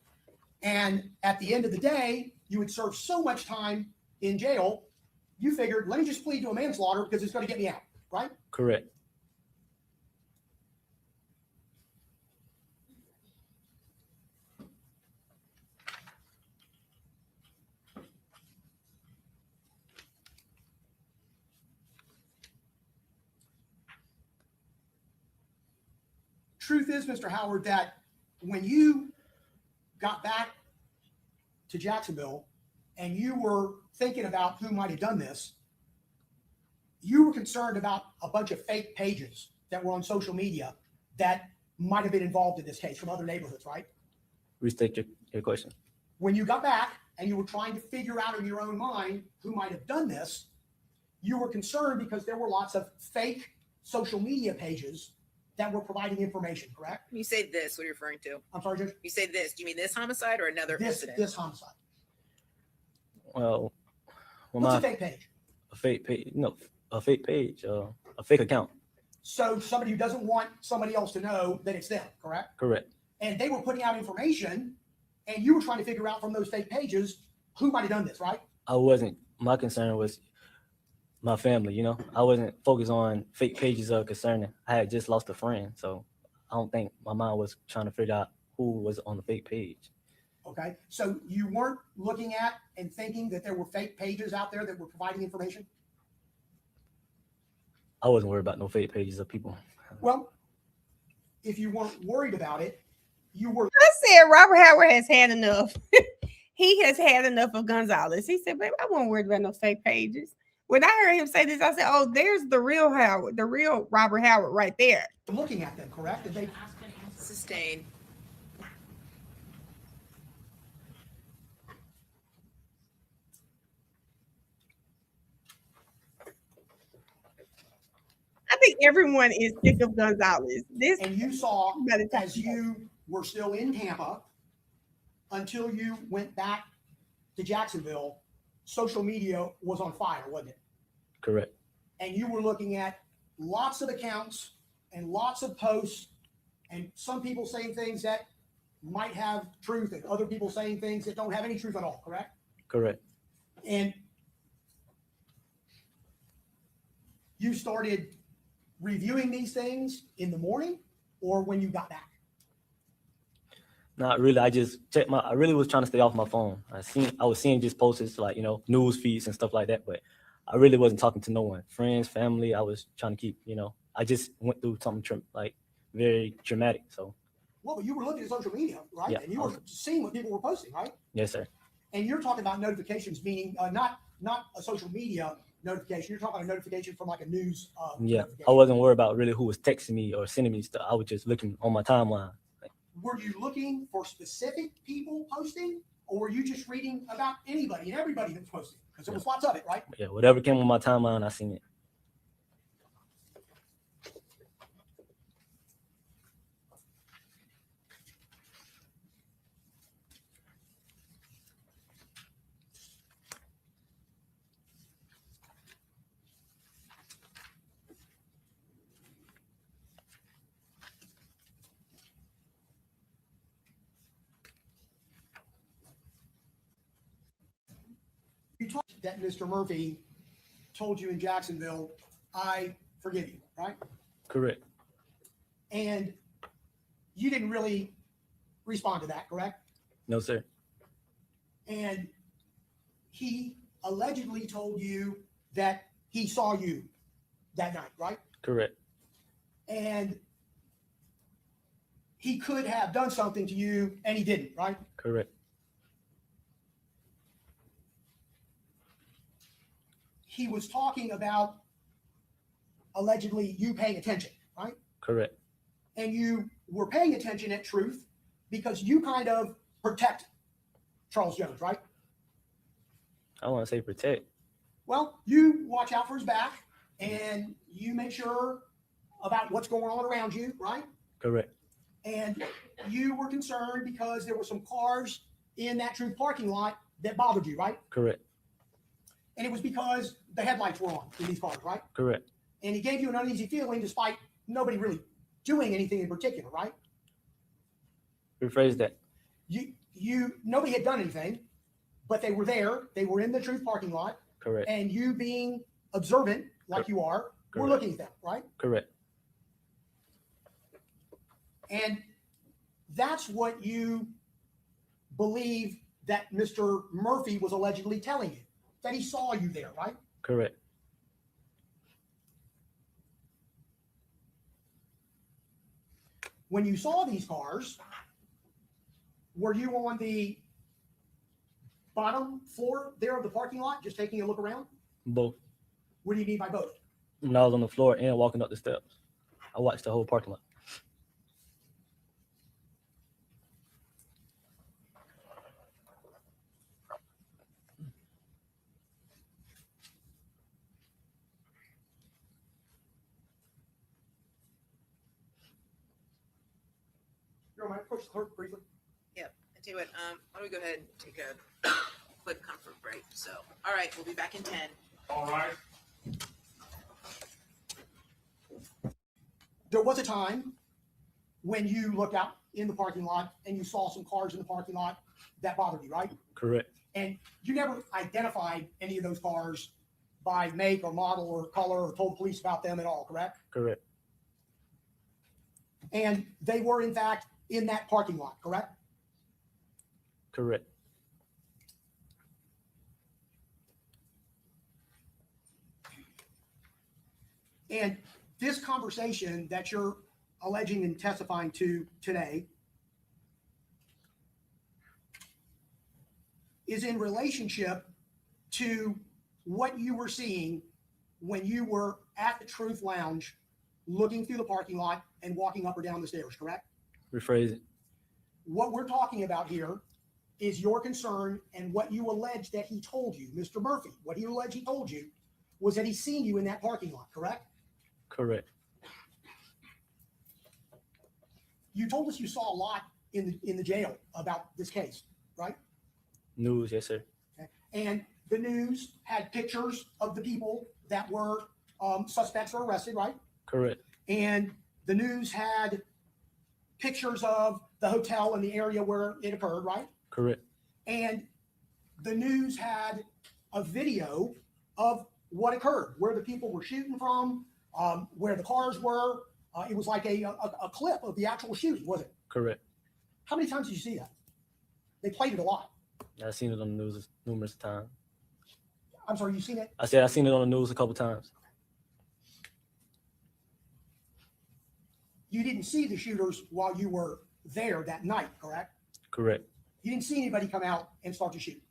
Speaker 5: And at the end of the day, you would serve so much time in jail, you figured, let me just plead to a manslaughter because it's going to get me out, right?
Speaker 3: Correct.
Speaker 5: Truth is, Mr. Howard, that when you got back to Jacksonville and you were thinking about who might have done this, you were concerned about a bunch of fake pages that were on social media that might have been involved in this case from other neighborhoods, right?
Speaker 3: Restate your question.
Speaker 5: When you got back and you were trying to figure out in your own mind who might have done this, you were concerned because there were lots of fake social media pages that were providing information, correct?
Speaker 4: You say this, what are you referring to?
Speaker 5: I'm sorry, Judge?
Speaker 4: You say this. Do you mean this homicide or another incident?
Speaker 5: This homicide.
Speaker 3: Well,
Speaker 5: What's a fake page?
Speaker 3: A fake page? No, a fake page. A fake account.
Speaker 5: So somebody who doesn't want somebody else to know that it's them, correct?
Speaker 3: Correct.
Speaker 5: And they were putting out information, and you were trying to figure out from those fake pages who might have done this, right?
Speaker 3: I wasn't. My concern was my family. You know, I wasn't focused on fake pages concerning. I had just lost a friend, so I don't think my mind was trying to figure out who was on the fake page.
Speaker 5: Okay, so you weren't looking at and thinking that there were fake pages out there that were providing information?
Speaker 3: I wasn't worried about no fake pages of people.
Speaker 5: Well, if you weren't worried about it, you were.
Speaker 1: I said Robert Howard has had enough. He has had enough of Gonzalez. He said, baby, I wasn't worried about no fake pages. When I heard him say this, I said, oh, there's the real Howard, the real Robert Howard right there.
Speaker 5: Looking at them, correct? Did they?
Speaker 4: Sustained.
Speaker 1: I think everyone is sick of Gonzalez.
Speaker 5: And you saw,
Speaker 1: by the time
Speaker 5: as you were still in Tampa, until you went back to Jacksonville, social media was on fire, wasn't it?
Speaker 3: Correct.
Speaker 5: And you were looking at lots of accounts and lots of posts, and some people saying things that might have truth, and other people saying things that don't have any truth at all, correct?
Speaker 3: Correct.
Speaker 5: And you started reviewing these things in the morning or when you got back?
Speaker 3: Not really. I really was trying to stay off my phone. I was seeing just posts like, news feeds and stuff like that, but I really wasn't talking to no one. Friends, family, I was trying to keep, I just went through something like very dramatic. So
Speaker 5: Well, but you were looking at social media, right?
Speaker 3: Yeah,
Speaker 5: And you were seeing what people were posting, right?
Speaker 3: yes, sir.
Speaker 5: And you're talking about notifications, meaning not a social media notification. You're talking about a notification from like a news.
Speaker 3: Yeah,
Speaker 5: notification.
Speaker 3: I wasn't worried about really who was texting me or sending me stuff. I was just looking on my timeline.
Speaker 5: Were you looking for specific people posting, or were you just reading about anybody and everybody that was posting? Because there was lots of it, right?
Speaker 3: Yeah, whatever came on my timeline, I seen it.
Speaker 5: You talked that Mr. Murphy told you in Jacksonville, "I forgive you," right?
Speaker 3: Correct.
Speaker 5: And you didn't really respond to that, correct?
Speaker 3: No, sir.
Speaker 5: And he allegedly told you that he saw you that night, right?
Speaker 3: Correct.
Speaker 5: And he could have done something to you and he didn't, right?
Speaker 3: Correct.
Speaker 5: He was talking about allegedly you paying attention, right?
Speaker 3: Correct.
Speaker 5: And you were paying attention at Truth because you kind of protect Charles Jones, right?
Speaker 3: I want to say protect.
Speaker 5: Well, you watch out for his back and you make sure about what's going on around you, right?
Speaker 3: Correct.
Speaker 5: And you were concerned because there were some cars in that Truth parking lot that bothered you, right?
Speaker 3: Correct.
Speaker 5: And it was because the headlights were on in these cars, right?
Speaker 3: Correct.
Speaker 5: And he gave you an uneasy feeling despite nobody really doing anything in particular, right?
Speaker 3: Rephrase that.
Speaker 5: Nobody had done anything, but they were there. They were in the Truth parking lot.
Speaker 3: Correct.
Speaker 5: And you being observant like you are, were looking at them, right?
Speaker 3: Correct.
Speaker 5: And that's what you believe that Mr. Murphy was allegedly telling you, that he saw you there, right?
Speaker 3: Correct.
Speaker 5: When you saw these cars, were you on the bottom floor there of the parking lot, just taking a look around?
Speaker 3: Both.
Speaker 5: What do you mean by both?
Speaker 3: When I was on the floor and walking up the steps, I watched the whole parking lot.
Speaker 5: You want to push the clerk briefly?
Speaker 4: Yep. I tell you what, why don't we go ahead and take a quick comfort break? So, all right, we'll be back in 10.
Speaker 6: All right.
Speaker 5: There was a time when you looked out in the parking lot and you saw some cars in the parking lot that bothered you, right?
Speaker 3: Correct.
Speaker 5: And you never identified any of those cars by make or model or color or told police about them at all, correct?
Speaker 3: Correct.
Speaker 5: And they were, in fact, in that parking lot, correct?
Speaker 3: Correct.
Speaker 5: And this conversation that you're alleging and testifying to today is in relationship to what you were seeing when you were at the Truth Lounge looking through the parking lot and walking up or down the stairs, correct?
Speaker 3: Rephrase it.
Speaker 5: What we're talking about here is your concern and what you allege that he told you, Mr. Murphy. What he alleged he told you was that he's seen you in that parking lot, correct?
Speaker 3: Correct.
Speaker 5: You told us you saw a lot in the jail about this case, right?
Speaker 3: News, yes, sir.
Speaker 5: Okay. And the news had pictures of the people that were suspects were arrested, right?
Speaker 3: Correct.
Speaker 5: And the news had pictures of the hotel and the area where it occurred, right?
Speaker 3: Correct.
Speaker 5: And the news had a video of what occurred, where the people were shooting from, where the cars were. It was like a clip of the actual shooting, was it?
Speaker 3: Correct.
Speaker 5: How many times did you see that? They played it a lot.
Speaker 3: I've seen it on the news numerous times.
Speaker 5: I'm sorry, you seen it?
Speaker 3: I said I've seen it on the news a couple times.
Speaker 5: You didn't see the shooters while you were there that night, correct?
Speaker 3: Correct.
Speaker 5: You didn't see anybody come out and start to shoot.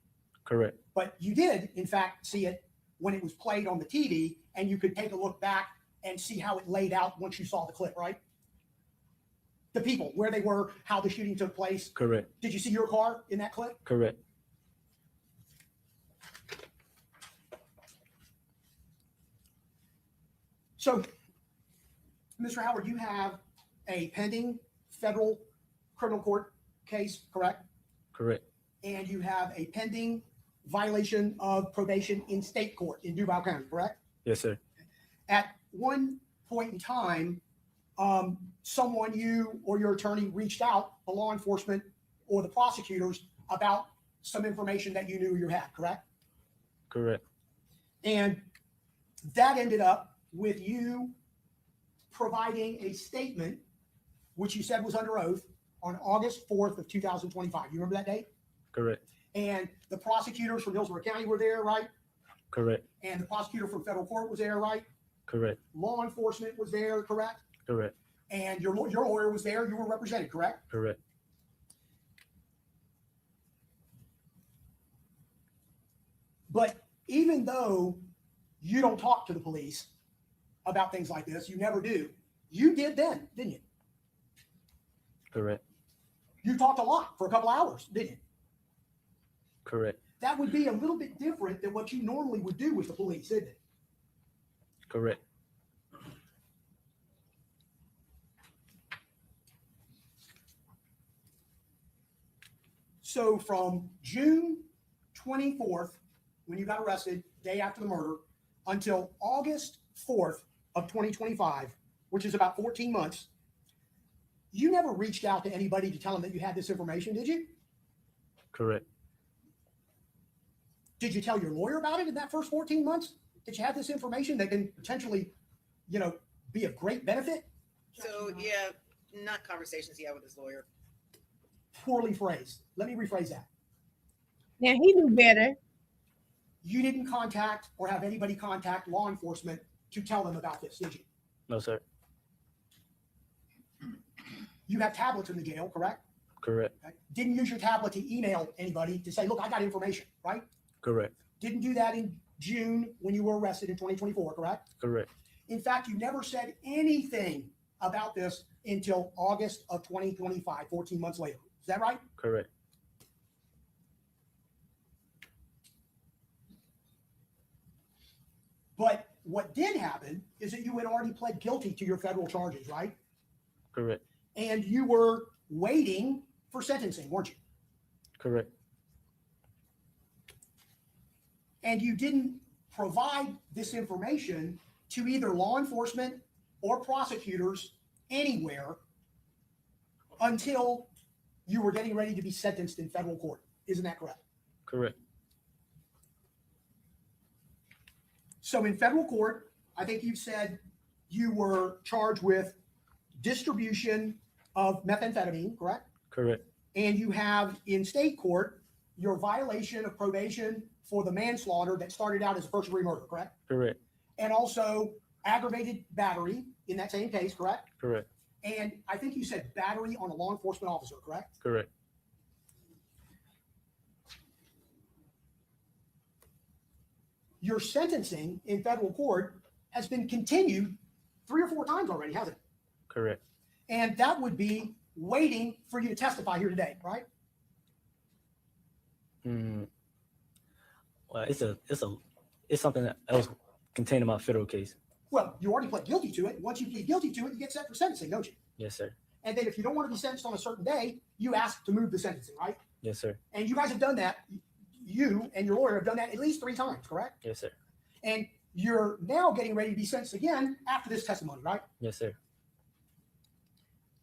Speaker 3: Correct.
Speaker 5: But you did, in fact, see it when it was played on the TV, and you could take a look back and see how it laid out once you saw the clip, right? The people, where they were, how the shooting took place.
Speaker 3: Correct.
Speaker 5: Did you see your car in that clip?
Speaker 3: Correct.
Speaker 5: So, Mr. Howard, you have a pending federal criminal court case, correct?
Speaker 3: Correct.
Speaker 5: And you have a pending violation of probation in state court in Duval County, correct?
Speaker 3: Yes, sir.
Speaker 5: At one point in time, someone, you or your attorney, reached out to law enforcement or the prosecutors about some information that you knew you had, correct?
Speaker 3: Correct.
Speaker 5: And that ended up with you providing a statement, which you said was under oath, on August 4th of 2025. You remember that date?
Speaker 3: Correct.
Speaker 5: And the prosecutors from Hillsborough County were there, right?
Speaker 3: Correct.
Speaker 5: And the prosecutor from federal court was there, right?
Speaker 3: Correct.
Speaker 5: Law enforcement was there, correct?
Speaker 3: Correct.
Speaker 5: And your lawyer was there. You were represented, correct?
Speaker 3: Correct.
Speaker 5: But even though you don't talk to the police about things like this, you never do. You did then, didn't you?
Speaker 3: Correct.
Speaker 5: You talked a lot for a couple hours, didn't you?
Speaker 3: Correct.
Speaker 5: That would be a little bit different than what you normally would do with the police, isn't it?
Speaker 3: Correct.
Speaker 5: So from June 24th, when you got arrested, day after the murder, until August 4th of 2025, which is about 14 months, you never reached out to anybody to tell them that you had this information, did you?
Speaker 3: Correct.
Speaker 5: Did you tell your lawyer about it in that first 14 months? Did you have this information that can potentially, be of great benefit?
Speaker 4: So, yeah, not conversations he had with his lawyer.
Speaker 5: Poorly phrased. Let me rephrase that.
Speaker 1: Now he knew better.
Speaker 5: You didn't contact or have anybody contact law enforcement to tell them about this, did you?
Speaker 3: No, sir.
Speaker 5: You have tablets in the jail, correct?
Speaker 3: Correct.
Speaker 5: Okay. Didn't use your tablet to email anybody to say, look, I got information, right?
Speaker 3: Correct.
Speaker 5: Didn't do that in June when you were arrested in 2024, correct?
Speaker 3: Correct.
Speaker 5: In fact, you never said anything about this until August of 2025, 14 months later. Is that right?
Speaker 3: Correct.
Speaker 5: But what did happen is that you had already pled guilty to your federal charges, right?
Speaker 3: Correct.
Speaker 5: And you were waiting for sentencing, weren't you?
Speaker 3: Correct.
Speaker 5: And you didn't provide this information to either law enforcement or prosecutors anywhere until you were getting ready to be sentenced in federal court. Isn't that correct?
Speaker 3: Correct.
Speaker 5: So in federal court, I think you said you were charged with distribution of methamphetamine, correct?
Speaker 3: Correct.
Speaker 5: And you have in state court your violation of probation for the manslaughter that started out as a first-degree murder, correct?
Speaker 3: Correct.
Speaker 5: And also aggravated battery in that same case, correct?
Speaker 3: Correct.
Speaker 5: And I think you said battery on a law enforcement officer, correct?
Speaker 3: Correct.
Speaker 5: Your sentencing in federal court has been continued 3 or 4 times already, hasn't it?
Speaker 3: Correct.
Speaker 5: And that would be waiting for you to testify here today, right?
Speaker 3: Well, it's something that was contained in my federal case.
Speaker 5: Well, you already pled guilty to it. Once you plead guilty to it, you get set for sentencing, don't you?
Speaker 3: Yes, sir.
Speaker 5: And then if you don't want to be sentenced on a certain day, you ask to move the sentencing, right?
Speaker 3: Yes, sir.
Speaker 5: And you guys have done that. You and your lawyer have done that at least 3 times, correct?
Speaker 3: Yes, sir.
Speaker 5: And you're now getting ready to be sentenced again after this testimony, right?
Speaker 3: Yes, sir.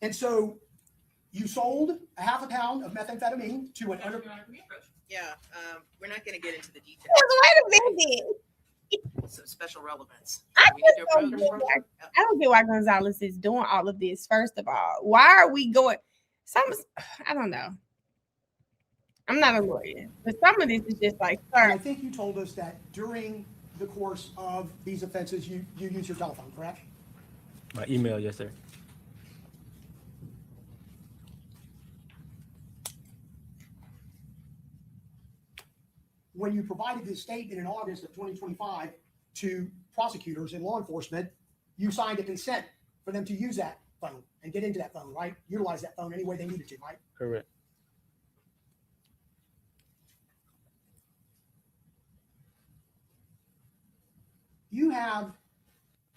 Speaker 5: And so you sold a half a pound of methamphetamine to an under.
Speaker 4: Yeah, we're not going to get into the details.
Speaker 1: Wait a minute.
Speaker 4: Some special relevance.
Speaker 1: I
Speaker 4: We need to
Speaker 1: just don't
Speaker 4: approach-
Speaker 1: get why- I don't get why Gonzalez is doing all of this. First of all, why are we going? I don't know. I'm not a lawyer, but some of this is just like,
Speaker 5: And I
Speaker 1: sir,
Speaker 5: think you told us that during the course of these offenses, you use your telephone, correct?
Speaker 3: My email, yes, sir.
Speaker 5: When you provided this statement in August of 2025 to prosecutors and law enforcement, you signed a consent for them to use that phone and get into that phone, right? Utilize that phone any way they needed to, right?
Speaker 3: Correct.
Speaker 5: You have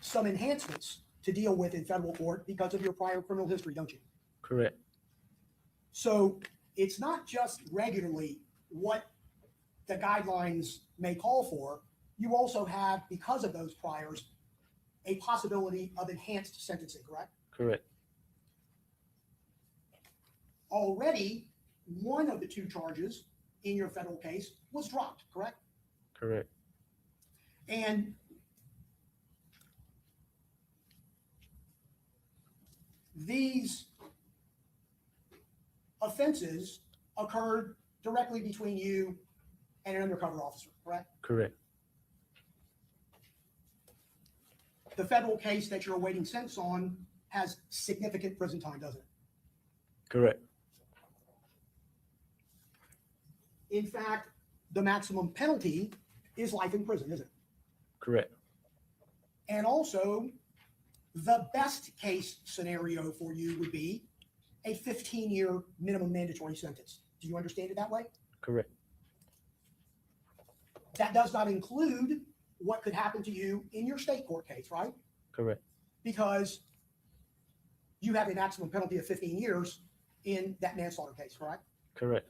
Speaker 5: some enhancements to deal with in federal court because of your prior criminal history, don't you?
Speaker 3: Correct.
Speaker 5: So it's not just regularly what the guidelines may call for. You also have, because of those priors, a possibility of enhanced sentencing, correct?
Speaker 3: Correct.
Speaker 5: Already, one of the two charges in your federal case was dropped, correct?
Speaker 3: Correct.
Speaker 5: And these offenses occurred directly between you and an undercover officer, correct?
Speaker 3: Correct.
Speaker 5: The federal case that you're awaiting sentence on has significant prison time, doesn't it?
Speaker 3: Correct.
Speaker 5: In fact, the maximum penalty is life in prison, isn't it?
Speaker 3: Correct.
Speaker 5: And also, the best case scenario for you would be a 15-year minimum mandatory sentence. Do you understand it that way?
Speaker 3: Correct.
Speaker 5: That does not include what could happen to you in your state court case, right?
Speaker 3: Correct.
Speaker 5: Because you have a maximum penalty of 15 years in that manslaughter case, correct?
Speaker 3: Correct.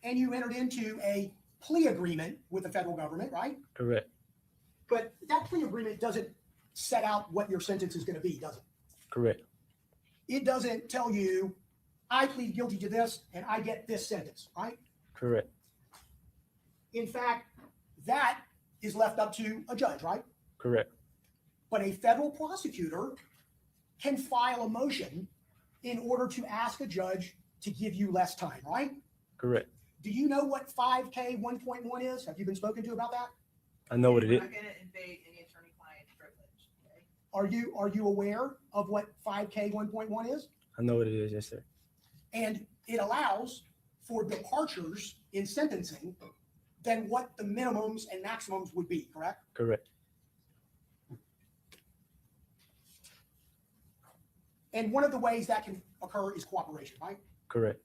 Speaker 5: And you entered into a plea agreement with the federal government, right?
Speaker 3: Correct.
Speaker 5: But that plea agreement doesn't set out what your sentence is going to be, does it?
Speaker 3: Correct.
Speaker 5: It doesn't tell you, I plead guilty to this and I get this sentence, right?
Speaker 3: Correct.
Speaker 5: In fact, that is left up to a judge, right?
Speaker 3: Correct.
Speaker 5: But a federal prosecutor can file a motion in order to ask a judge to give you less time, right?
Speaker 3: Correct.
Speaker 5: Do you know what 5K 1.1 is? Have you been spoken to about that?
Speaker 3: I know what it
Speaker 4: We're
Speaker 3: is.
Speaker 4: not gonna invade any attorney-client privilege, okay?
Speaker 5: Are you aware of what 5K 1.1 is?
Speaker 3: I know what it is. Yes, sir.
Speaker 5: And it allows for departures in sentencing than what the minimums and maximums would be, correct?
Speaker 3: Correct.
Speaker 5: And one of the ways that can occur is cooperation, right?
Speaker 3: Correct.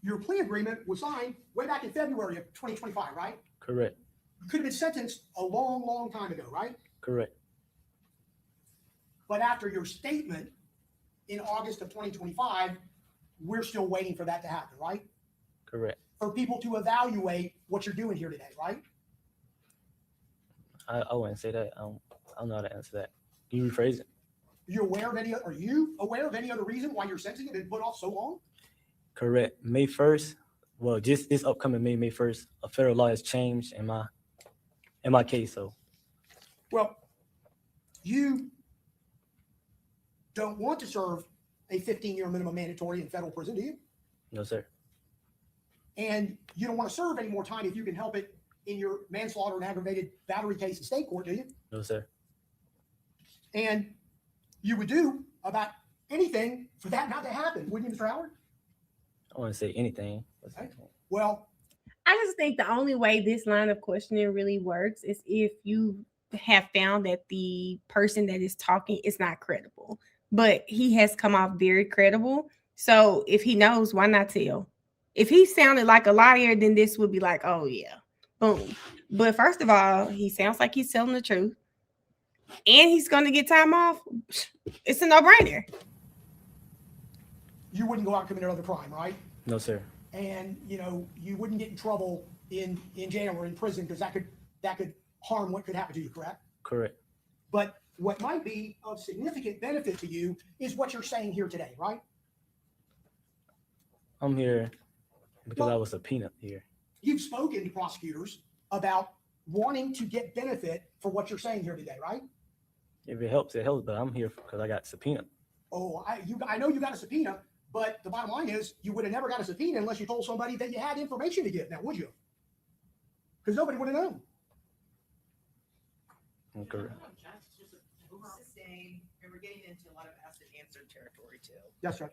Speaker 5: Your plea agreement was signed way back in February of 2025, right?
Speaker 3: Correct.
Speaker 5: You could have been sentenced a long, long time ago, right?
Speaker 3: Correct.
Speaker 5: But after your statement in August of 2025, we're still waiting for that to happen, right?
Speaker 3: Correct.
Speaker 5: For people to evaluate what you're doing here today, right?
Speaker 3: I wouldn't say that. I don't know how to answer that. Can you rephrase it?
Speaker 5: Are you aware of any other reason why your sentencing has been put off so long?
Speaker 3: Correct. May 1st. Well, just this upcoming May 1st, a federal law has changed in my case. So
Speaker 5: Well, you don't want to serve a 15-year minimum mandatory in federal prison, do you?
Speaker 3: no, sir.
Speaker 5: And you don't want to serve any more time if you can help it in your manslaughter and aggravated battery case in state court, do you?
Speaker 3: No, sir.
Speaker 5: And you would do about anything for that not to happen, wouldn't you, Mr. Howard?
Speaker 3: I wouldn't say anything.
Speaker 5: Okay. Well,
Speaker 1: I just think the only way this line of questioning really works is if you have found that the person that is talking is not credible. But he has come off very credible. So if he knows, why not tell? If he sounded like a liar, then this would be like, oh yeah, boom. But first of all, he sounds like he's telling the truth. And he's going to get time off. It's a no-brainer.
Speaker 5: you wouldn't go out and commit another crime, right?
Speaker 3: No, sir.
Speaker 5: And, you wouldn't get in trouble in jail or in prison because that could harm what could happen to you, correct?
Speaker 3: Correct.
Speaker 5: But what might be of significant benefit to you is what you're saying here today, right?
Speaker 3: I'm here because
Speaker 5: Well,
Speaker 3: I was subpoenaed here.
Speaker 5: You've spoken to prosecutors about wanting to get benefit for what you're saying here today, right?
Speaker 3: If it helps, it helps. But I'm here because I got subpoenaed.
Speaker 5: Oh, I know you got a subpoena, but the bottom line is you would have never got a subpoena unless you told somebody that you had information to give. Now, would you? Because nobody would have known.
Speaker 3: Correct.
Speaker 4: Sustained, and we're getting into a lot of asked and answered territory too.
Speaker 5: Yes, sir.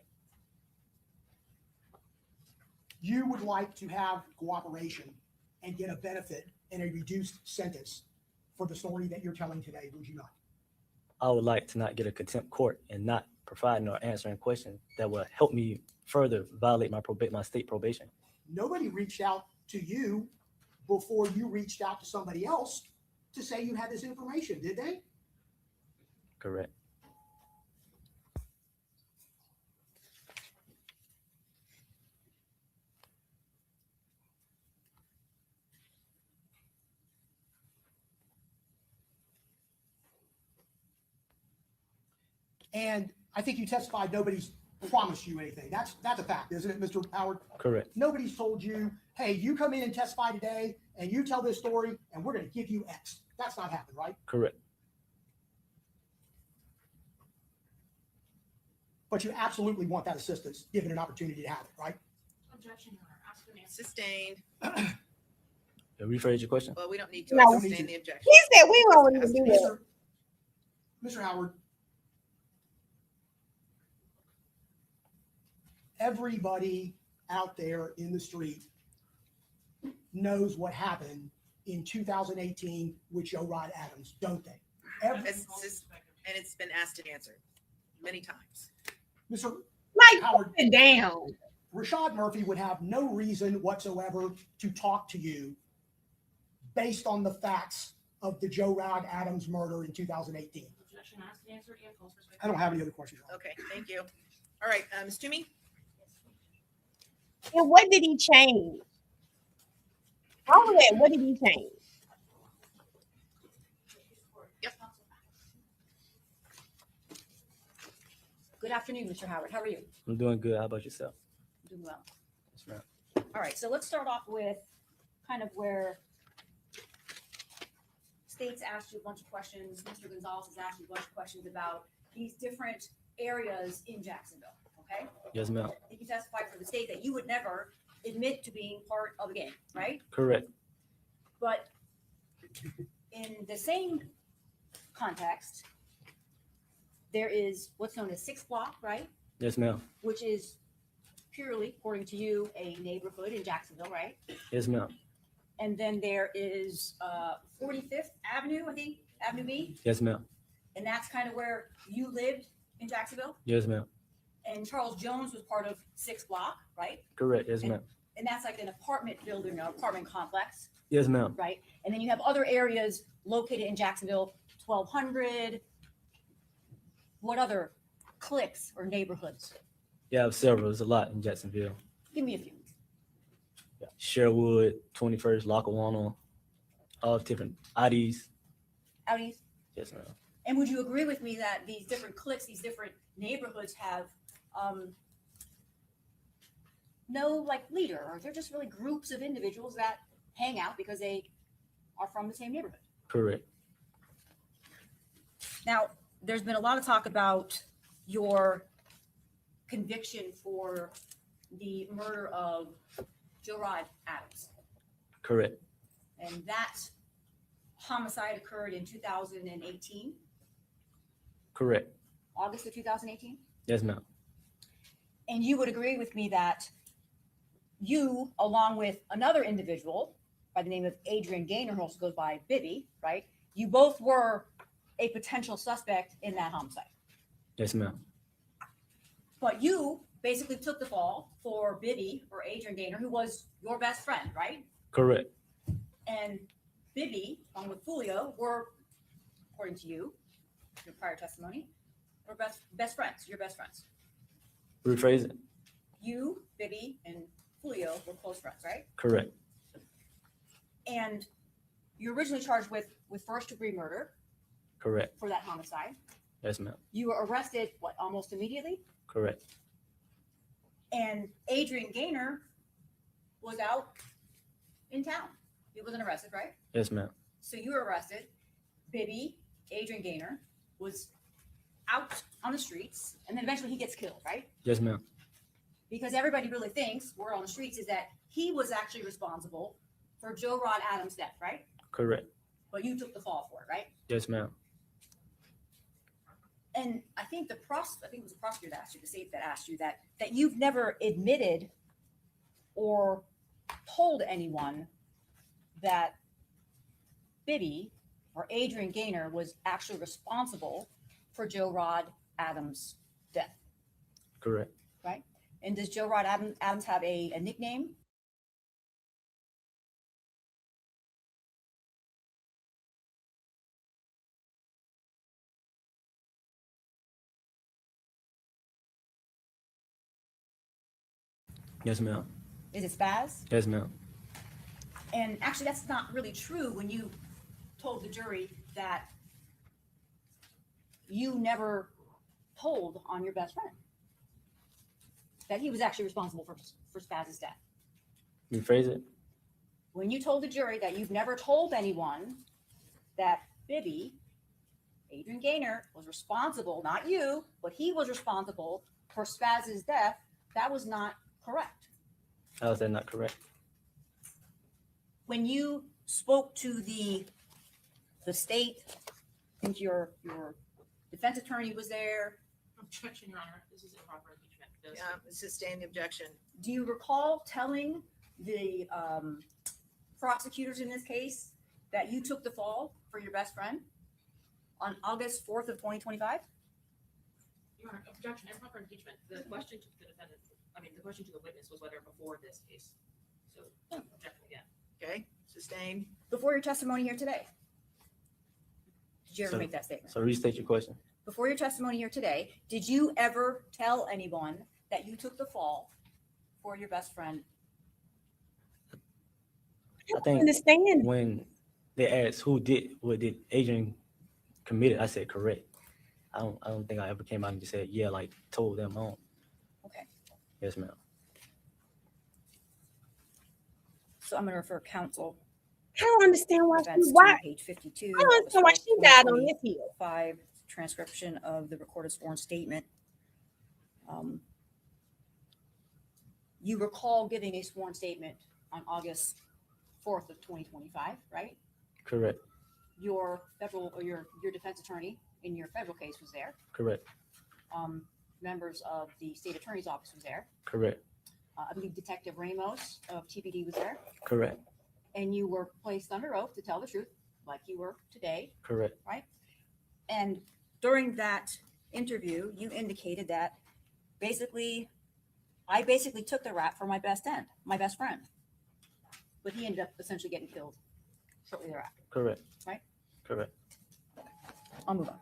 Speaker 5: You would like to have cooperation and get a benefit and a reduced sentence for the story that you're telling today, would you not?
Speaker 3: I would like to not get a contempt court and not providing or answering questions that will help me further violate my state probation.
Speaker 5: Nobody reached out to you before you reached out to somebody else to say you had this information, did they?
Speaker 3: Correct.
Speaker 5: And I think you testified nobody's promised you anything. That's a fact, isn't it, Mr. Howard?
Speaker 3: Correct.
Speaker 5: Nobody's told you, hey, you come in and testify today and you tell this story and we're going to give you X. That's not happened, right?
Speaker 3: Correct.
Speaker 5: But you absolutely want that assistance given an opportunity to have it, right?
Speaker 2: Objection, Your Honor. Ask and answer.
Speaker 4: Sustained.
Speaker 3: Rephrase your question.
Speaker 4: Well, we don't need to
Speaker 1: No.
Speaker 4: sustain the objection.
Speaker 1: He said we won't even do that.
Speaker 5: Mr. Howard, everybody out there in the street knows what happened in 2018 with Joe Rod Adams, don't they?
Speaker 4: And it's been asked and answered many times.
Speaker 5: Mr.
Speaker 1: Like,
Speaker 5: Howard,
Speaker 1: sit down.
Speaker 5: Rashad Murphy would have no reason whatsoever to talk to you based on the facts of the Joe Rod Adams murder in 2018.
Speaker 2: Objection, asked and answered, and false perspective.
Speaker 5: I don't have any other questions.
Speaker 4: Okay, thank you. All right, Ms. Toomey?
Speaker 1: And what did he change? All of that, what did he change?
Speaker 4: Yep.
Speaker 6: Good afternoon, Mr. Howard. How are you?
Speaker 3: I'm doing good. How about yourself?
Speaker 6: Doing well.
Speaker 3: Yes, ma'am.
Speaker 6: All right, so let's start off with kind of where State's asked you a bunch of questions. Mr. Gonzalez has asked you a bunch of questions about these different areas in Jacksonville, okay?
Speaker 3: Yes, ma'am.
Speaker 6: I think you testified for the state that you would never admit to being part of a gang, right?
Speaker 3: Correct.
Speaker 6: But in the same context, there is what's known as 6th Block, right?
Speaker 3: Yes, ma'am.
Speaker 6: Which is purely, according to you, a neighborhood in Jacksonville, right?
Speaker 3: Yes, ma'am.
Speaker 6: And then there is 45th Avenue, I think, Avenue B,
Speaker 3: Yes, ma'am.
Speaker 6: and that's kind of where you lived in Jacksonville.
Speaker 3: Yes, ma'am.
Speaker 6: And Charles Jones was part of 6th Block, right?
Speaker 3: Correct. Yes, ma'am.
Speaker 6: And that's like an apartment building, an apartment complex,
Speaker 3: Yes, ma'am.
Speaker 6: right? And then you have other areas located in Jacksonville, 1200. What other cliques or neighborhoods?
Speaker 3: Yeah, I have several. There's a lot in Jacksonville.
Speaker 6: Give me a few.
Speaker 3: Yeah. Sherwood, 21st, Lackawanna, all different IDs.
Speaker 6: Outies.
Speaker 3: Yes, ma'am.
Speaker 6: And would you agree with me that these different cliques, these different neighborhoods have no like leader, or they're just really groups of individuals that hang out because they are from the same neighborhood?
Speaker 3: Correct.
Speaker 6: Now, there's been a lot of talk about your conviction for the murder of Joe Rod Adams.
Speaker 3: Correct.
Speaker 6: And that homicide occurred in 2018,
Speaker 3: Correct.
Speaker 6: August of 2018.
Speaker 3: Yes, ma'am.
Speaker 6: And you would agree with me that you, along with another individual by the name of Adrian Gaynor, who also goes by Bibby, right? You both were a potential suspect in that homicide.
Speaker 3: Yes, ma'am.
Speaker 6: But you basically took the fall for Bibby, or Adrian Gaynor, who was your best friend, right?
Speaker 3: Correct.
Speaker 6: And Bibby, along with Foolio, were, according to you, your prior testimony, were best friends, your best friends.
Speaker 3: Rephrase it.
Speaker 6: You, Bibby, and Foolio were close friends, right?
Speaker 3: Correct.
Speaker 6: And you're originally charged with first degree murder
Speaker 3: Correct.
Speaker 6: for that homicide.
Speaker 3: Yes, ma'am.
Speaker 6: You were arrested, what, almost immediately?
Speaker 3: Correct.
Speaker 6: And Adrian Gaynor was out in town. He wasn't arrested, right?
Speaker 3: Yes, ma'am.
Speaker 6: So you were arrested. Bibby, Adrian Gaynor, was out on the streets, and then eventually he gets killed, right?
Speaker 3: Yes, ma'am.
Speaker 6: Because everybody really thinks word on the streets is that he was actually responsible for Joe Rod Adams' death, right?
Speaker 3: Correct.
Speaker 6: But you took the fall for it, right?
Speaker 3: Yes, ma'am.
Speaker 6: And I think it was the prosecutor that asked you, the state that asked you that you've never admitted or told anyone that Bibby or Adrian Gaynor was actually responsible for Joe Rod Adams' death,
Speaker 3: Correct.
Speaker 6: right? And does Joe Rod Adams have a nickname?
Speaker 3: Yes, ma'am.
Speaker 6: Is it Spaz?
Speaker 3: Yes, ma'am.
Speaker 6: And actually, that's not really true when you told the jury that you never told on your best friend that he was actually responsible for Spaz's death.
Speaker 3: Rephrase it.
Speaker 6: When you told the jury that you've never told anyone that Bibby, Adrian Gaynor, was responsible, not you, but he was responsible for Spaz's death, that was not correct.
Speaker 3: How is that not correct?
Speaker 6: When you spoke to the state, I think your defense attorney was there.
Speaker 2: Objection, Your Honor. This is improper impeachment.
Speaker 4: Sustain the objection.
Speaker 6: Do you recall telling the prosecutors in this case that you took the fall for your best friend on August 4th of 2025?
Speaker 2: Your Honor, objection, improper impeachment. The question to the defendant, the question to the witness was whether before this case. So, objection again.
Speaker 4: Okay, sustained.
Speaker 6: Before your testimony here today. Did you ever
Speaker 3: So-
Speaker 6: make that statement?
Speaker 3: So restate your question.
Speaker 6: Before your testimony here today, did you ever tell anyone that you took the fall for your best friend?
Speaker 3: I think
Speaker 1: Understand?
Speaker 3: when they asked what did Adrian committed, I said correct. I don't think I ever came out and just said, yeah, like told them on.
Speaker 6: Okay.
Speaker 3: Yes, ma'am.
Speaker 6: So I'm going to refer counsel.
Speaker 1: I don't understand why
Speaker 6: Defense
Speaker 1: she
Speaker 6: to
Speaker 1: why
Speaker 6: page 52.
Speaker 1: I don't understand why she died on this hill.
Speaker 6: 5 transcription of the recorded sworn statement. You recall giving a sworn statement on August 4th of 2025, right?
Speaker 3: Correct.
Speaker 6: Your federal or your defense attorney in your federal case was there.
Speaker 3: Correct.
Speaker 6: Members of the state attorney's office was there.
Speaker 3: Correct.
Speaker 6: I believe Detective Ramos of TPD was there,
Speaker 3: Correct.
Speaker 6: and you were placed under oath to tell the truth, like you were today.
Speaker 3: Correct.
Speaker 6: And during that interview, you indicated that I basically took the rap for my best friend, but he ended up essentially getting killed shortly thereafter.
Speaker 3: Correct.
Speaker 6: Right?
Speaker 3: Correct.
Speaker 6: I'll move on.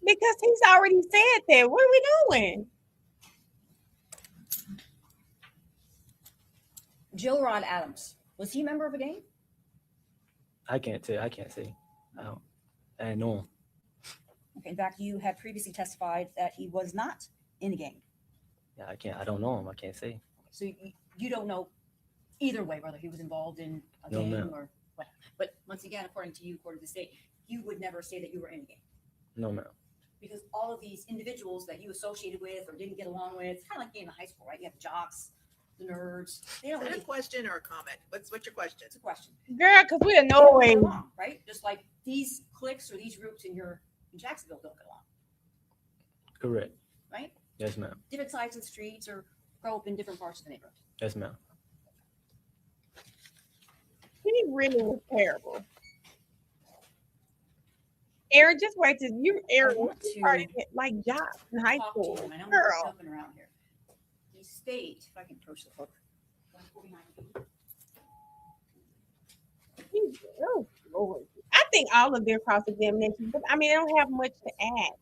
Speaker 1: Because he's already said that. What are we doing?
Speaker 6: Joe Rod Adams, was he a member of a gang?
Speaker 3: I can't tell. I can't say. I didn't know him.
Speaker 6: Okay, in fact, you had previously testified that he was not in a gang.
Speaker 3: Yeah, I can't. I don't know him. I can't say.
Speaker 6: So you don't know either way whether he was involved in a
Speaker 3: No,
Speaker 6: gang
Speaker 3: ma'am.
Speaker 6: or what. But once again, according to the state, you would never say that you were in a gang.
Speaker 3: No, ma'am.
Speaker 6: Because all of these individuals that you associated with or didn't get along with, it's kind of like being in high school, right? You have the jocks, the nerds. They
Speaker 4: Is
Speaker 6: don't
Speaker 4: that a
Speaker 6: really.
Speaker 4: question or a comment? What's your question?
Speaker 6: It's a question.
Speaker 1: Girl, because we
Speaker 6: They don't get
Speaker 1: annoying.
Speaker 6: along, right? Just like these cliques or these groups in Jacksonville don't get along,
Speaker 3: Correct.
Speaker 6: right?
Speaker 3: Yes, ma'am.
Speaker 6: Different sides of the streets or grow up in different parts of the neighborhood.
Speaker 3: Yes, ma'am.
Speaker 1: He really was terrible. Aaron, just wait till you, Aaron,
Speaker 6: I want
Speaker 1: you
Speaker 6: to
Speaker 1: started like jobs in high
Speaker 6: Talk to
Speaker 1: school.
Speaker 6: him. I know
Speaker 1: Girl.
Speaker 6: we're jumping around here. The state, if I can approach the book.
Speaker 1: Oh, Lord. I think all of their cross examinations, but they don't have much to add.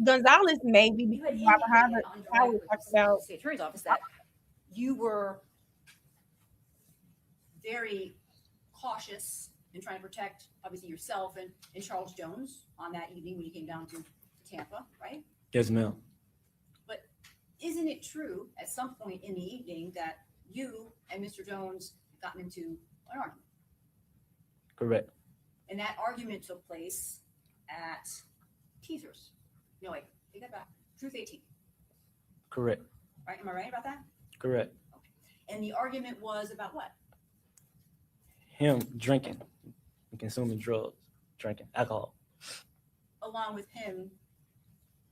Speaker 1: Gonzalez maybe
Speaker 6: You had
Speaker 1: because Robert
Speaker 6: indicated on
Speaker 1: Howard
Speaker 6: direct with
Speaker 1: talked
Speaker 6: the
Speaker 1: about
Speaker 6: state attorney's office that you were very cautious in trying to protect, obviously, yourself and Charles Jones on that evening when you came down to Tampa, right?
Speaker 3: Yes, ma'am.
Speaker 6: But isn't it true at some point in the evening that you and Mr. Jones gotten into an argument?
Speaker 3: Correct.
Speaker 6: And that argument took place at Teasers. No, wait, take that back. Truth 18,
Speaker 3: Correct.
Speaker 6: right? Am I right about that?
Speaker 3: Correct.
Speaker 6: And the argument was about what?
Speaker 3: Him drinking and consuming drugs, drinking alcohol.
Speaker 6: Along with him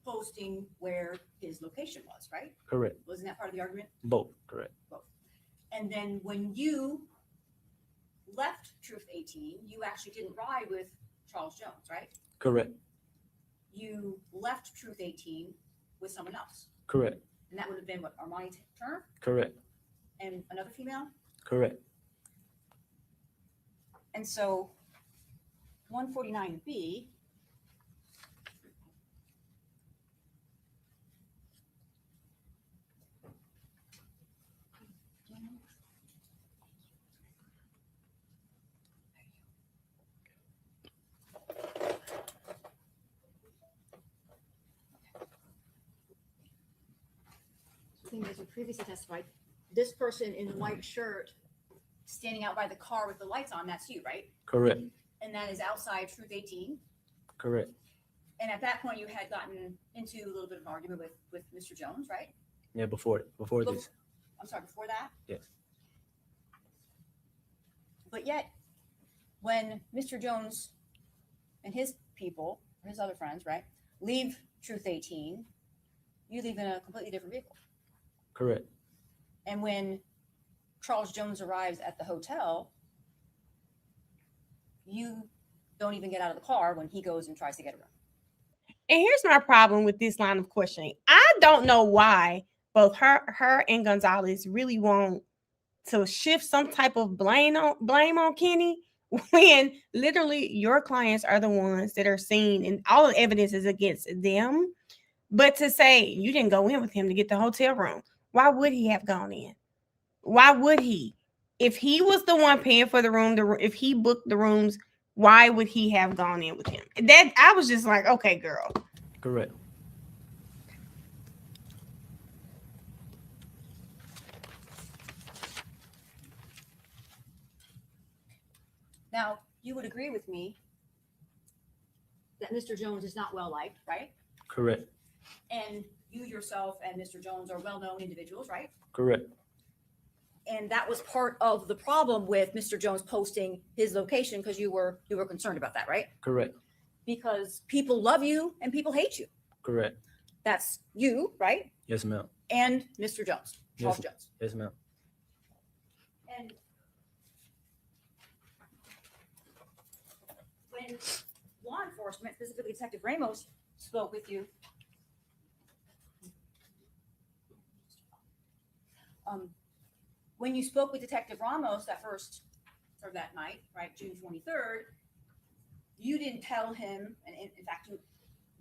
Speaker 6: posting where his location was, right?
Speaker 3: Correct.
Speaker 6: Wasn't that part of the argument?
Speaker 3: Both. Correct.
Speaker 6: And then when you left Truth 18, you actually didn't ride with Charles Jones, right?
Speaker 3: Correct.
Speaker 6: You left Truth 18 with someone else.
Speaker 3: Correct.
Speaker 6: And that would have been what, Armani Turner
Speaker 3: Correct.
Speaker 6: and another female?
Speaker 3: Correct.
Speaker 6: And so 149B as you previously testified, this person in the white shirt standing out by the car with the lights on, that's you, right?
Speaker 3: Correct.
Speaker 6: And that is outside Truth 18.
Speaker 3: Correct.
Speaker 6: And at that point, you had gotten into a little bit of an argument with Mr. Jones, right?
Speaker 3: Yeah, before this.
Speaker 6: I'm sorry, before that?
Speaker 3: Yes.
Speaker 6: But yet, when Mr. Jones and his people, or his other friends, right, leave Truth 18, you leave in a completely different vehicle.
Speaker 3: Correct.
Speaker 6: And when Charles Jones arrives at the hotel, you don't even get out of the car when he goes and tries to get a room.
Speaker 1: And here's my problem with this line of questioning. I don't know why both her and Gonzalez really want to shift some type of blame on Kenny when literally your clients are the ones that are seen and all the evidence is against them. But to say you didn't go in with him to get the hotel room, why would he have gone in? Why would he? If he was the one paying for the room, if he booked the rooms, why would he have gone in with him? That I was just like, okay, girl.
Speaker 3: Correct.
Speaker 6: Now, you would agree with me that Mr. Jones is not well liked, right?
Speaker 3: Correct.
Speaker 6: And you yourself and Mr. Jones are well-known individuals, right?
Speaker 3: Correct.
Speaker 6: And that was part of the problem with Mr. Jones posting his location because you were concerned about that, right?
Speaker 3: Correct.
Speaker 6: Because people love you and people hate you.
Speaker 3: Correct.
Speaker 6: That's you, right?
Speaker 3: Yes, ma'am.
Speaker 6: And Mr. Jones, Charles
Speaker 3: Yes.
Speaker 6: Jones.
Speaker 3: Yes, ma'am.
Speaker 6: And when law enforcement, specifically Detective Ramos, spoke with you, when you spoke with Detective Ramos that night, right, June 23rd, you didn't tell him, and in fact, you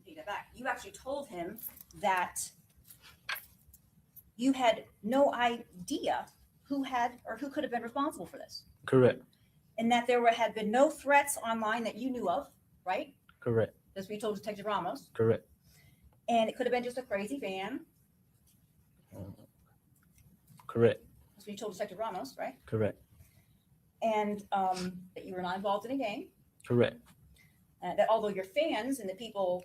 Speaker 6: take that back. You actually told him that you had no idea who could have been responsible for this,
Speaker 3: Correct.
Speaker 6: and that there had been no threats online that you knew of, right?
Speaker 3: Correct.
Speaker 6: That's what you told Detective Ramos,
Speaker 3: Correct.
Speaker 6: and it could have been just a crazy van.
Speaker 3: Correct.
Speaker 6: That's what you told Detective Ramos, right?
Speaker 3: Correct.
Speaker 6: And that you were not involved in a gang.
Speaker 3: Correct.
Speaker 6: That although your fans and the people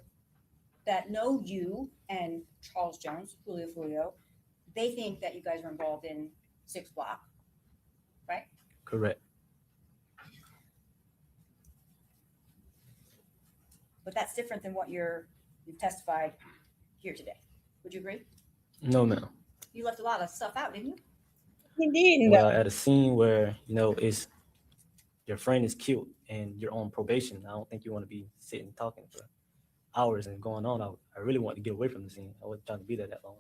Speaker 6: that know you and Charles Jones, Julio Foolio, they think that you guys are involved in 6 Block, right?
Speaker 3: Correct.
Speaker 6: But that's different than what you've testified here today. Would you agree?
Speaker 3: No, ma'am.
Speaker 6: You left a lot of stuff out, didn't you?
Speaker 1: He didn't.
Speaker 3: Well, at a scene where, it's your friend is killed and you're on probation, I don't think you want to be sitting talking for hours and going on. I really want to get away from the scene. I wasn't trying to be there that long.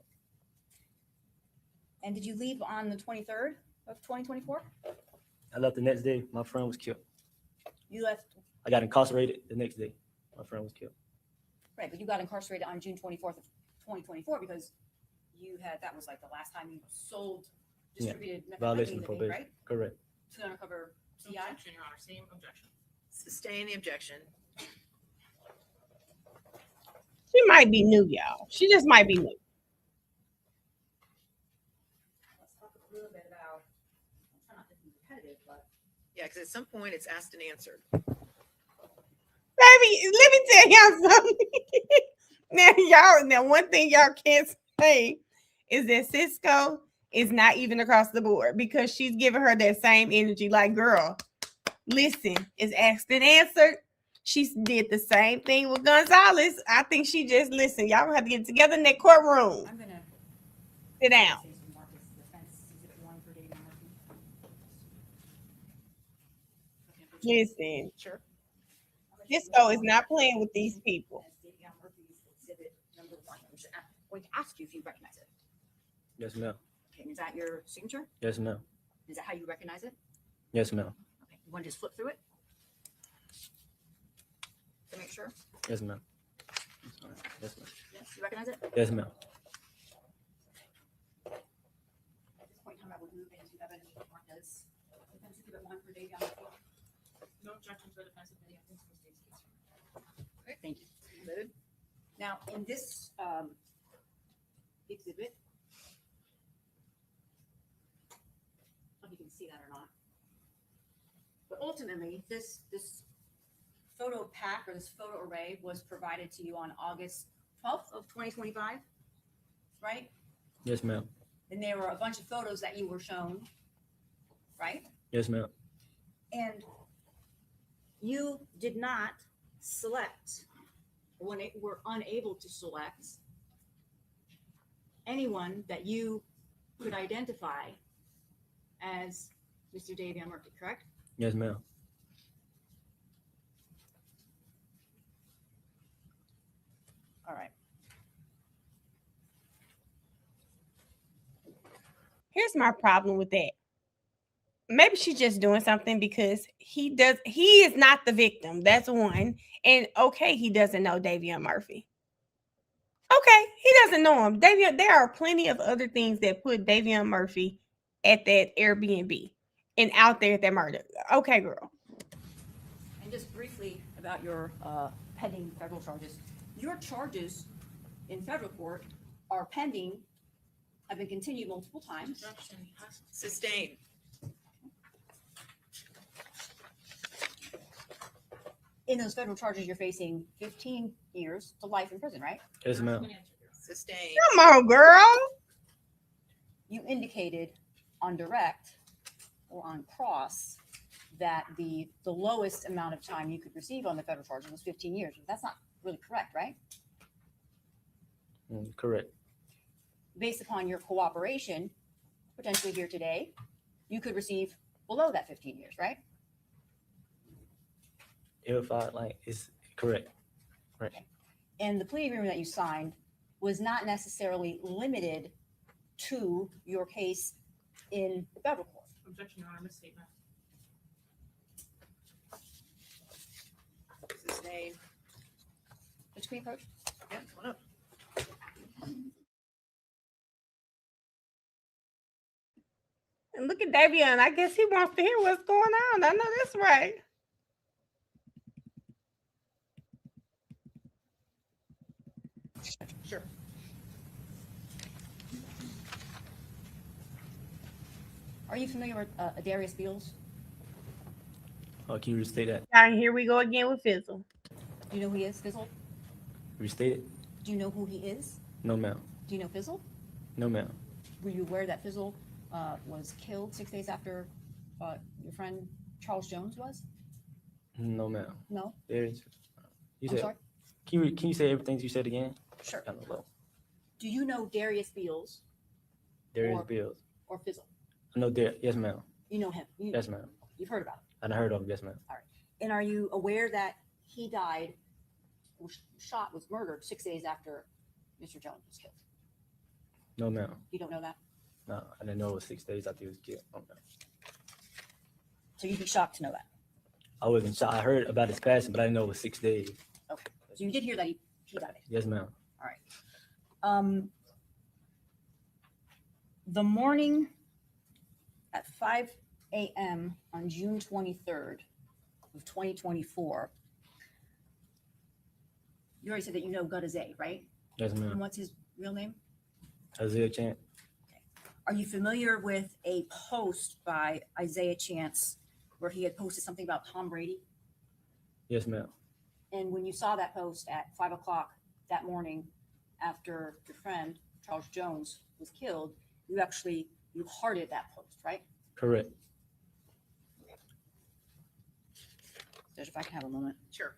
Speaker 6: And did you leave on the 23rd of 2024?
Speaker 3: I left the next day. My friend was killed.
Speaker 6: You left,
Speaker 3: I got incarcerated the next day. My friend was killed.
Speaker 6: right, but you got incarcerated on June 24th of 2024 because that was like the last time you distributed
Speaker 3: Violation of
Speaker 6: methamphetamine,
Speaker 3: probation.
Speaker 6: right?
Speaker 3: Correct.
Speaker 6: to undercover CI.
Speaker 2: Objection, Your Honor, same objection.
Speaker 4: Sustain the objection.
Speaker 1: She might be new, y'all. She just might be new.
Speaker 6: Let's talk a little bit about, I'm trying not to be repetitive, but
Speaker 4: Yeah, because at some point it's asked and answered.
Speaker 1: Baby, let me tell y'all something. Now one thing y'all can't say is that Cisco is not even across the board because she's giving her that same energy. Like, girl, listen, it's asked and answered. She did the same thing with Gonzalez. I think she just listen. Y'all gonna have to get together in that courtroom.
Speaker 6: I'm gonna
Speaker 1: Sit down.
Speaker 6: say some Marcus defense exhibit 1 for David Murphy.
Speaker 1: Listen,
Speaker 4: Sure.
Speaker 1: Cisco is not playing with these people.
Speaker 6: As David Murphy's exhibit number 1. I'm just going to ask you if you recognize it.
Speaker 3: Yes, ma'am.
Speaker 6: Okay, and is that your signature?
Speaker 3: Yes, ma'am.
Speaker 6: Is that how you recognize it?
Speaker 3: Yes, ma'am.
Speaker 6: Okay, you want to just flip through it? To make sure?
Speaker 3: Yes, ma'am. Yes, ma'am.
Speaker 6: Yes, you recognize it?
Speaker 3: Yes, ma'am.
Speaker 6: At this point in time, I will move into evidence marked as defense exhibit 1 for David Murphy.
Speaker 2: No objection to the defense of the evidence in this case.
Speaker 6: Okay, thank you.
Speaker 4: Noted.
Speaker 6: Now, in this exhibit, I don't know if you can see that or not, but ultimately, this photo pack or this photo array was provided to you on August 12th of 2025, right?
Speaker 3: Yes, ma'am.
Speaker 6: And there were a bunch of photos that you were shown, right?
Speaker 3: Yes, ma'am.
Speaker 6: And you did not select, when it were unable to select anyone that you could identify as Mr. Davion Murphy, correct?
Speaker 3: Yes, ma'am.
Speaker 6: All right.
Speaker 1: Here's my problem with that. Maybe she's just doing something because he is not the victim. That's one. And okay, he doesn't know Davion Murphy. Okay, he doesn't know him. There are plenty of other things that put Davion Murphy at that Airbnb and out there at that murder. Okay, girl.
Speaker 6: And just briefly about your pending federal charges. Your charges in federal court are pending, have been continued multiple times.
Speaker 2: Objection has to be
Speaker 4: Sustain.
Speaker 6: In those federal charges, you're facing 15 years to life in prison, right?
Speaker 3: Yes, ma'am.
Speaker 4: Sustain.
Speaker 1: Come on, girl.
Speaker 6: You indicated on direct or on cross that the lowest amount of time you could receive on the federal charges was 15 years. That's not really correct, right?
Speaker 3: Correct.
Speaker 6: Based upon your cooperation, potentially here today, you could receive below that 15 years, right?
Speaker 3: If I it's correct. Right.
Speaker 6: And the plea agreement that you signed was not necessarily limited to your case in federal court.
Speaker 2: Objection, Your Honor, misstatement.
Speaker 4: Sustain.
Speaker 6: Which can we approach?
Speaker 4: Yeah, come on up.
Speaker 1: And look at Davion. I guess he wants to hear what's going on. I know that's right.
Speaker 4: Sure.
Speaker 6: Are you familiar with Darius Beals?
Speaker 3: Can you restate that?
Speaker 1: And here we go again with Fizzle.
Speaker 6: Do you know who he is, Fizzle?
Speaker 3: Restate it?
Speaker 6: Do you know who he is?
Speaker 3: No, ma'am.
Speaker 6: Do you know Fizzle?
Speaker 3: No, ma'am.
Speaker 6: Were you aware that Fizzle was killed 6 days after your friend Charles Jones was?
Speaker 3: No, ma'am.
Speaker 6: No?
Speaker 3: There's. You
Speaker 6: I'm
Speaker 3: said.
Speaker 6: sorry?
Speaker 3: Can you say everything you said again?
Speaker 6: Sure.
Speaker 3: Kind of low.
Speaker 6: Do you know Darius Beals
Speaker 3: Darius
Speaker 6: Or-
Speaker 3: Bills.
Speaker 6: or Fizzle?
Speaker 3: I know Darius. Yes, ma'am.
Speaker 6: You know him.
Speaker 3: Yes, ma'am.
Speaker 6: You've heard about him.
Speaker 3: I done heard of him. Yes, ma'am.
Speaker 6: And are you aware that he died, was shot, was murdered 6 days after Mr. Jones was killed?
Speaker 3: No, ma'am.
Speaker 6: You don't know that?
Speaker 3: No, I didn't know it was 6 days after he was killed. No, ma'am.
Speaker 6: So you'd be shocked to know that.
Speaker 3: I wasn't shocked. I heard about his passing, but I didn't know it was 6 days.
Speaker 6: Okay. So you did hear that he died.
Speaker 3: Yes, ma'am.
Speaker 6: The morning at 5 a.m. on June 23rd of 2024. You already said that you know Gutazay, right?
Speaker 3: Yes,
Speaker 6: And
Speaker 3: ma'am.
Speaker 6: what's his real name?
Speaker 3: Isaiah Chant.
Speaker 6: Are you familiar with a post by Isaiah Chance where he had posted something about Tom Brady?
Speaker 3: Yes, ma'am.
Speaker 6: And when you saw that post at 5 o'clock that morning after your friend, Charles Jones, was killed, you hearted that post, right?
Speaker 3: Correct.
Speaker 6: Judge, if I can have a moment.
Speaker 4: Sure.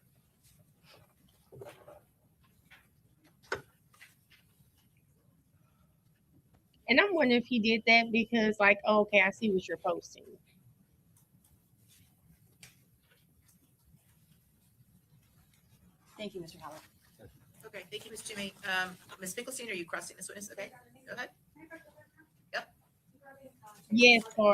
Speaker 1: And I'm wondering if he did that because, like, oh, okay, I see what you're posting.
Speaker 6: Thank you, Mr. Howard.
Speaker 4: Okay, thank you, Ms. Jimmy. Ms. Finkelstein, are you crossing this witness? Okay, go ahead.
Speaker 1: Yes, so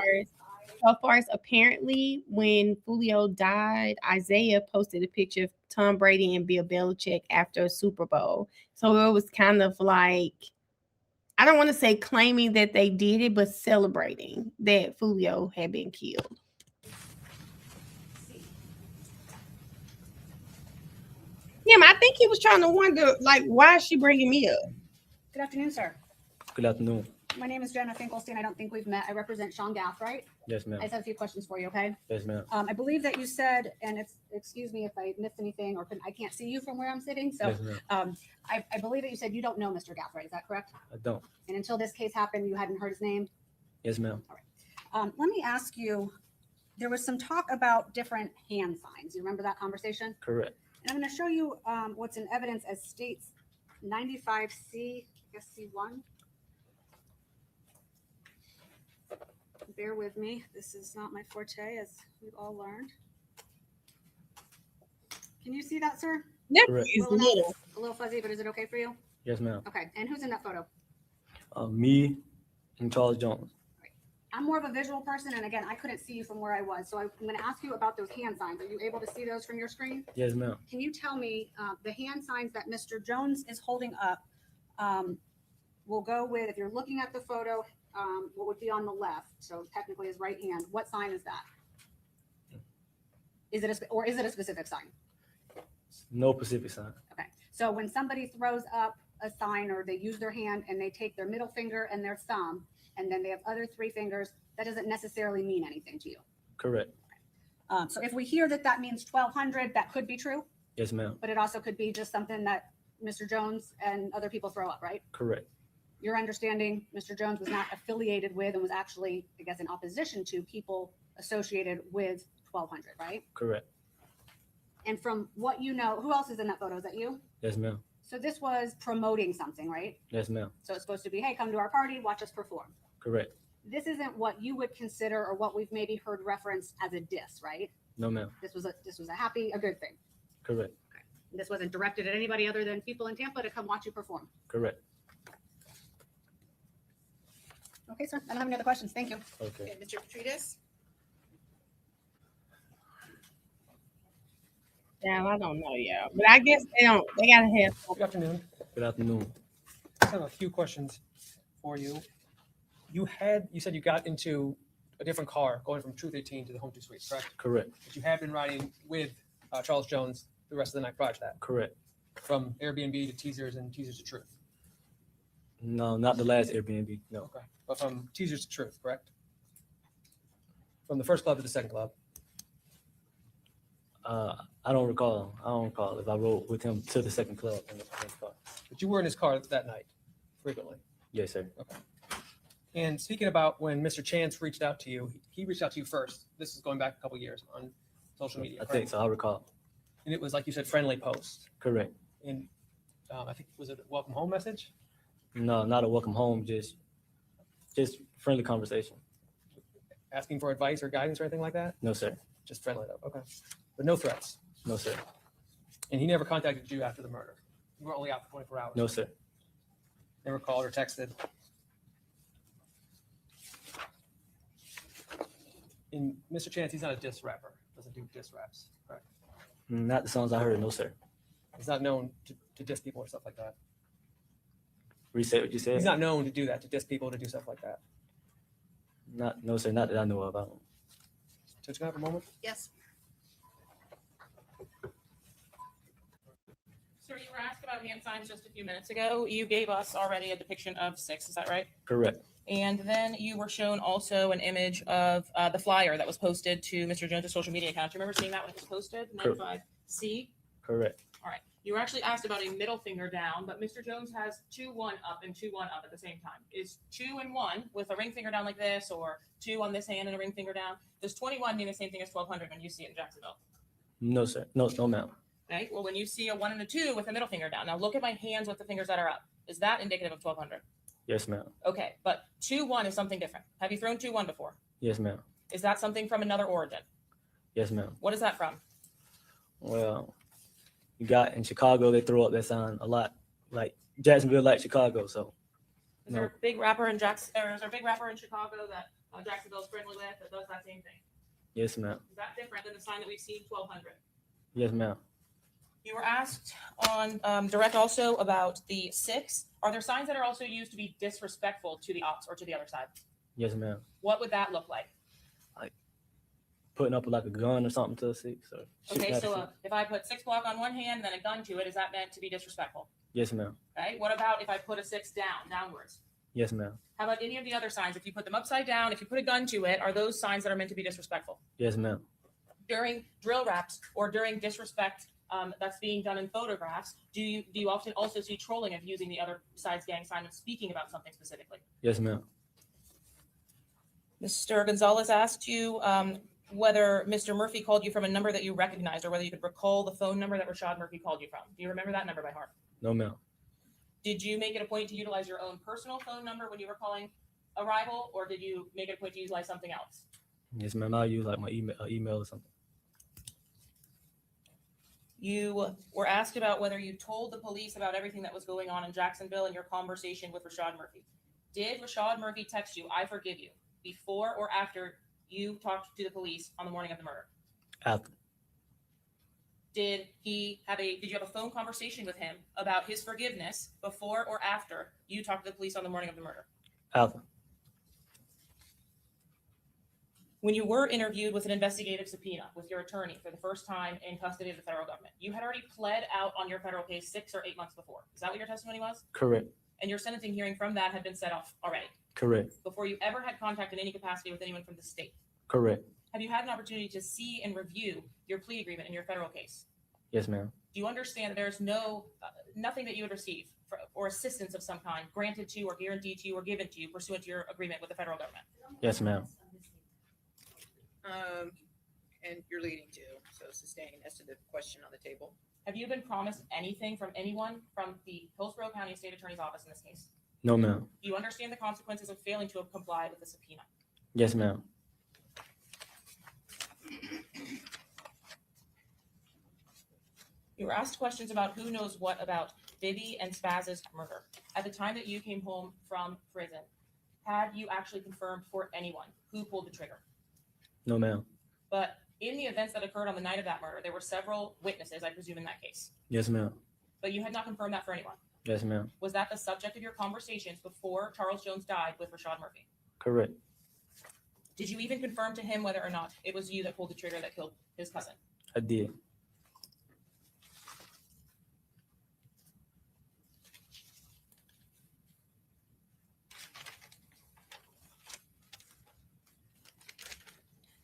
Speaker 1: far as apparently when Foolio died, Isaiah posted a picture of Tom Brady and Bill Belichick after a Super Bowl. So it was kind of like, I don't want to say claiming that they did it, but celebrating that Foolio had been killed. Yeah, I think he was trying to wonder, like, why is she bringing me up?
Speaker 6: Good afternoon, sir.
Speaker 3: Good afternoon.
Speaker 6: My name is Jenna Finkelstein. I don't think we've met. I represent Sean Gaff, right?
Speaker 3: Yes,
Speaker 6: I
Speaker 3: ma'am.
Speaker 6: just have a few questions for you, okay?
Speaker 3: Yes, ma'am.
Speaker 6: I believe that you said, and excuse me if I missed anything or I can't see you from where I'm sitting. So
Speaker 3: Yes, ma'am.
Speaker 6: I believe that you said you don't know Mr. Gaff, right? Is that correct?
Speaker 3: I don't.
Speaker 6: And until this case happened, you hadn't heard his name?
Speaker 3: Yes, ma'am.
Speaker 6: Let me ask you, there was some talk about different hand signs. You remember that conversation?
Speaker 3: Correct.
Speaker 6: And I'm going to show you what's in evidence as states 95C, I guess C1. Bear with me. This is not my forte, as we've all learned. Can you see that, sir?
Speaker 1: That
Speaker 3: Correct.
Speaker 1: is
Speaker 6: Well,
Speaker 1: little.
Speaker 6: that's a little fuzzy, but is it okay for you?
Speaker 3: Yes, ma'am.
Speaker 6: Okay. And who's in that photo?
Speaker 3: Me and Charles Jones.
Speaker 6: I'm more of a visual person, and again, I couldn't see you from where I was. So I'm going to ask you about those hand signs. Are you able to see those from your screen?
Speaker 3: Yes, ma'am.
Speaker 6: Can you tell me the hand signs that Mr. Jones is holding up? We'll go with, if you're looking at the photo, what would be on the left, so technically his right hand, what sign is that? Is it a specific sign?
Speaker 3: No Pacific sign.
Speaker 6: Okay, so when somebody throws up a sign or they use their hand and they take their middle finger and their thumb, and then they have other three fingers, that doesn't necessarily mean anything to you.
Speaker 3: Correct.
Speaker 6: So if we hear that that means 1200, that could be true,
Speaker 3: Yes, ma'am.
Speaker 6: but it also could be just something that Mr. Jones and other people throw up, right?
Speaker 3: Correct.
Speaker 6: Your understanding, Mr. Jones was not affiliated with and was actually, I guess, in opposition to people associated with 1200, right?
Speaker 3: Correct.
Speaker 6: And from what you know, who else is in that photo? Is that you?
Speaker 3: Yes, ma'am.
Speaker 6: So this was promoting something, right?
Speaker 3: Yes, ma'am.
Speaker 6: So it's supposed to be, hey, come to our party, watch us perform.
Speaker 3: Correct.
Speaker 6: This isn't what you would consider or what we've maybe heard referenced as a diss, right?
Speaker 3: No, ma'am.
Speaker 6: This was a good thing.
Speaker 3: Correct.
Speaker 6: This wasn't directed at anybody other than people in Tampa to come watch you perform.
Speaker 3: Correct.
Speaker 6: Okay, sir. I don't have any other questions. Thank you.
Speaker 3: Okay.
Speaker 4: Okay, Mr. Petridis?
Speaker 1: Yeah, I don't know, yeah. But I guess they gotta have
Speaker 7: Good afternoon.
Speaker 3: Good afternoon.
Speaker 7: I have a few questions for you. You said you got into a different car going from Truth 18 to the Home 2 Suite, correct?
Speaker 3: Correct.
Speaker 7: But you had been riding with Charles Jones the rest of the night prior to that,
Speaker 3: Correct.
Speaker 7: from Airbnb to Teasers and Teasers to Truth.
Speaker 3: No, not the last Airbnb. No.
Speaker 7: Okay. But from Teasers to Truth, correct? From the first club to the second club.
Speaker 3: I don't recall. If I rode with him to the second club in the car.
Speaker 7: But you were in his car that night, frequently.
Speaker 3: Yes, sir.
Speaker 7: And speaking about when Mr. Chance reached out to you, he reached out to you first. This is going back a couple years on social media.
Speaker 3: I
Speaker 7: correct?
Speaker 3: think so. I recall.
Speaker 7: And it was, like you said, friendly post.
Speaker 3: Correct.
Speaker 7: And I think, was it a welcome home message?
Speaker 3: No, not a welcome home. Just friendly conversation.
Speaker 7: Asking for advice or guidance or anything like that?
Speaker 3: No, sir.
Speaker 7: Just friendly though. Okay. But no threats.
Speaker 3: No, sir.
Speaker 7: And he never contacted you after the murder. You were only out for 24 hours.
Speaker 3: No, sir.
Speaker 7: Never called or texted. And Mr. Chance, he's not a diss rapper. Doesn't do diss raps. Correct.
Speaker 3: Not the songs I heard. No, sir.
Speaker 7: He's not known to diss people or stuff like that.
Speaker 3: Reset what you said.
Speaker 7: He's not known to do that, to diss people, to do stuff like that.
Speaker 3: No, sir. Not that I know of. I don't.
Speaker 7: So can I have a moment?
Speaker 4: Yes.
Speaker 2: Sir, you were asked about hand signs just a few minutes ago. You gave us already a depiction of 6, is that right?
Speaker 3: Correct.
Speaker 2: And then you were shown also an image of the flyer that was posted to Mr. Jones' social media account. Do you remember seeing that when it was posted?
Speaker 3: Correct.
Speaker 2: 95C?
Speaker 3: Correct.
Speaker 2: All right. You were actually asked about a middle finger down, but Mr. Jones has 2-1 up and 2-1 up at the same time. Is 2 and 1 with a ring finger down like this, or 2 on this hand and a ring finger down? Does 21 mean the same thing as 1200 when you see it in Jacksonville?
Speaker 3: No, sir. No, ma'am.
Speaker 2: Okay. Well, when you see a 1 and a 2 with a middle finger down, now look at my hands with the fingers that are up. Is that indicative of 1200?
Speaker 3: Yes, ma'am.
Speaker 2: Okay, but 2-1 is something different. Have you thrown 2-1 before?
Speaker 3: Yes, ma'am.
Speaker 2: Is that something from another origin?
Speaker 3: Yes, ma'am.
Speaker 2: What is that from?
Speaker 3: Well, you got in Chicago, they throw up that sign a lot, like Jacksonville, like Chicago. So
Speaker 2: Is there a big rapper in is there a big rapper in Chicago that Jacksonville's friendly with that does that same thing?
Speaker 3: yes, ma'am.
Speaker 2: Is that different than the sign that we've seen 1200?
Speaker 3: Yes, ma'am.
Speaker 2: You were asked on direct also about the 6. Are there signs that are also used to be disrespectful to the ops or to the other side?
Speaker 3: Yes, ma'am.
Speaker 2: What would that look like?
Speaker 3: Putting up like a gun or something to a 6. Or shooting
Speaker 2: Okay,
Speaker 3: at
Speaker 2: so
Speaker 3: a 6.
Speaker 2: if I put 6 o'clock on one hand and then a gun to it, is that meant to be disrespectful?
Speaker 3: Yes, ma'am.
Speaker 2: Okay. What about if I put a 6 downwards?
Speaker 3: Yes, ma'am.
Speaker 2: How about any of the other signs? If you put them upside down, if you put a gun to it, are those signs that are meant to be disrespectful?
Speaker 3: Yes, ma'am.
Speaker 2: During drill raps or during disrespect that's being done in photographs, do you often also see trolling of using the other side's gang sign and speaking about something specifically?
Speaker 3: Yes, ma'am.
Speaker 2: Mr. Gonzalez asked you whether Mr. Murphy called you from a number that you recognized or whether you could recall the phone number that Rashad Murphy called you from. Do you remember that number by heart?
Speaker 3: No, ma'am.
Speaker 2: Did you make it a point to utilize your own personal phone number when you were calling a rival, or did you make it a point to utilize something else?
Speaker 3: Yes, ma'am. I'll use like my email or something.
Speaker 2: You were asked about whether you told the police about everything that was going on in Jacksonville in your conversation with Rashad Murphy. Did Rashad Murphy text you, "I forgive you," before or after you talked to the police on the morning of the murder?
Speaker 3: After.
Speaker 2: Did you have a phone conversation with him about his forgiveness before or after you talked to the police on the morning of the murder?
Speaker 3: After.
Speaker 2: When you were interviewed with an investigative subpoena with your attorney for the first time in custody of the federal government, you had already pled out on your federal case 6 or 8 months before. Is that what your testimony was?
Speaker 3: Correct.
Speaker 2: And your sentencing hearing from that had been set off already
Speaker 3: Correct.
Speaker 2: before you ever had contact in any capacity with anyone from the state.
Speaker 3: Correct.
Speaker 2: Have you had an opportunity to see and review your plea agreement in your federal case?
Speaker 3: Yes, ma'am.
Speaker 2: Do you understand that there's nothing that you would receive or assistance of some kind granted to you or guaranteed to you or given to you pursuant to your agreement with the federal government?
Speaker 3: Yes, ma'am.
Speaker 4: And you're leading to, so sustain as to the question on the table.
Speaker 2: Have you been promised anything from anyone from the Hillsborough County State Attorney's Office in this case?
Speaker 3: No, ma'am.
Speaker 2: Do you understand the consequences of failing to comply with the subpoena?
Speaker 3: Yes, ma'am.
Speaker 2: You were asked questions about who knows what about Bibby and Spaz's murder. At the time that you came home from prison, had you actually confirmed for anyone who pulled the trigger?
Speaker 3: No, ma'am.
Speaker 2: But in the events that occurred on the night of that murder, there were several witnesses, I presume, in that case.
Speaker 3: Yes, ma'am.
Speaker 2: But you had not confirmed that for anyone.
Speaker 3: Yes, ma'am.
Speaker 2: Was that the subject of your conversations before Charles Jones died with Rashad Murphy?
Speaker 3: Correct.
Speaker 2: Did you even confirm to him whether or not it was you that pulled the trigger that killed his cousin?
Speaker 3: I did.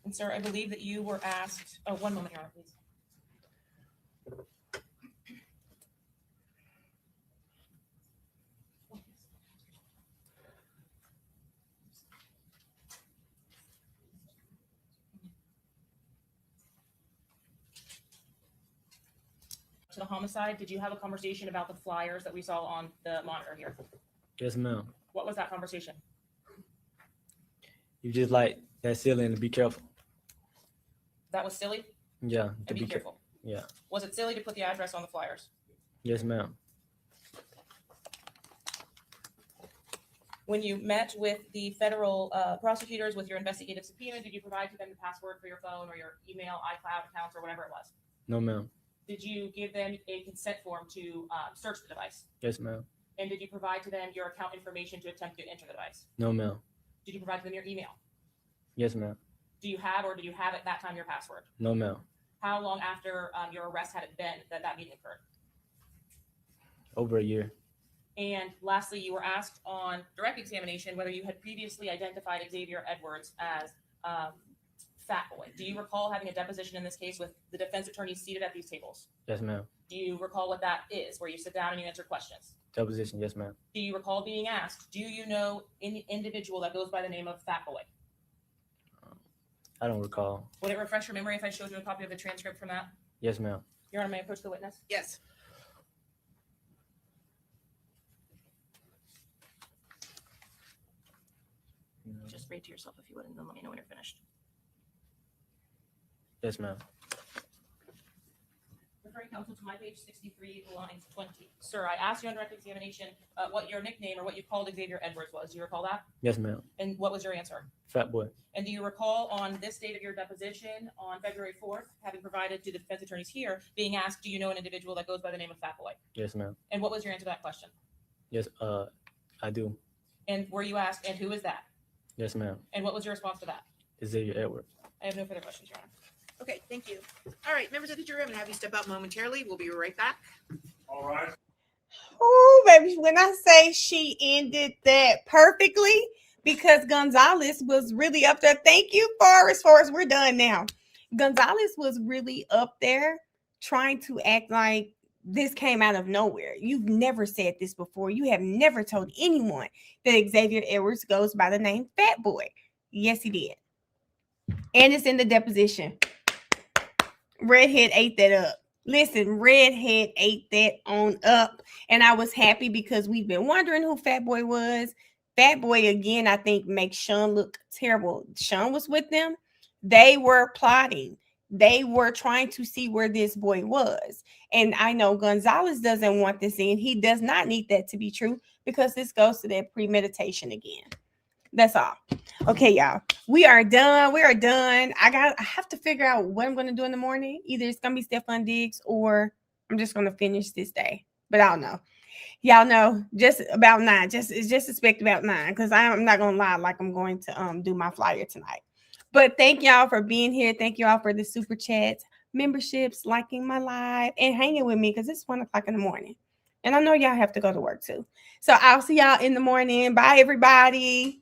Speaker 2: And sir, I believe that you were asked, one moment, Your Honor, please. To the homicide, did you have a conversation about the flyers that we saw on the monitor here?
Speaker 3: Yes, ma'am.
Speaker 2: What was that conversation?
Speaker 3: You just like that ceiling to be careful.
Speaker 2: That was silly
Speaker 3: Yeah. To
Speaker 2: and be careful.
Speaker 3: Yeah.
Speaker 2: Was it silly to put the address on the flyers?
Speaker 3: Yes, ma'am.
Speaker 2: When you met with the federal prosecutors with your investigative subpoena, did you provide to them the password for your phone or your email, iCloud accounts, or whatever it was?
Speaker 3: No, ma'am.
Speaker 2: Did you give them a consent form to search the device?
Speaker 3: Yes, ma'am.
Speaker 2: And did you provide to them your account information to attempt to enter the device?
Speaker 3: No, ma'am.
Speaker 2: Did you provide to them your email?
Speaker 3: Yes, ma'am.
Speaker 2: Do you have, or did you have at that time your password?
Speaker 3: No, ma'am.
Speaker 2: How long after your arrest had it been that meeting occurred?
Speaker 3: Over a year.
Speaker 2: And lastly, you were asked on direct examination whether you had previously identified Xavier Edwards as Fat Boy. Do you recall having a deposition in this case with the defense attorney seated at these tables?
Speaker 3: Yes, ma'am.
Speaker 2: Do you recall what that is, where you sit down and you answer questions?
Speaker 3: Deposition. Yes, ma'am.
Speaker 2: Do you recall being asked, do you know any individual that goes by the name of Fat Boy?
Speaker 3: I don't recall.
Speaker 2: Would it refresh your memory if I showed you a copy of the transcript from that?
Speaker 3: Yes, ma'am.
Speaker 2: Your Honor, may I approach the witness?
Speaker 4: Yes.
Speaker 2: Just read to yourself if you would, and then let me know when you're finished.
Speaker 3: Yes, ma'am.
Speaker 2: Referring counsel to my page 63, lines 20. Sir, I asked you on direct examination what your nickname or what you called Xavier Edwards was. Do you recall that?
Speaker 3: Yes, ma'am.
Speaker 2: And what was your answer?
Speaker 3: Fat Boy.
Speaker 2: And do you recall on this date of your deposition on February 4th, having provided to the defense attorneys here, being asked, do you know an individual that goes by the name of Fat Boy?
Speaker 3: Yes, ma'am.
Speaker 2: And what was your answer to that question?
Speaker 3: Yes, I do.
Speaker 2: And were you asked, and who is that?
Speaker 3: Yes, ma'am.
Speaker 2: And what was your response to that?
Speaker 3: Xavier Edwards.
Speaker 2: I have no further questions, Your Honor.
Speaker 4: Okay, thank you. All right, members of the jury, I'm gonna have you step out momentarily. We'll be right back.
Speaker 8: All right.
Speaker 1: Oh, baby, when I say she ended that perfectly, because Gonzalez was really up there. Thank you, Forrest. We're done now. Gonzalez was really up there trying to act like this came out of nowhere. You've never said this before. You have never told anyone that Xavier Edwards goes by the name Fat Boy. Yes, he did. And it's in the deposition. Redhead ate that up. Listen, Redhead ate that on up. And I was happy because we've been wondering who Fat Boy was. Fat Boy, again, I think makes Sean look terrible. Sean was with them. They were plotting. They were trying to see where this boy was. And I know Gonzalez doesn't want this in. He does not need that to be true because this goes to that premeditation again. That's all. Okay, y'all. We are done. We are done. I have to figure out what I'm going to do in the morning. Either it's going to be Stephon Diggs or I'm just going to finish this day. But I don't know. Y'all know just about 9. Just expect about 9 because I'm not going to lie like I'm going to do my flyer tonight. But thank y'all for being here. Thank y'all for the super chats, memberships, liking my live, and hanging with me because it's 1 o'clock in the morning. And I know y'all have to go to work too. So I'll see y'all in the morning. Bye, everybody.